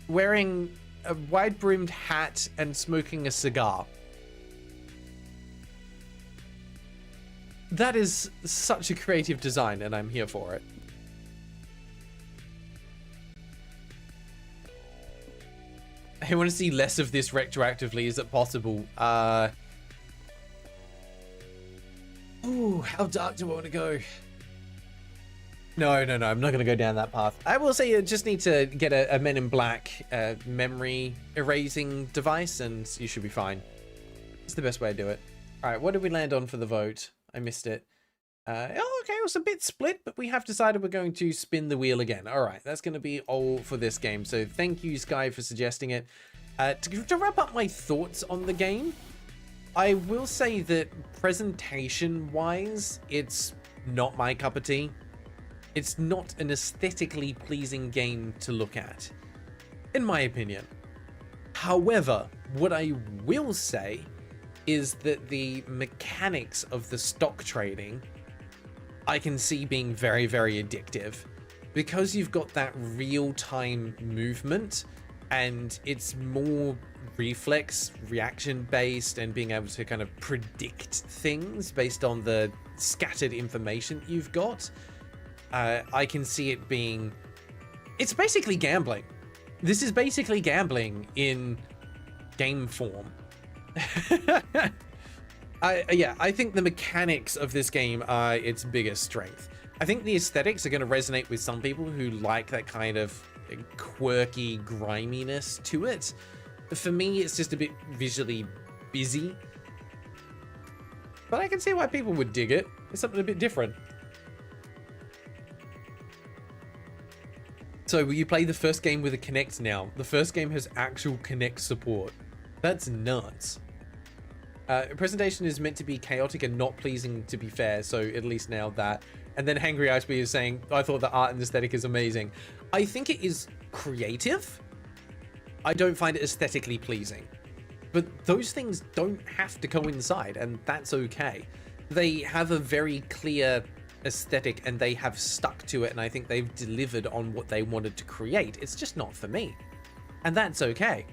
wearing a wide-brimmed hat and smoking a cigar. That is such a creative design, and I'm here for it. I want to see less of this retroactively. Is it possible? Ooh, how dark do I want to go? No, I'm not going to go down that path. I will say you just need to get a Men in Black memory erasing device, and you should be fine. It's the best way to do it. All right, what did we land on for the vote? I missed it. Oh, okay, it was a bit split, but we have decided we're going to spin the wheel again. All right, that's going to be all for this game. So thank you, Sky, for suggesting it. To wrap up my thoughts on the game, I will say that presentation-wise, it's not my cup of tea. It's not an aesthetically pleasing game to look at, in my opinion. However, what I will say is that the mechanics of the stock trading I can see being very, very addictive. Because you've got that real-time movement and it's more reflex, reaction-based, and being able to kind of predict things based on the scattered information you've got, I can see it being... It's basically gambling. This is basically gambling in game form. I think the mechanics of this game are its biggest strength. I think the aesthetics are going to resonate with some people who like that kind of quirky griminess to it. For me, it's just a bit visually busy. But I can see why people would dig it. It's something a bit different. So, will you play the first game with a Kinect now? The first game has actual Kinect support. That's nuts. Presentation is meant to be chaotic and not pleasing to be fair, so at least now that. And then Hangry Iceby is saying, I thought the art and aesthetic is amazing. I think it is creative. I don't find it aesthetically pleasing. But those things don't have to coincide, and that's okay. They have a very clear aesthetic and they have stuck to it, and I think they've delivered on what they wanted to create. It's just not for me. And that's okay.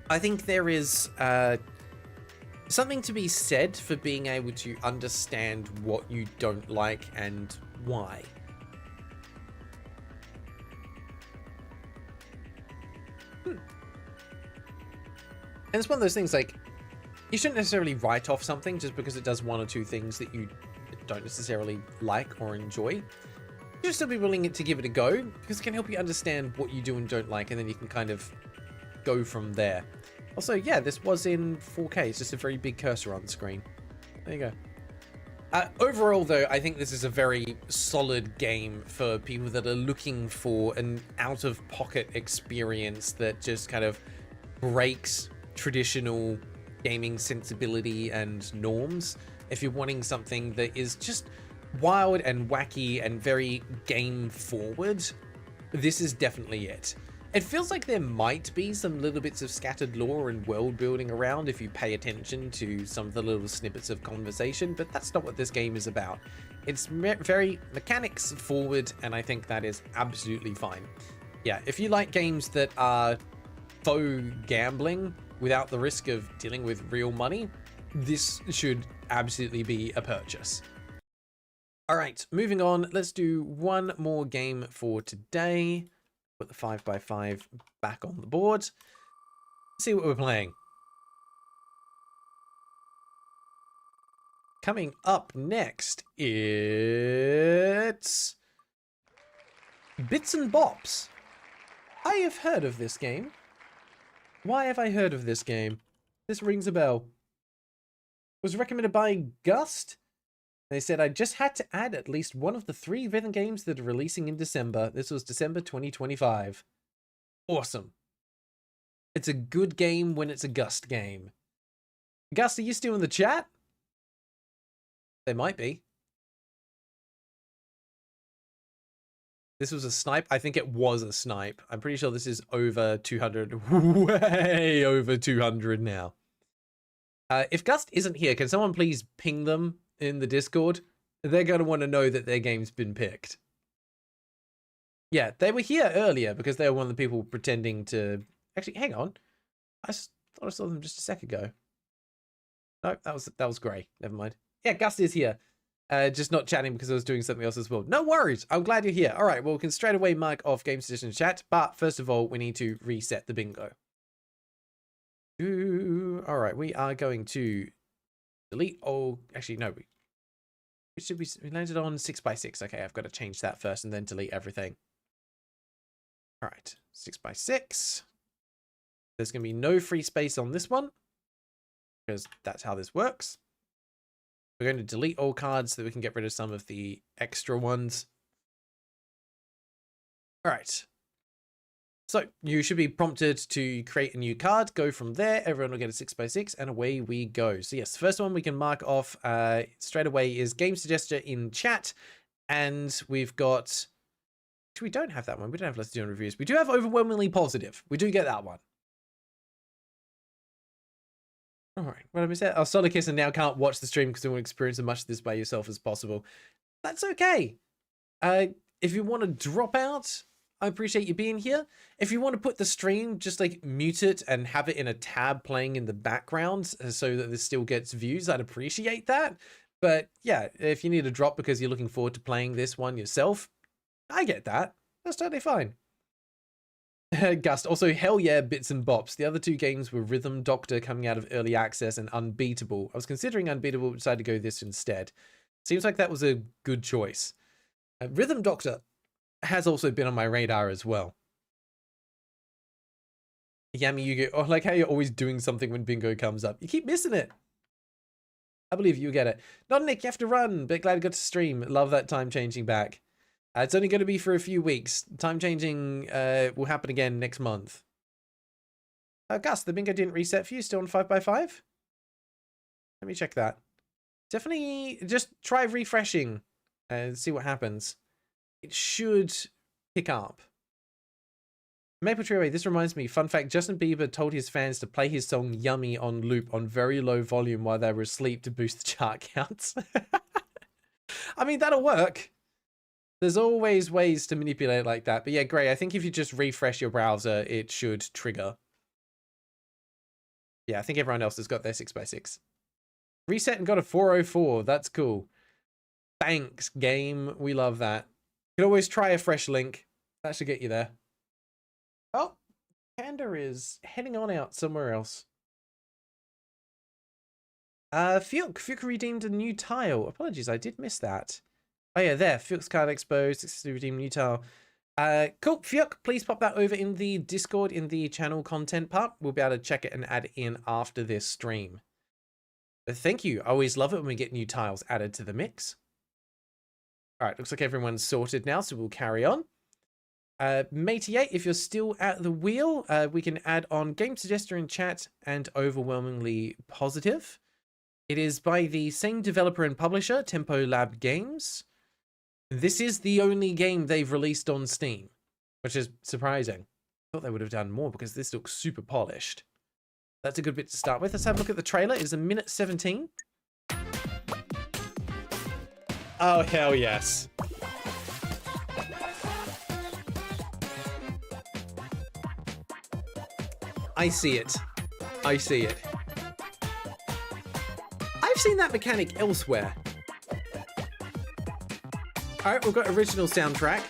I think there is something to be said for being able to understand what you don't like and why. And it's one of those things, like, you shouldn't necessarily write off something just because it does one or two things that you don't necessarily like or enjoy. You should still be willing to give it a go, because it can help you understand what you do and don't like, and then you can kind of go from there. Also, yeah, this was in 4K. It's just a very big cursor on the screen. There you go. Overall, though, I think this is a very solid game for people that are looking for an out-of-pocket experience that just kind of breaks traditional gaming sensibility and norms. If you're wanting something that is just wild and wacky and very game-forward, this is definitely it. It feels like there might be some little bits of scattered lore and world building around if you pay attention to some of the little snippets of conversation, but that's not what this game is about. It's very mechanics forward, and I think that is absolutely fine. Yeah, if you like games that are faux gambling without the risk of dealing with real money, this should absolutely be a purchase. All right, moving on. Let's do one more game for today. Put the 5x5 back on the board. Let's see what we're playing. Coming up next, it's Bits and Bops. I have heard of this game. Why have I heard of this game? This rings a bell. It was recommended by Gust. They said I just had to add at least one of the 3 rhythm games that are releasing in December. This was December 2025. Awesome. It's a good game when it's a Gust game. Gust, are you still in the chat? They might be. This was a snipe? I think it was a snipe. I'm pretty sure this is over 200. Way over 200 now. If Gust isn't here, can someone please ping them in the Discord? They're going to want to know that their game's been picked. Yeah, they were here earlier because they were one of the people pretending to... Actually, hang on. I thought I saw them just a sec ago. No, that was Gray. Never mind. Yeah, Gus is here. Just not chatting because I was doing something else as well. No worries. I'm glad you're here. All right, well, we can straight away mark off Game Suggestion chat. But first of all, we need to reset the bingo. All right, we are going to delete all... Actually, no. We landed on 6x6. Okay, I've got to change that first and then delete everything. All right, 6x6. There's going to be no free space on this one because that's how this works. We're going to delete all cards so that we can get rid of some of the extra ones. All right. So you should be prompted to create a new card. Go from there. Everyone will get a 6x6 and away we go. So yes, the first one we can mark off straight away is Game Suggestion in chat. And we've got... We don't have that one. We don't have Let's Do on Reviews. We do have Overwhelmingly Positive. We do get that one. All right. What did I say? Oh, Sonicus and now can't watch the stream because you want to experience as much of this by yourself as possible. That's okay. If you want to drop out, I appreciate you being here. If you want to put the stream, just like mute it and have it in a tab playing in the background so that this still gets views, I'd appreciate that. But yeah, if you need a drop because you're looking forward to playing this one yourself, I get that. That's totally fine. Gust, also, hell yeah, Bits and Bops. The other 2 games were Rhythm Doctor coming out of early access and Unbeatable. I was considering Unbeatable, but decided to go this instead. Seems like that was a good choice. Rhythm Doctor has also been on my radar as well. Yami Yugi, oh, like how you're always doing something when bingo comes up. You keep missing it. I believe you get it. Not Nick, you have to run, but glad I got to stream. Love that time changing back. It's only going to be for a few weeks. Time changing will happen again next month. Gus, the bingo didn't reset for you. Still on 5x5? Let me check that. Definitely just try refreshing and see what happens. It should pick up. Maple Tree Away, this reminds me. Fun fact, Justin Bieber told his fans to play his song Yummy on loop on very low volume while they were asleep to boost the chart counts. I mean, that'll work. There's always ways to manipulate it like that. But yeah, Gray, I think if you just refresh your browser, it should trigger. Yeah, I think everyone else has got their 6x6. Reset and got a 404. That's cool. Thanks, game. We love that. You can always try a fresh link. That should get you there. Oh, Panda is heading on out somewhere else. Fuke redeemed a new tile. Apologies, I did miss that. Oh yeah, there. Fuchs card exposed. Successfully redeemed new tile. Cool. Fuchs, please pop that over in the Discord in the channel content part. We'll be able to check it and add it in after this stream. But thank you. I always love it when we get new tiles added to the mix. All right, looks like everyone's sorted now, so we'll carry on. Matey8, if you're still at the wheel, we can add on Game Suggester in chat and Overwhelmingly Positive. It is by the same developer and publisher, Tempo Lab Games. This is the only game they've released on Steam, which is surprising. I thought they would have done more because this looks super polished. That's a good bit to start with. Let's have a look at the trailer. It is 1:17. Oh, hell yes. I see it. I see it. I've seen that mechanic elsewhere. All right, we've got original soundtrack.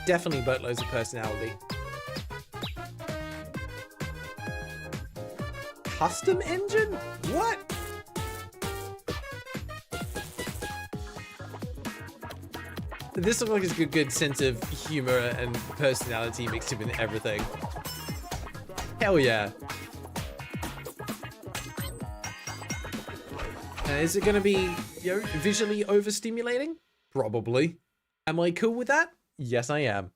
Definitely boatloads of personality. Custom engine? What? This looks like it's a good sense of humor and personality mixed in with everything. Hell yeah. Is it going to be, you know, visually overstimulating? Probably. Am I cool with that? Yes, I am.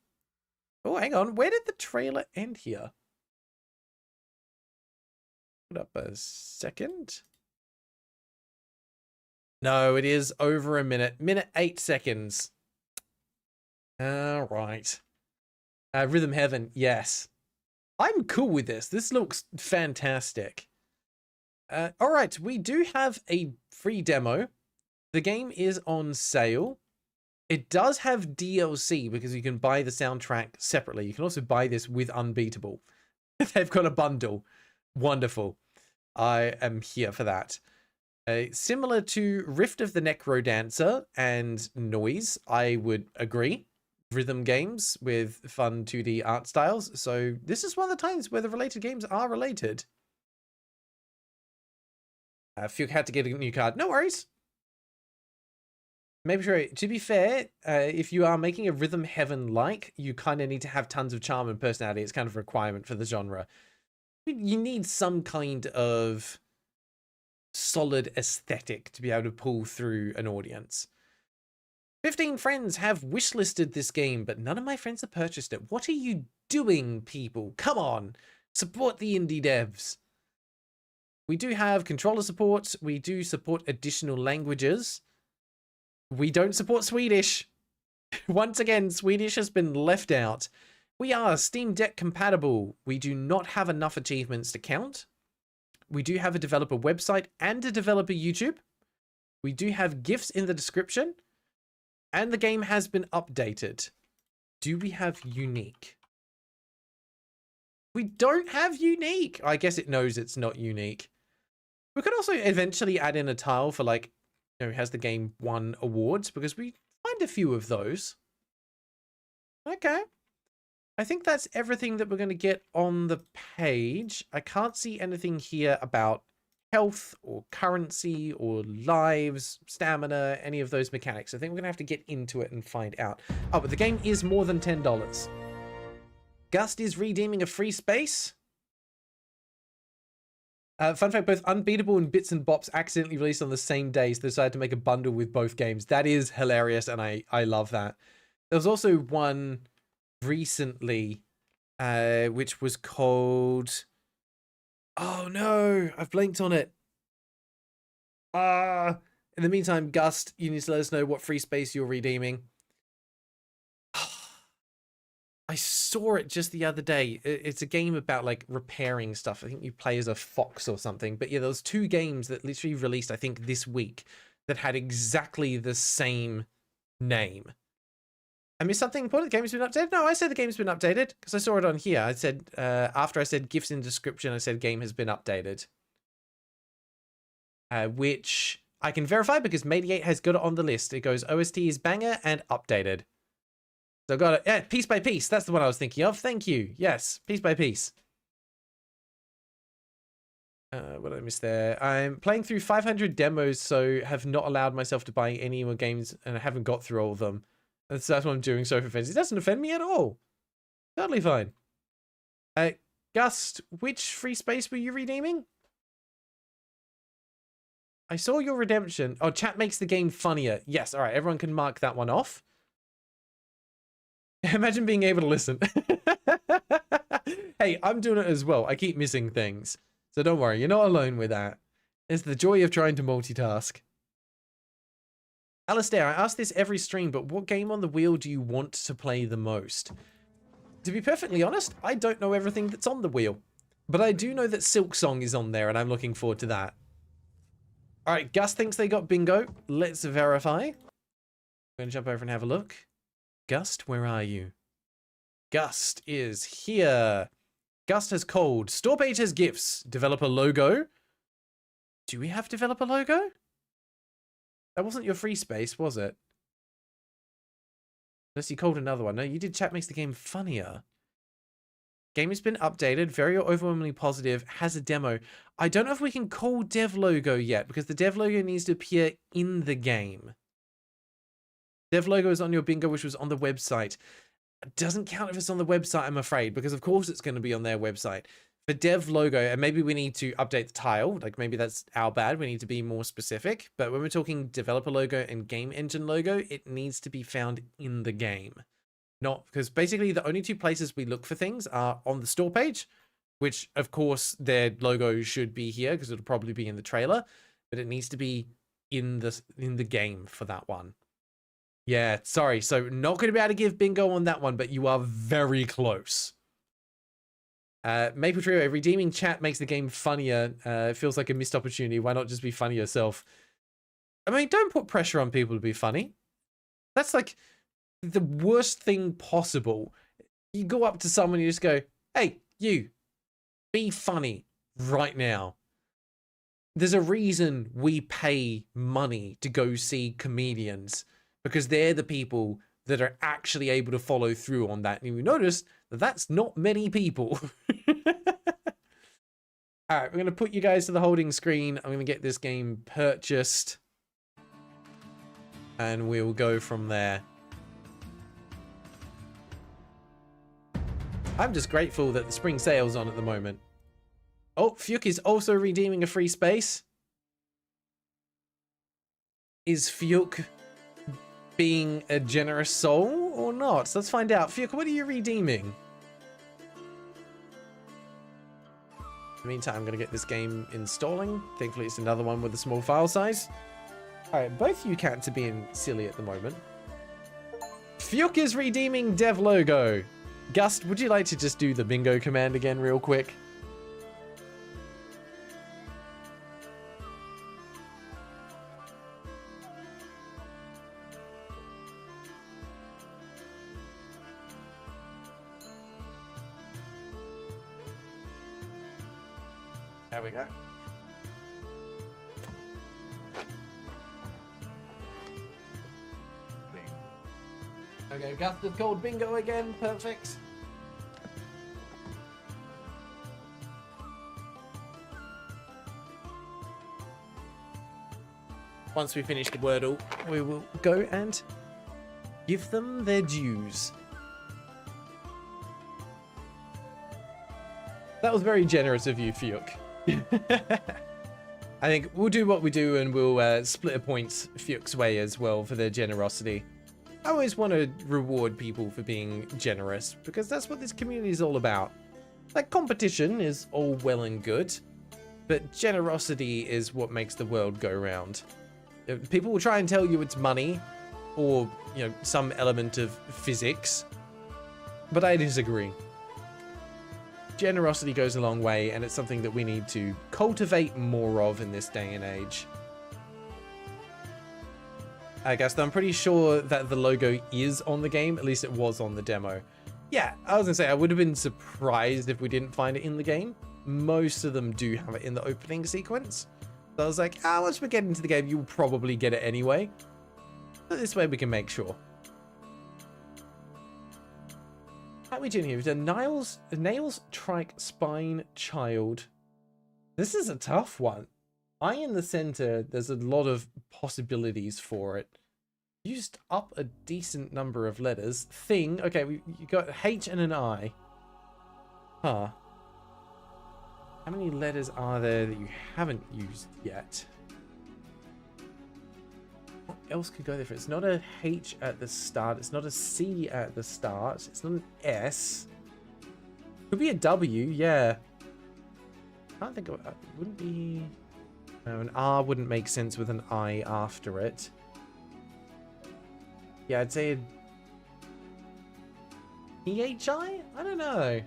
Oh, hang on. Where did the trailer end here? Put up a second. No, it is over a minute. 1:08 seconds. All right. Rhythm Heaven, yes. I'm cool with this. This looks fantastic. All right, we do have a free demo. The game is on sale. It does have DLC because you can buy the soundtrack separately. You can also buy this with Unbeatable. They've got a bundle. Wonderful. I am here for that. Similar to Rift of the Necrodancer and Noise, I would agree. Rhythm games with fun 2D art styles. So this is one of the times where the related games are related. Fuke had to get a new card. No worries. Maybe sure. To be fair, if you are making a Rhythm Heaven-like, you kind of need to have tons of charm and personality. It's kind of a requirement for the genre. You need some kind of solid aesthetic to be able to pull through an audience. 15 friends have wishlisted this game, but none of my friends have purchased it. What are you doing, people? Come on. Support the indie devs. We do have controller support. We do support additional languages. We don't support Swedish. Once again, Swedish has been left out. We are Steam Deck compatible. We do not have enough achievements to count. We do have a developer website and a developer YouTube. We do have GIFs in the description. And the game has been updated. Do we have unique? We don't have unique. I guess it knows it's not unique. We could also eventually add in a tile for, like, you know, has the game won awards? Because we find a few of those. Okay. I think that's everything that we're going to get on the page. I can't see anything here about health or currency or lives, stamina, any of those mechanics. I think we're going to have to get into it and find out. Oh, but the game is more than $10. Gust is redeeming a free space. Fun fact, both Unbeatable and Bits and Bops accidentally released on the same day, so they decided to make a bundle with both games. That is hilarious, and I love that. There was also one recently, which was called... Oh no, I've blanked on it. In the meantime, Gust, you need to let us know what free space you're redeeming. I saw it just the other day. It's a game about, like, repairing stuff. I think you play as a fox or something. But yeah, there was 2 games that literally released, I think, this week that had exactly the same name. I missed something important. The game's been updated? No, I said the game's been updated because I saw it on here. I said, after I said GIFs in description, I said game has been updated. Which I can verify because Matey8 has got it on the list. It goes OST is banger and updated. So I got it. Yeah, Piece by Piece. That's the one I was thinking of. Thank you. Yes, Piece by Piece. What did I miss there? I'm playing through 500 demos, so have not allowed myself to buy any more games, and I haven't got through all of them. That's what I'm doing so offensive. It doesn't offend me at all. Totally fine. Gust, which free space were you redeeming? I saw your redemption. Oh, chat makes the game funnier. Yes, all right, everyone can mark that one off. Imagine being able to listen. Hey, I'm doing it as well. I keep missing things. So don't worry, you're not alone with that. It's the joy of trying to multitask. Alistair, I ask this every stream, but what game on the wheel do you want to play the most? To be perfectly honest, I don't know everything that's on the wheel. But I do know that Silk Song is on there, and I'm looking forward to that. Alright, Gus thinks they got bingo. Let's verify. I'm going to jump over and have a look. Gust, where are you? Gust is here. Gust has called. Store page has gifts. Developer logo. Do we have developer logo? That wasn't your free space, was it? Unless you called another one. No, you did chat makes the game funnier. Game has been updated. Very overwhelmingly positive. Has a demo. I don't know if we can call dev logo yet because the dev logo needs to appear in the game. Dev logo is on your bingo, which was on the website. It doesn't count if it's on the website, I'm afraid, because of course it's going to be on their website. For dev logo, and maybe we need to update the tile, like maybe that's our bad, we need to be more specific, but when we're talking developer logo and game engine logo, it needs to be found in the game. Not, because basically the only two places we look for things are on the store page, which of course their logo should be here because it'll probably be in the trailer, but it needs to be in the game for that one. Yeah, sorry. So not going to be able to give bingo on that one, but you are very close. Maple Trio, redeeming chat makes the game funnier. It feels like a missed opportunity. Why not just be funny yourself? I mean, don't put pressure on people to be funny. That's like the worst thing possible. You go up to someone, you just go, hey, you, be funny right now. There's a reason we pay money to go see comedians. Because they're the people that are actually able to follow through on that. And you notice that that's not many people. All right, we're going to put you guys to the holding screen. I'm going to get this game purchased. And we'll go from there. I'm just grateful that the spring sale's on at the moment. Oh, Fuke is also redeeming a free space. Is Fuke being a generous soul or not? So let's find out. Fuke, what are you redeeming? In the meantime, I'm going to get this game installing. Thankfully, it's another one with a small file size. All right, both you cats are being silly at the moment. Fuke is redeeming dev logo. Gust, would you like to just do the bingo command again real quick? There we go. Okay, Gus has called bingo again. Perfect. Once we finish the Wordle, we will go and give them their dues. That was very generous of you, Fuke. I think we'll do what we do and we'll split a points Fuke's way as well for their generosity. I always want to reward people for being generous because that's what this community is all about. Like, competition is all well and good, but generosity is what makes the world go round. People will try and tell you it's money or, you know, some element of physics, but I disagree. Generosity goes a long way, and it's something that we need to cultivate more of in this day and age. I guess I'm pretty sure that the logo is on the game, at least it was on the demo. Yeah, I was gonna say, I would have been surprised if we didn't find it in the game. Most of them do have it in the opening sequence. So I was like, once we get into the game, you'll probably get it anyway. But this way we can make sure. How are we doing here? We've done Nails, Trike, Spine, Child. This is a tough one. I in the center, there's a lot of possibilities for it. Used up a decent number of letters. Thing, okay, you got H and an I. Huh. How many letters are there that you haven't used yet? What else could go there for? It's not a H at the start. It's not a C at the start. It's not an S. Could be a W, yeah. Can't think of it. Wouldn't be... No, an R wouldn't make sense with an I after it. Yeah, I'd say a PHI? I don't know.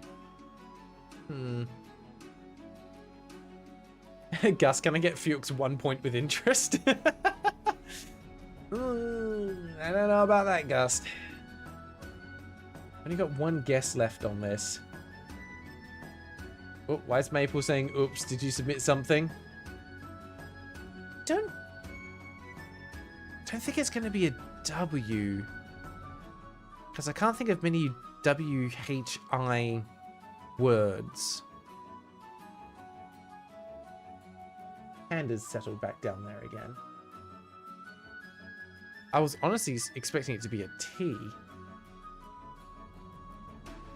Gus, can I get Fuchs 1 point with interest? Ooh, I don't know about that, Gus. Only got one guess left on this. Oh, why is Maple saying, oops, did you submit something? Don't think it's going to be a W. Because I can't think of many WHI words. And is settled back down there again. I was honestly expecting it to be a T.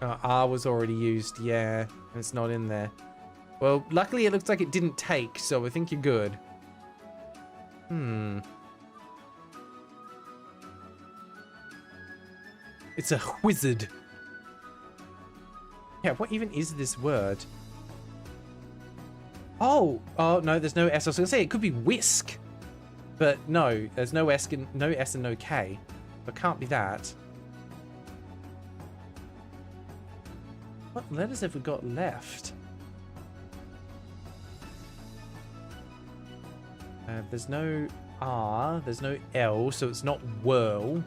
R was already used, yeah, and it's not in there. Well, luckily it looks like it didn't take, so I think you're good. It's a wizard. Yeah, what even is this word? Oh, no, there's no S. I was gonna say it could be whisk, but no, there's no S and no K. But can't be that. What letters have we got left? There's no R, there's no L, so it's not whirl.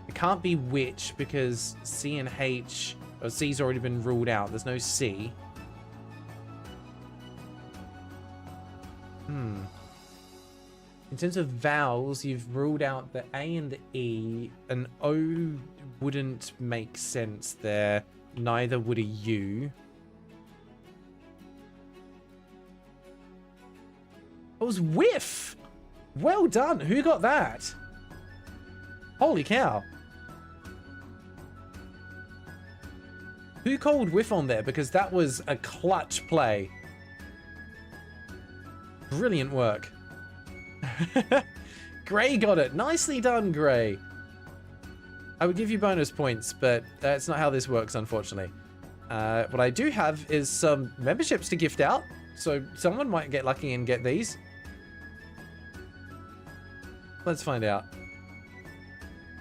It can't be which because C and H, or C's already been ruled out. There's no C. In terms of vowels, you've ruled out the A and the E. An O wouldn't make sense there. Neither would a U. It was whiff! Well done. Who got that? Holy cow. Who called whiff on there? Because that was a clutch play. Brilliant work. Gray got it. Nicely done, Gray. I would give you bonus points, but that's not how this works, unfortunately. What I do have is some memberships to gift out, so someone might get lucky and get these. Let's find out.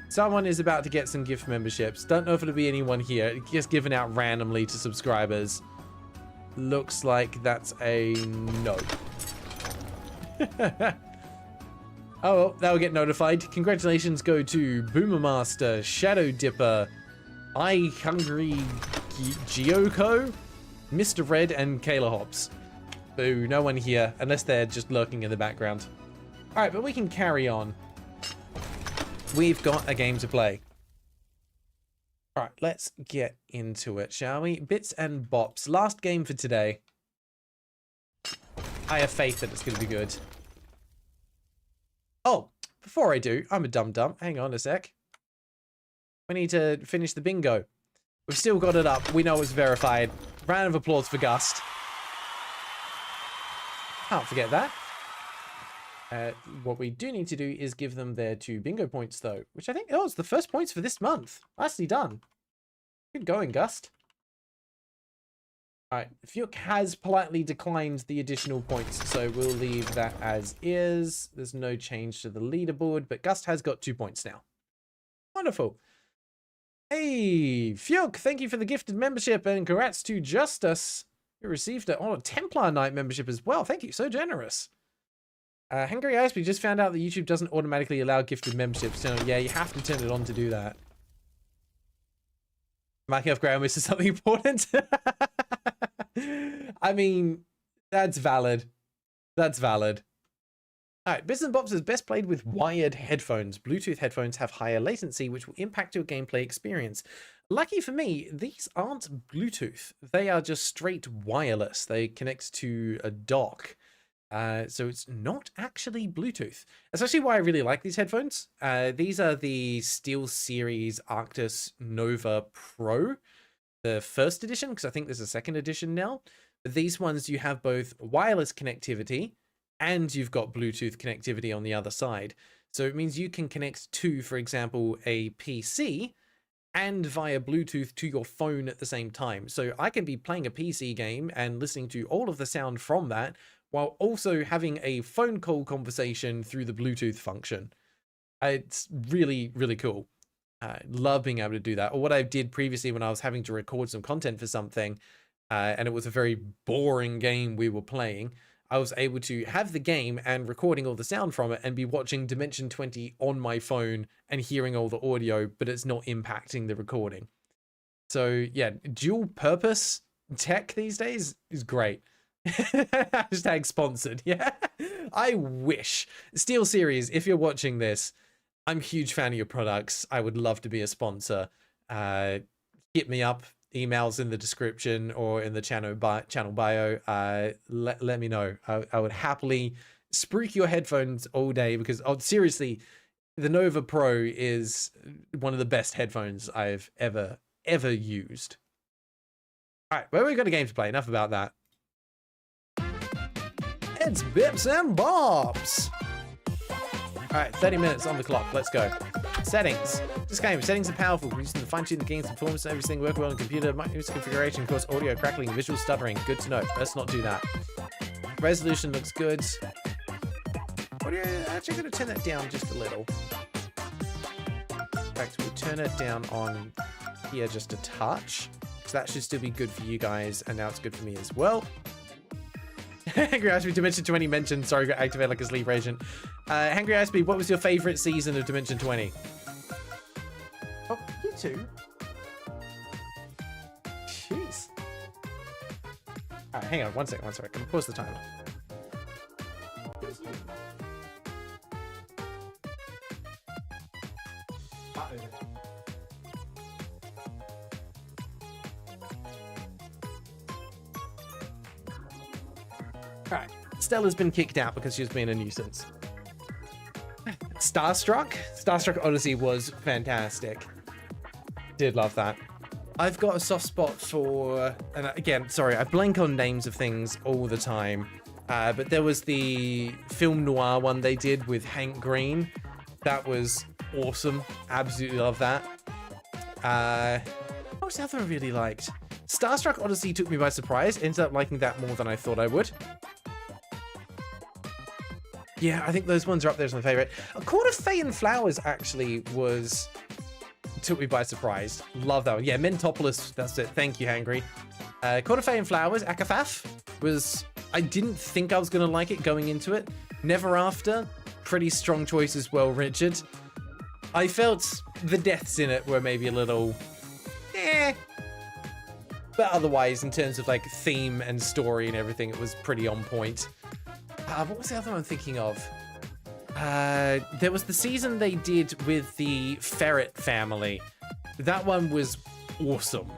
Someone is about to get some gift memberships. Don't know if it'll be anyone here. Just given out randomly to subscribers. Looks like that's a no. Oh, well, that'll get notified. Congratulations go to Boomer Master, Shadow Dipper, I Hungry Gyoko, Mr. Red, and Kayla Hobbs. Boo, no one here, unless they're just lurking in the background. Alright, but we can carry on. We've got a game to play. Alright, let's get into it, shall we? Bits and bops. Last game for today. I have faith that it's going to be good. Oh, before I do, I'm a dum-dum. Hang on a sec. We need to finish the bingo. We've still got it up. We know it's verified. Round of applause for Gust. Can't forget that. What we do need to do is give them their 2 bingo points, though. Which I think, oh, it's the first points for this month. Nicely done. Good going, Gust. Alright, Fuchs has politely declined the additional points, so we'll leave that as is. There's no change to the leaderboard, but Gust has got 2 points now. Wonderful. Hey, Fuchs, thank you for the gifted membership, and congrats to Justice, who received a Templar Knight membership as well. Thank you, so generous. Hungry Ice, we just found out that YouTube doesn't automatically allow gifted memberships, so yeah, you have to turn it on to do that. Marking off ground is something important. I mean, that's valid. That's valid. Alright, Bits and Bops is best played with wired headphones. Bluetooth headphones have higher latency, which will impact your gameplay experience. Lucky for me, these aren't Bluetooth. They are just straight wireless. They connect to a dock. So it's not actually Bluetooth. That's actually why I really like these headphones. These are the SteelSeries Arctis Nova Pro, the first edition, because I think there's a second edition now. But these ones, you have both wireless connectivity and you've got Bluetooth connectivity on the other side. So it means you can connect to, for example, a PC and via Bluetooth to your phone at the same time. So I can be playing a PC game and listening to all of the sound from that while also having a phone call conversation through the Bluetooth function. It's really, really cool. Love being able to do that. Or what I did previously when I was having to record some content for something, and it was a very boring game we were playing, I was able to have the game and recording all the sound from it and be watching Dimension 20 on my phone and hearing all the audio, but it's not impacting the recording. So yeah, dual purpose tech these days is great. Hashtag sponsored. Yeah, I wish. SteelSeries, if you're watching this, I'm a huge fan of your products. I would love to be a sponsor. Hit me up. Emails in the description or in the channel bio. Let me know. I would happily spruik your headphones all day because, oh, seriously, the Nova Pro is one of the best headphones I've ever used. All right, well, we've got a game to play. Enough about that. It's Bips and Bobs. All right, 30 minutes on the clock. Let's go. Settings. This game, settings are powerful. We're using to fine-tune the game's performance and everything work well on computer. Might use configuration, cause audio crackling, visual stuttering. Good to know. Let's not do that. Resolution looks good. Audio, actually going to turn that down just a little. In fact, we'll turn it down on here just a touch. So that should still be good for you guys, and now it's good for me as well. Hangry Icebeam, Dimension 20 mentioned. Sorry, got activated like a sleep agent. Hangry Icebeam, what was your favorite season of Dimension 20? Oh, you too. Jeez. Alright, hang on, one second. I'm gonna pause the timer. Alright, Stella's been kicked out because she's been a nuisance. Starstruck Odyssey was fantastic. Did love that. I've got a soft spot for, and again, sorry, I blank on names of things all the time, but there was the film noir one they did with Hank Green. That was awesome. Absolutely love that. What was the other I really liked? Starstruck Odyssey took me by surprise. Ended up liking that more than I thought I would. Yeah, I think those ones are up there as my favorite. A Court of Fey and Flowers actually took me by surprise. Love that one. Yeah, Mentopolis, that's it. Thank you, Hangry. Court of Fey and Flowers, Akafaf, I didn't think I was going to like it going into it. Never After, pretty strong choice as well, Richard. I felt the deaths in it were maybe a little, but otherwise, in terms of like theme and story and everything, it was pretty on point. What was the other one I'm thinking of? There was the season they did with the Ferret family. That one was awesome.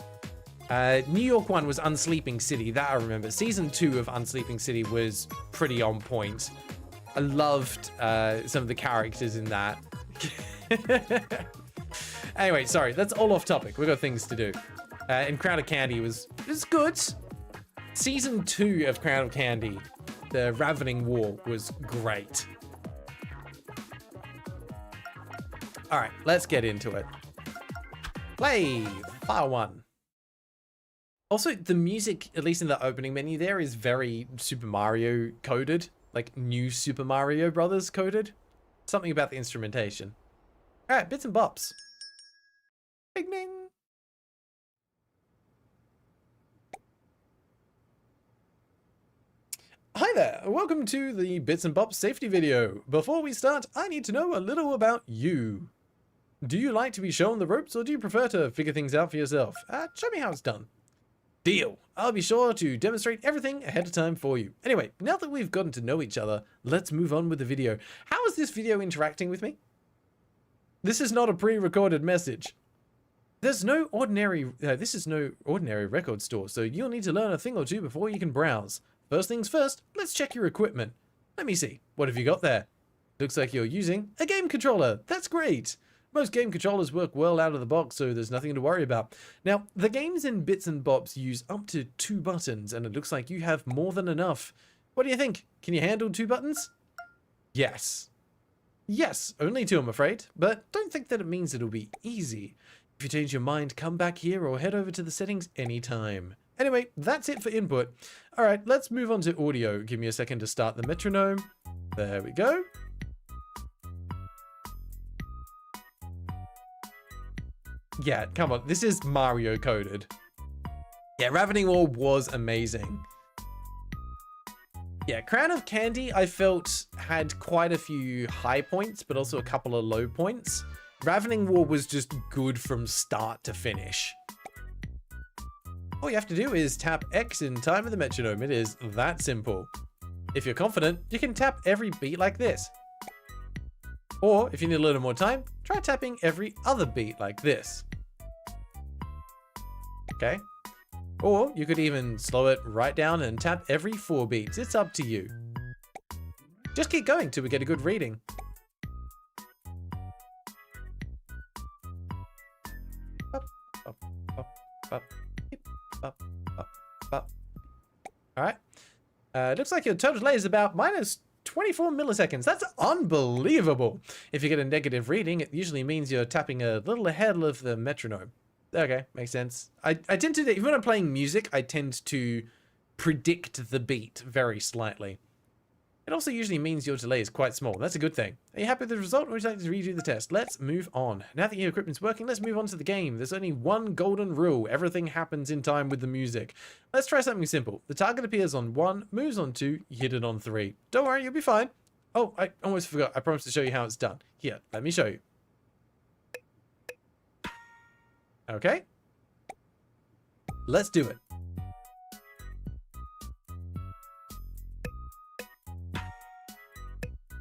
New York one was Unsleeping City. That I remember. Season 2 of Unsleeping City was pretty on point. I loved some of the characters in that. Anyway, sorry. That's all off topic. We've got things to do. And Crown of Candy was good. Season 2 of Crown of Candy, the Ravening War, was great. All right, let's get into it. Play file 1. Also, the music, at least in the opening menu there, is very Super Mario coded, like new Super Mario Brothers coded. Something about the instrumentation. All right, bits and bops. Ding ding. Hi there, welcome to the Bits and Bops safety video. Before we start, I need to know a little about you. Do you like to be shown the ropes, or do you prefer to figure things out for yourself? Show me how it's done. Deal. I'll be sure to demonstrate everything ahead of time for you. Anyway, now that we've gotten to know each other, let's move on with the video. How is this video interacting with me? This is not a pre-recorded message. This is no ordinary record store, so you'll need to learn a thing or two before you can browse. First things first, let's check your equipment. Let me see, what have you got there? Looks like you're using a game controller. That's great. Most game controllers work well out of the box, so there's nothing to worry about. Now, the games in Bits and Bops use up to 2 buttons, and it looks like you have more than enough. What do you think? Can you handle 2 buttons? Yes. Yes, only 2, I'm afraid, but don't think that it means it'll be easy. If you change your mind, come back here or head over to the settings anytime. Anyway, that's it for input. All right, let's move on to audio. Give me a second to start the metronome. There we go. Yeah, come on. This is Mario coded. Yeah, Ravening War was amazing. Yeah, Crown of Candy, I felt, had quite a few high points, but also a couple of low points. Ravening War was just good from start to finish. All you have to do is tap X in time of the metronome. It is that simple. If you're confident, you can tap every beat like this. Or, if you need a little more time, try tapping every other beat like this. Okay? Or, you could even slow it right down and tap every 4 beats. It's up to you. Just keep going till we get a good reading. Alright. Looks like your total delay is about minus 24 milliseconds. That's unbelievable. If you get a negative reading, it usually means you're tapping a little ahead of the metronome. Okay, makes sense. I tend to, even when I'm playing music, I tend to predict the beat very slightly. It also usually means your delay is quite small. That's a good thing. Are you happy with the result, or would you like to redo the test? Let's move on. Now that your equipment's working, let's move on to the game. There's only one golden rule. Everything happens in time with the music. Let's try something simple. The target appears on 1, moves on 2, you hit it on 3. Don't worry, you'll be fine. Oh, I almost forgot. I promised to show you how it's done. Here, let me show you. Okay. Let's do it.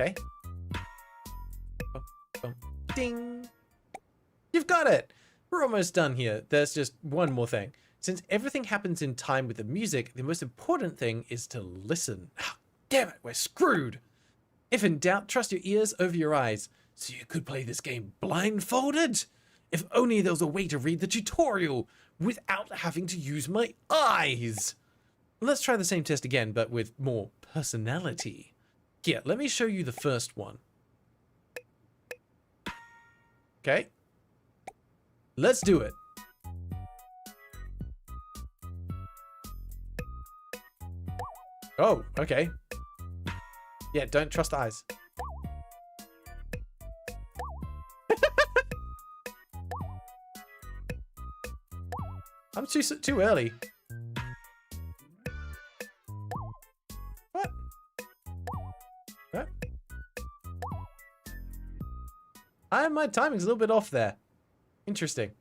Okay. Ding. You've got it. We're almost done here. There's just one more thing. Since everything happens in time with the music, the most important thing is to listen. Oh, damn it, we're screwed. If in doubt, trust your ears over your eyes. So you could play this game blindfolded? If only there was a way to read the tutorial without having to use my eyes. Let's try the same test again, but with more personality. Here, let me show you the first one. Okay. Let's do it. Oh, okay. Yeah, don't trust eyes. I'm too early. What? What? My timing's a little bit off there. Interesting.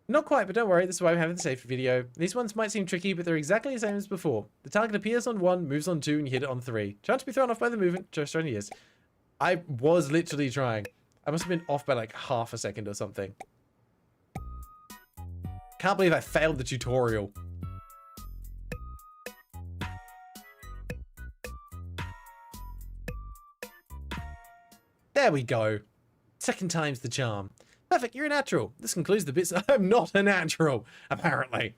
Not quite, but don't worry, this is why I'm having the safety video. These ones might seem tricky, but they're exactly the same as before. The target appears on 1, moves on 2, and you hit it on 3. Chance to be thrown off by the movement, JoshStrifeHayes. I was literally trying. I must have been off by like half a second or something. Can't believe I failed the tutorial. There we go. Second time's the charm. Perfect, you're a natural. This concludes the bits. I'm not a natural, apparently.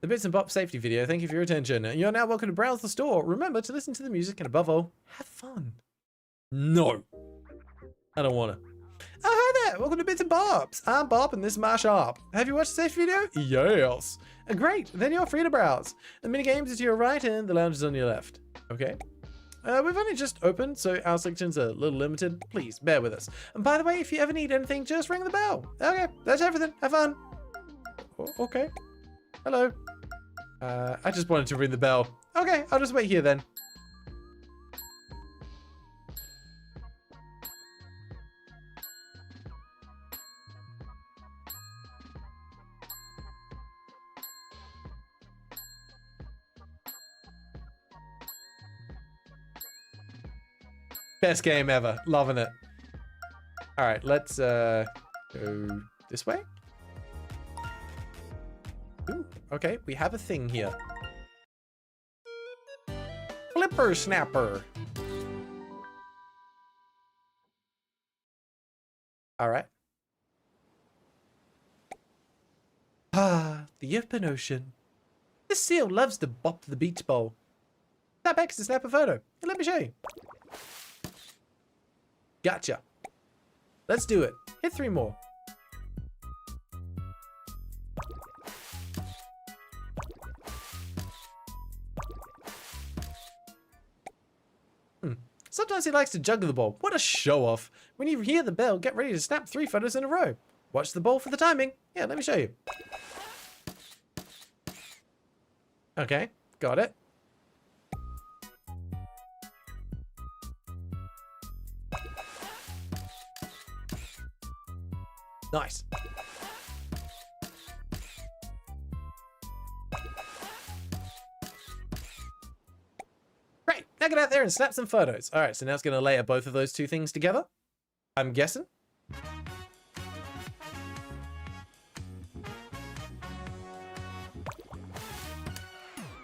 The Bits and Bops safety video. Thank you for your attention. You're now welcome to browse the store. Remember to listen to the music and above all, have fun. No. I don't want to. Oh, hi there. Welcome to Bits and Bops. I'm Bob and this is my shop. Have you watched the safety video? Yes. Great. Then you're free to browse. The minigames is to your right and the lounge is on your left. Okay. We've only just opened, so our section's a little limited. Please, bear with us. And by the way, if you ever need anything, just ring the bell. Okay, that's everything. Have fun. Okay. Hello. I just wanted to ring the bell. Okay, I'll just wait here then. Best game ever. Loving it. All right, let's go this way. Ooh, okay, we have a thing here. Flipper snapper. All right. Ah, the open ocean. This seal loves to bop the beach ball. Tap X to snap a photo. Here, let me show you. Gotcha. Let's do it. Hit 3 more. Sometimes he likes to juggle the ball. What a show off. When you hear the bell, get ready to snap 3 photos in a row. Watch the ball for the timing. Yeah, let me show you. Okay, got it. Nice. Great, now get out there and snap some photos. All right, so now it's gonna layer both of those 2 things together, I'm guessing.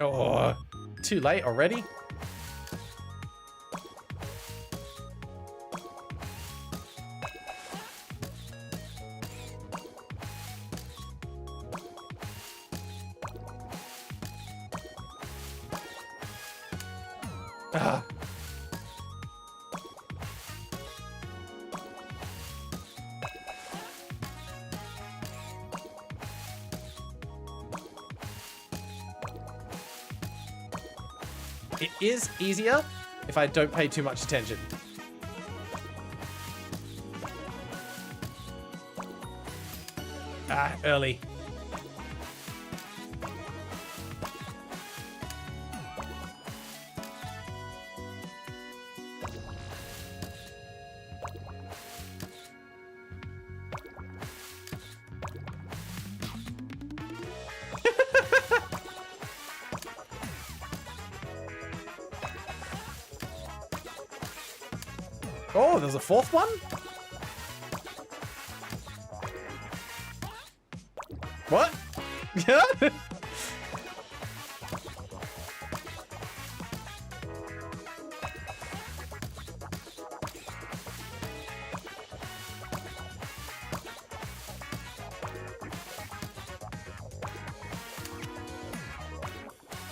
Oh, too late already? Ah. It is easier if I don't pay too much attention. Ah, early. Oh, there's a 4th one? What?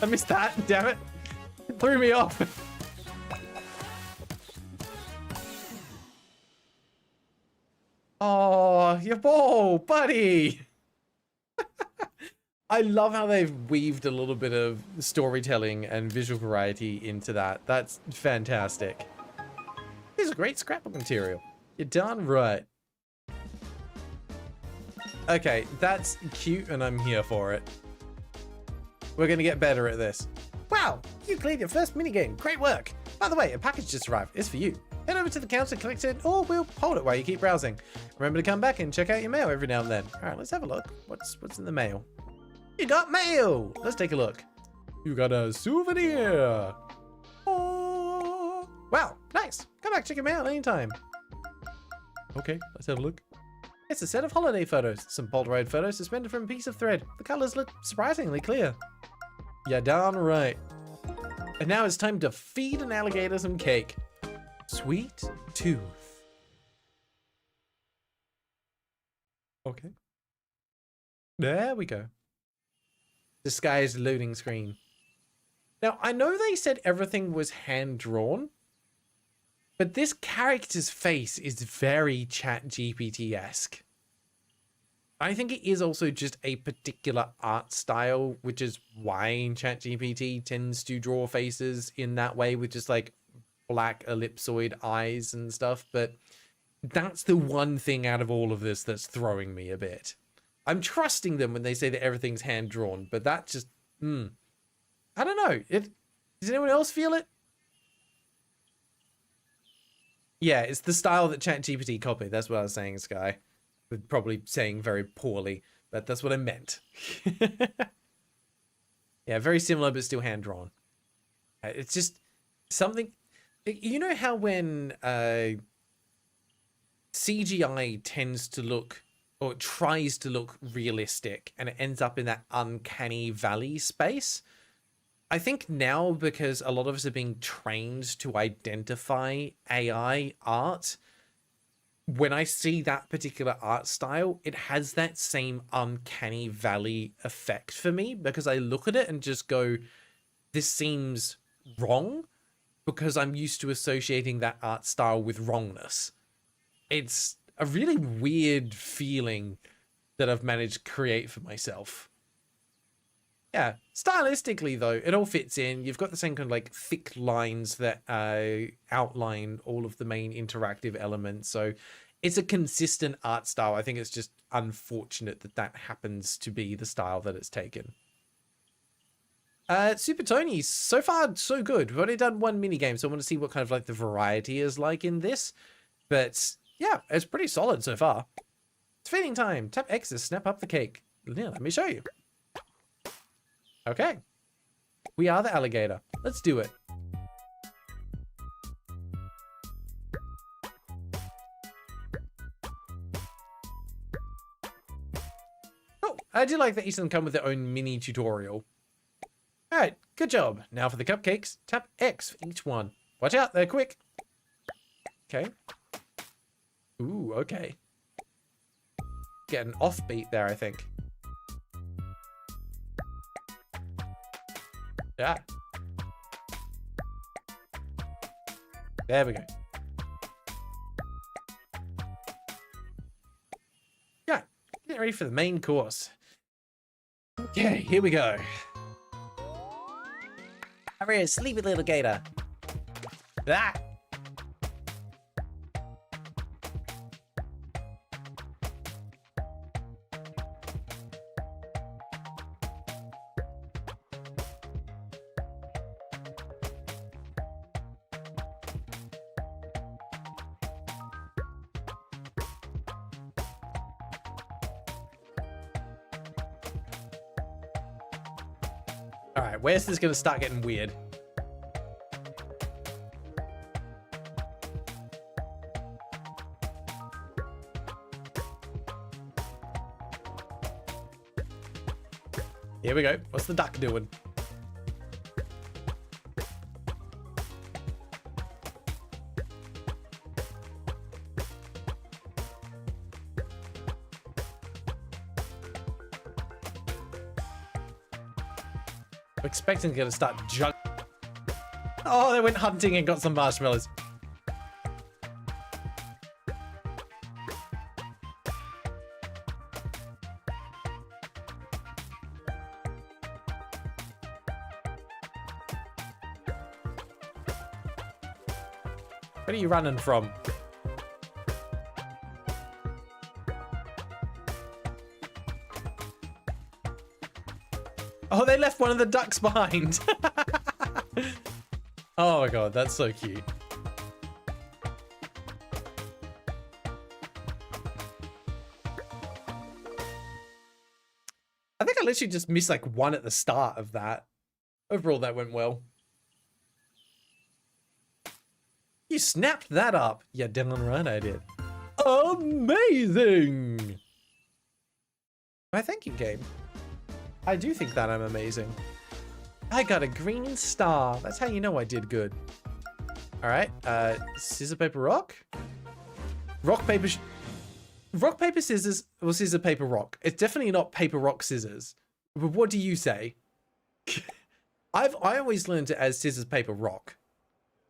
I missed that, damn it. It threw me off. Oh, your ball, buddy. I love how they've weaved a little bit of storytelling and visual variety into that. That's fantastic. This is great scrapbook material. You're darn right. Okay, that's cute and I'm here for it. We're gonna get better at this. Wow, you cleared your first minigame. Great work. By the way, a package just arrived. It's for you. Head over to the counter, collect it, or we'll hold it while you keep browsing. Remember to come back and check out your mail every now and then. All right, let's have a look. What's in the mail? You got mail. Let's take a look. You got a souvenir. Oh, wow, nice. Come back, check your mail anytime. Okay, let's have a look. It's a set of holiday photos. Some Polaroid photos suspended from a piece of thread. The colors look surprisingly clear. Yeah, darn right. And now it's time to feed an alligator some cake. Sweet tooth. Okay. There we go. Disguised loading screen. Now, I know they said everything was hand-drawn, but this character's face is very ChatGPT-esque. I think it is also just a particular art style, which is why ChatGPT tends to draw faces in that way with just like black ellipsoid eyes and stuff, but that's the one thing out of all of this that's throwing me a bit. I'm trusting them when they say that everything's hand-drawn, but that just, I don't know. Does anyone else feel it? Yeah, it's the style that ChatGPT copied. That's what I was saying, Sky. Probably saying very poorly, but that's what I meant. Yeah, very similar, but still hand-drawn. It's just something... You know how when CGI tends to look or it tries to look realistic, and it ends up in that uncanny valley space. I think now, because a lot of us are being trained to identify AI art, when I see that particular art style, it has that same uncanny valley effect for me, because I look at it and just go, this seems wrong, because I'm used to associating that art style with wrongness. It's a really weird feeling that I've managed to create for myself. Yeah, stylistically though, it all fits in. You've got the same kind of like thick lines that outline all of the main interactive elements. So it's a consistent art style. I think it's just unfortunate that that happens to be the style that it's taken. Super Tony, so far so good. We've only done one mini game, so I want to see what kind of like the variety is like in this. But yeah, it's pretty solid so far. It's feeding time. Tap X to snap up the cake. Yeah, let me show you. Okay. We are the alligator. Let's do it. Oh, I do like that each of them come with their own mini tutorial. Alright, good job. Now for the cupcakes, tap X for each one. Watch out, they're quick. Okay. Ooh, okay. Get an offbeat there, I think. Yeah. There we go. Yeah, get ready for the main course. Okay, here we go. Over here, sleepy little gator. Ah! Alright, where's this gonna start getting weird? Here we go. What's the duck doing? I'm expecting to get to start jug. Oh, they went hunting and got some marshmallows. Where are you running from? Oh, they left one of the ducks behind. Oh my god, that's so cute. I think I literally just missed like one at the start of that. Overall, that went well. You snapped that up. Yeah, damn right I did. Amazing! Why, thank you, game. I do think that I'm amazing. I got a green star. That's how you know I did good. All right. Scissor, paper, rock. Rock, paper, rock, paper, scissors. Or scissor, paper, rock. It's definitely not paper, rock, scissors. But what do you say? I always learned it as scissors, paper, rock.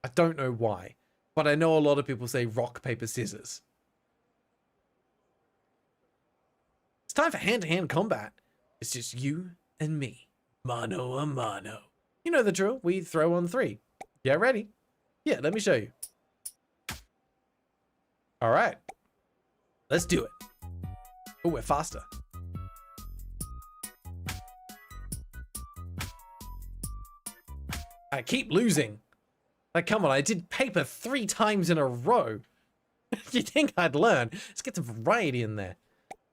I don't know why, but I know a lot of people say rock, paper, scissors. It's time for hand-to-hand combat. It's just you and me. Mano a mano. You know the drill. We throw on 3. Yeah, ready? Yeah, let me show you. All right. Let's do it. Oh, we're faster. I keep losing. Like, come on, I did paper 3 times in a row. You think I'd learn? Let's get some variety in there.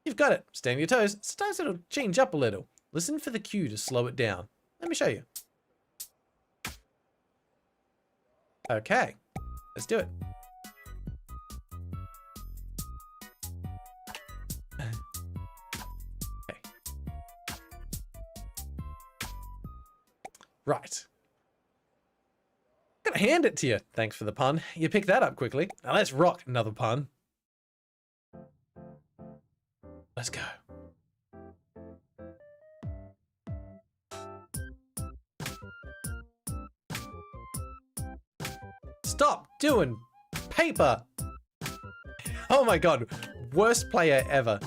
You've got it. Stay on your toes. Sometimes it'll change up a little. Listen for the cue to slow it down. Let me show you. Okay. Let's do it. Right. Gonna hand it to you. Thanks for the pun. You picked that up quickly. Now let's rock another pun. Let's go. Stop doing paper. Oh my god. Worst player ever.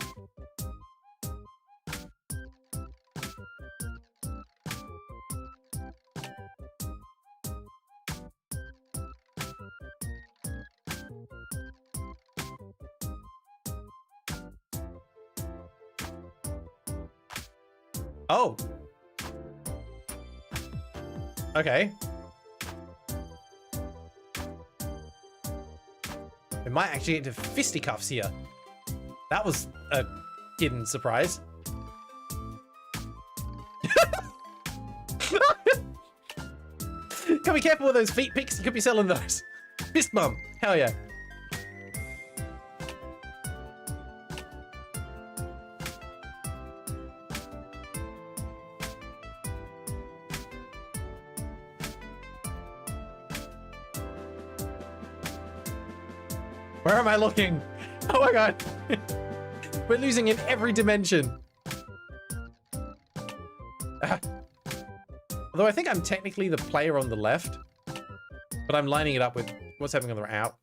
Oh. Okay. We might actually get to fisticuffs here. That was a hidden surprise. Gotta be careful with those feet picks. You could be selling those. Fist bump. Hell yeah. Where am I looking? Oh my god. We're losing in every dimension. Although I think I'm technically the player on the left, but I'm lining it up with what's happening on the out.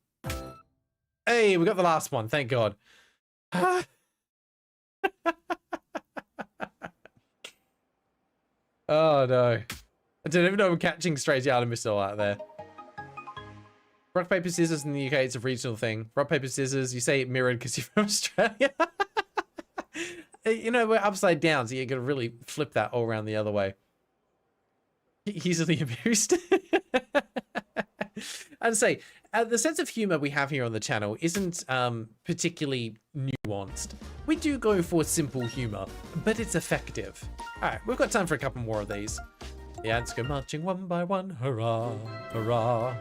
Hey, we got the last one. Thank God. Oh no. I didn't even know I'm catching straight out of missile out there. Rock, paper, scissors in the UK, it's a regional thing. Rock, paper, scissors, you say it mirrored because you're from Australia. You know, we're upside down, so you're going to really flip that all around the other way. Easily amused. I'd say, the sense of humor we have here on the channel isn't particularly nuanced. We do go for simple humor, but it's effective. All right, we've got time for a couple more of these. The ants go marching one by one, hurrah, hurrah.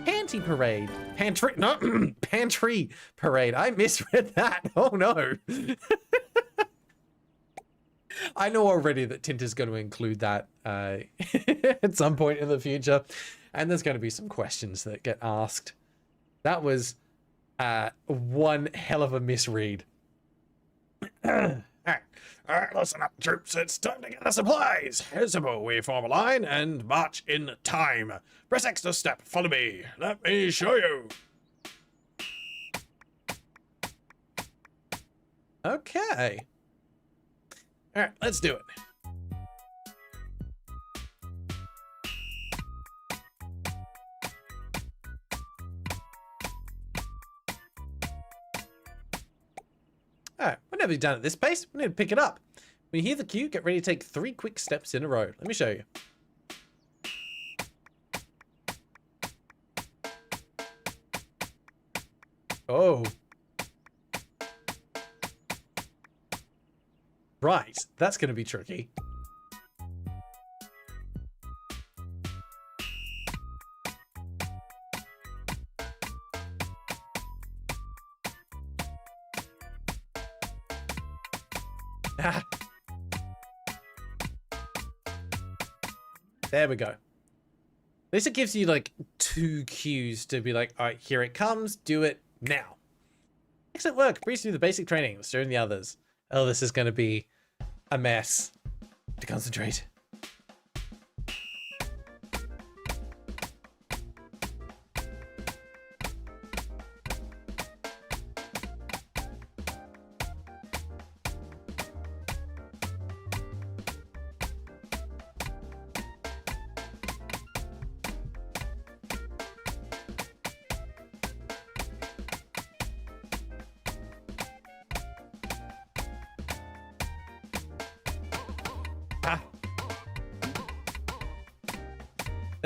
Panty parade. Pantry, no, pantry parade. I misread that. Oh no. I know already that Tinter's going to include that at some point in the future. And there's going to be some questions that get asked. That was one hell of a misread. Alright, listen up, troops. It's time to gather supplies. Visible, we form a line and march in time. Press X to step. Follow me. Let me show you. Okay. Alright, let's do it. Alright, we're never done at this pace. We need to pick it up. When you hear the cue, get ready to take 3 quick steps in a row. Let me show you. Oh. Right, that's going to be tricky. Ah. There we go. At least it gives you like 2 cues to be like, all right, here it comes, do it now. Excellent work. Breeze through the basic training. Let's join the others. Oh, this is going to be a mess. To concentrate.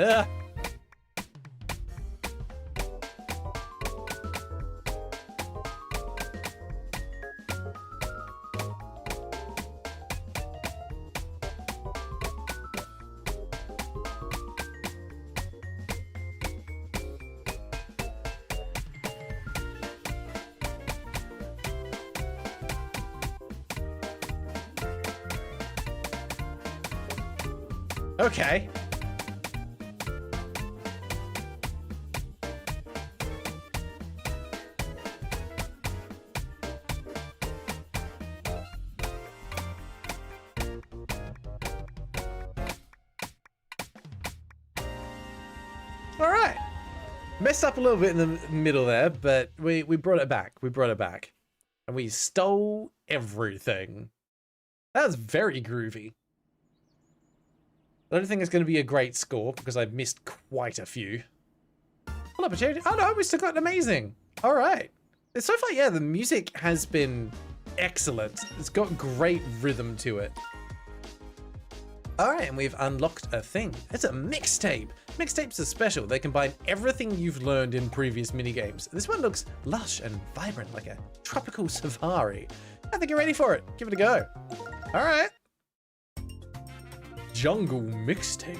Ah. Okay. All right. Messed up a little bit in the middle there, but we brought it back. We brought it back. And we stole everything. That was very groovy. I don't think it's going to be a great score because I've missed quite a few. Full opportunity. Oh no, we still got amazing. All right. So far, yeah, the music has been excellent. It's got great rhythm to it. All right, and we've unlocked a thing. It's a mixtape. Mixtapes are special. They combine everything you've learned in previous minigames. This one looks lush and vibrant, like a tropical safari. I think you're ready for it. Give it a go. All right. Jungle mixtape.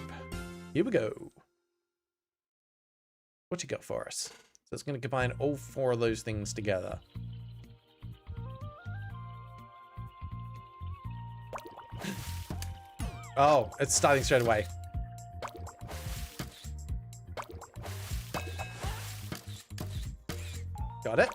Here we go. What you got for us? So it's going to combine all 4 of those things together. Oh, it's starting straight away. Got it.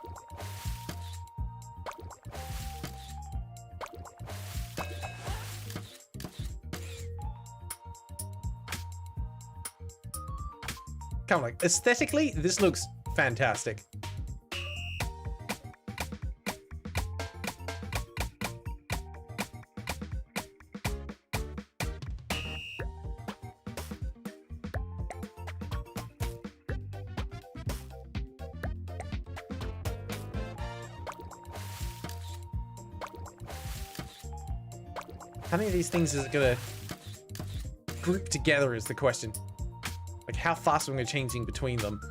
Come on, like, aesthetically, this looks fantastic. How many of these things is it gonna group together is the question. Like how fast am I changing between them?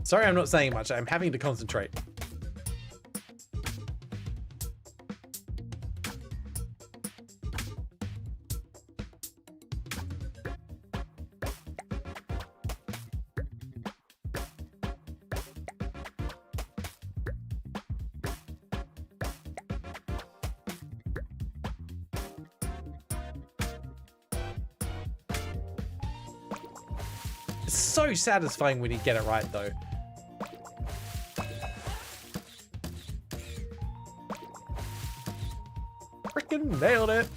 Sorry, I'm not saying much. I'm having to concentrate. It's so satisfying when you get it right, though. Freaking nailed it.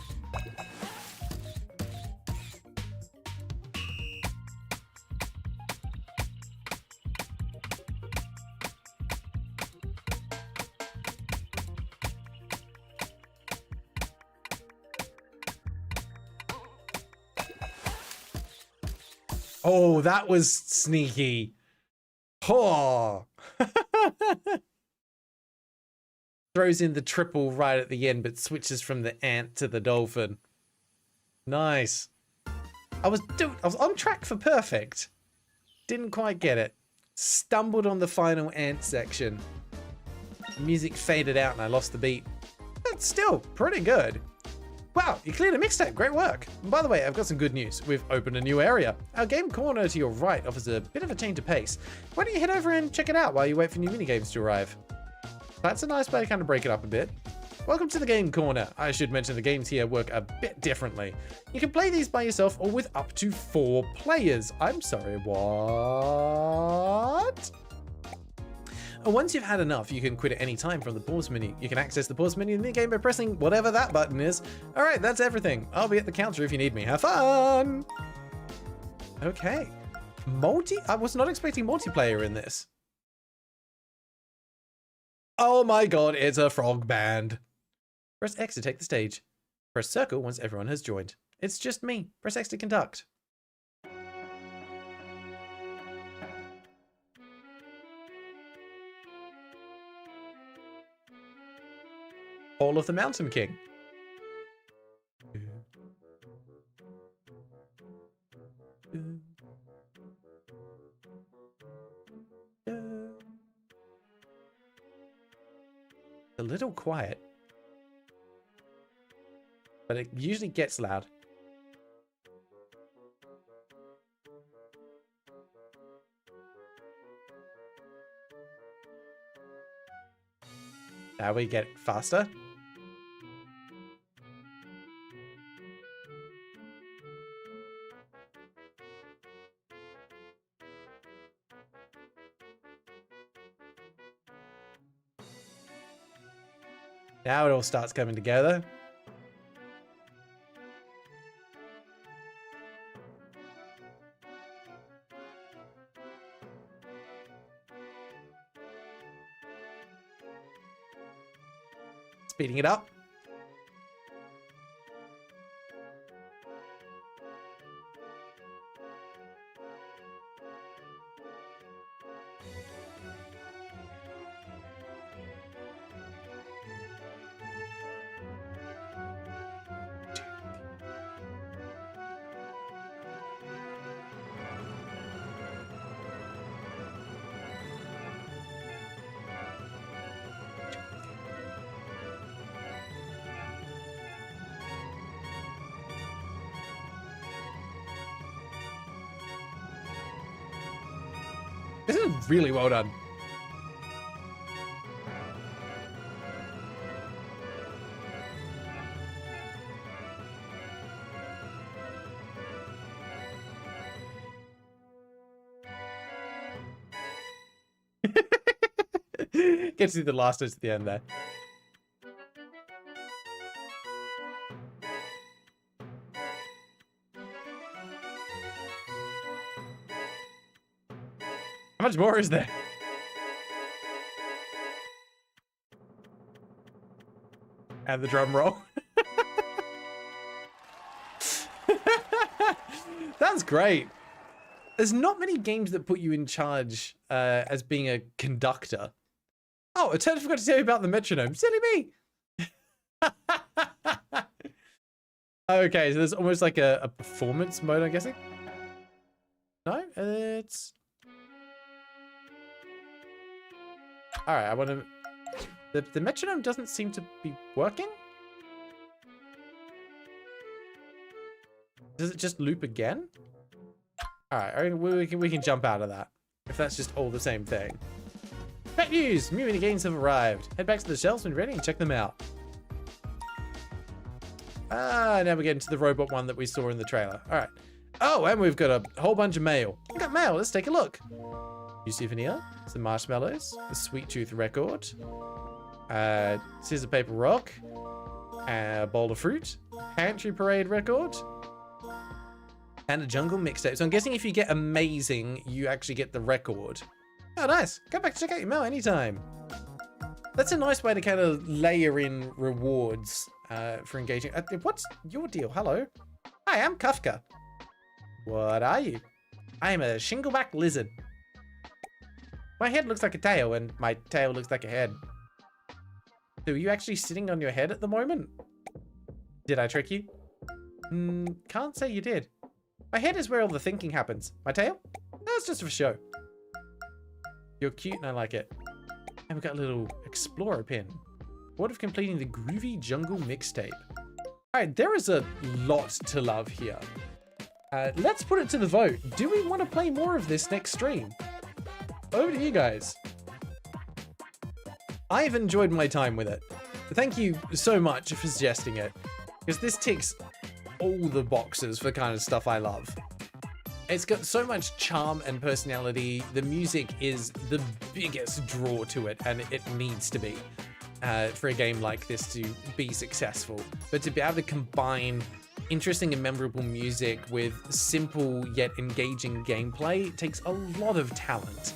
Oh, that was sneaky. Oh. Throws in the triple right at the end, but switches from the ant to the dolphin. Nice. I was on track for perfect. Didn't quite get it. Stumbled on the final ant section. Music faded out and I lost the beat. But still, pretty good. Wow, you cleared a mixtape. Great work. And by the way, I've got some good news. We've opened a new area. Our game corner to your right offers a bit of a change of pace. Why don't you head over and check it out while you wait for new minigames to arrive? That's a nice way to kind of break it up a bit. Welcome to the game corner. I should mention the games here work a bit differently. You can play these by yourself or with up to 4 players. I'm sorry, what? Once you've had enough, you can quit at any time from the pause menu. You can access the pause menu in the game by pressing whatever that button is. All right, that's everything. I'll be at the counter if you need me. Have fun! Okay. I was not expecting multiplayer in this. Oh my god, it's a frog band. Press X to take the stage. Press circle once everyone has joined. It's just me. Press X to conduct. Hall of the Mountain King. little quiet. But it usually gets loud. Now we get faster. Now it all starts coming together. Speeding it up. This is really well done. Get to see the last notes at the end there. How much more is there? And the drum roll. That's great. There's not many games that put you in charge as being a conductor. Oh, I totally forgot to tell you about the metronome. Silly me. Okay, so there's almost like a performance mode, I'm guessing. No, it's... All right, I want to... The metronome doesn't seem to be working. Does it just loop again? All right, I mean, we can jump out of that if that's just all the same thing. Pet news! New minigames have arrived. Head back to the shelves when you're ready and check them out. Ah, now we're getting to the robot one that we saw in the trailer. All right. Oh, and we've got a whole bunch of mail. We got mail. Let's take a look. New souvenir, some marshmallows, a sweet tooth record, scissor paper rock, a bowl of fruit, pantry parade record, and a jungle mixtape. So I'm guessing if you get amazing, you actually get the record. Oh, nice. Go back to check out your mail anytime. That's a nice way to kind of layer in rewards for engaging. What's your deal? Hello. Hi, I'm Kafka. What are you? I am a shingleback lizard. My head looks like a tail, and my tail looks like a head. So are you actually sitting on your head at the moment? Did I trick you? Can't say you did. My head is where all the thinking happens. My tail? That's just for show. You're cute and I like it. And we've got a little explorer pin. What of completing the groovy jungle mixtape? Alright, there is a lot to love here. Let's put it to the vote. Do we want to play more of this next stream? Over to you guys. I've enjoyed my time with it. Thank you so much for suggesting it, because this ticks all the boxes for the kind of stuff I love. It's got so much charm and personality. The music is the biggest draw to it, and it needs to be for a game like this to be successful. But to be able to combine interesting and memorable music with simple yet engaging gameplay takes a lot of talent.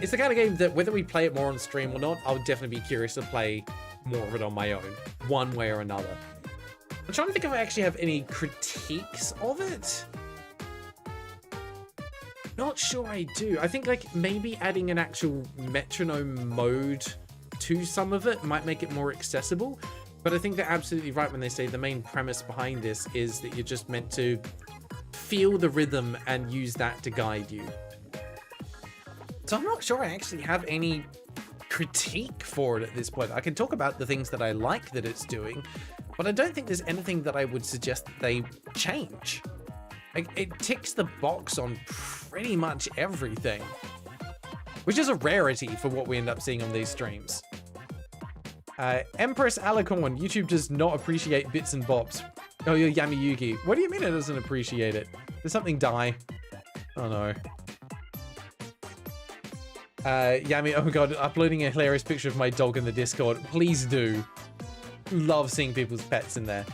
It's the kind of game that whether we play it more on stream or not, I'll definitely be curious to play more of it on my own, one way or another. I'm trying to think if I actually have any critiques of it. Not sure I do. I think like maybe adding an actual metronome mode to some of it might make it more accessible. But I think they're absolutely right when they say the main premise behind this is that you're just meant to feel the rhythm and use that to guide you. So I'm not sure I actually have any critique for it at this point. I can talk about the things that I like that it's doing, but I don't think there's anything that I would suggest that they change. It ticks the box on pretty much everything, which is a rarity for what we end up seeing on these streams. Empress Alicorn, YouTube does not appreciate bits and bops. Oh, you're Yami Yugi. What do you mean it doesn't appreciate it? Did something die? Oh no. Yami, oh my god, uploading a hilarious picture of my dog in the Discord. Please do. Love seeing people's pets in there.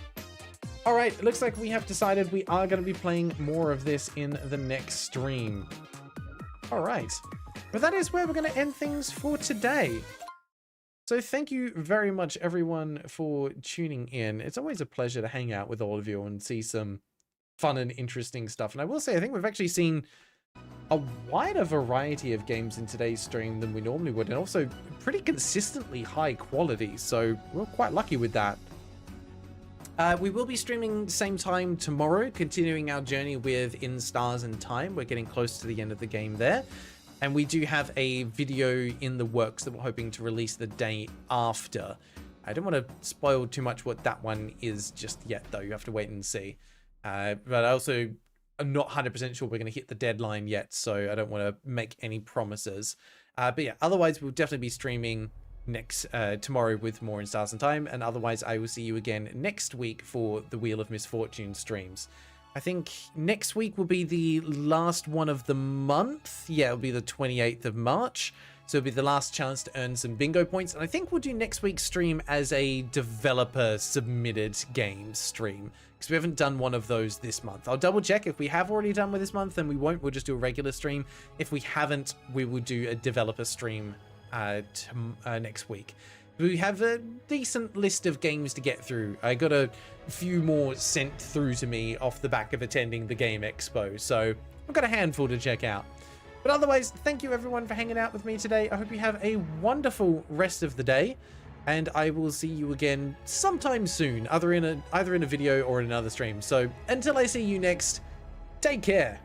Alright, looks like we have decided we are going to be playing more of this in the next stream. Alright. But that is where we're going to end things for today. So thank you very much, everyone, for tuning in. It's always a pleasure to hang out with all of you and see some fun and interesting stuff. And I will say, I think we've actually seen a wider variety of games in today's stream than we normally would, and also pretty consistently high quality, so we're quite lucky with that. We will be streaming same time tomorrow, continuing our journey with In Stars and Time. We're getting close to the end of the game there. And we do have a video in the works that we're hoping to release the day after. I don't want to spoil too much what that one is just yet, though. You have to wait and see. But I also am not 100% sure we're going to hit the deadline yet, so I don't want to make any promises. But yeah, otherwise we'll definitely be streaming tomorrow with more In Stars and Time, and otherwise I will see you again next week for the Wheel of Misfortune streams. I think next week will be the last one of the month. Yeah, it'll be the 28th of March. So it'll be the last chance to earn some bingo points. And I think we'll do next week's stream as a developer submitted game stream, because we haven't done one of those this month. I'll double check. If we have already done one this month, then we won't. We'll just do a regular stream. If we haven't, we will do a developer stream next week. We have a decent list of games to get through. I got a few more sent through to me off the back of attending the Game Expo, so I've got a handful to check out. But otherwise, thank you everyone for hanging out with me today. I hope you have a wonderful rest of the day, and I will see you again sometime soon, either in a video or in another stream. So until I see you next, take care.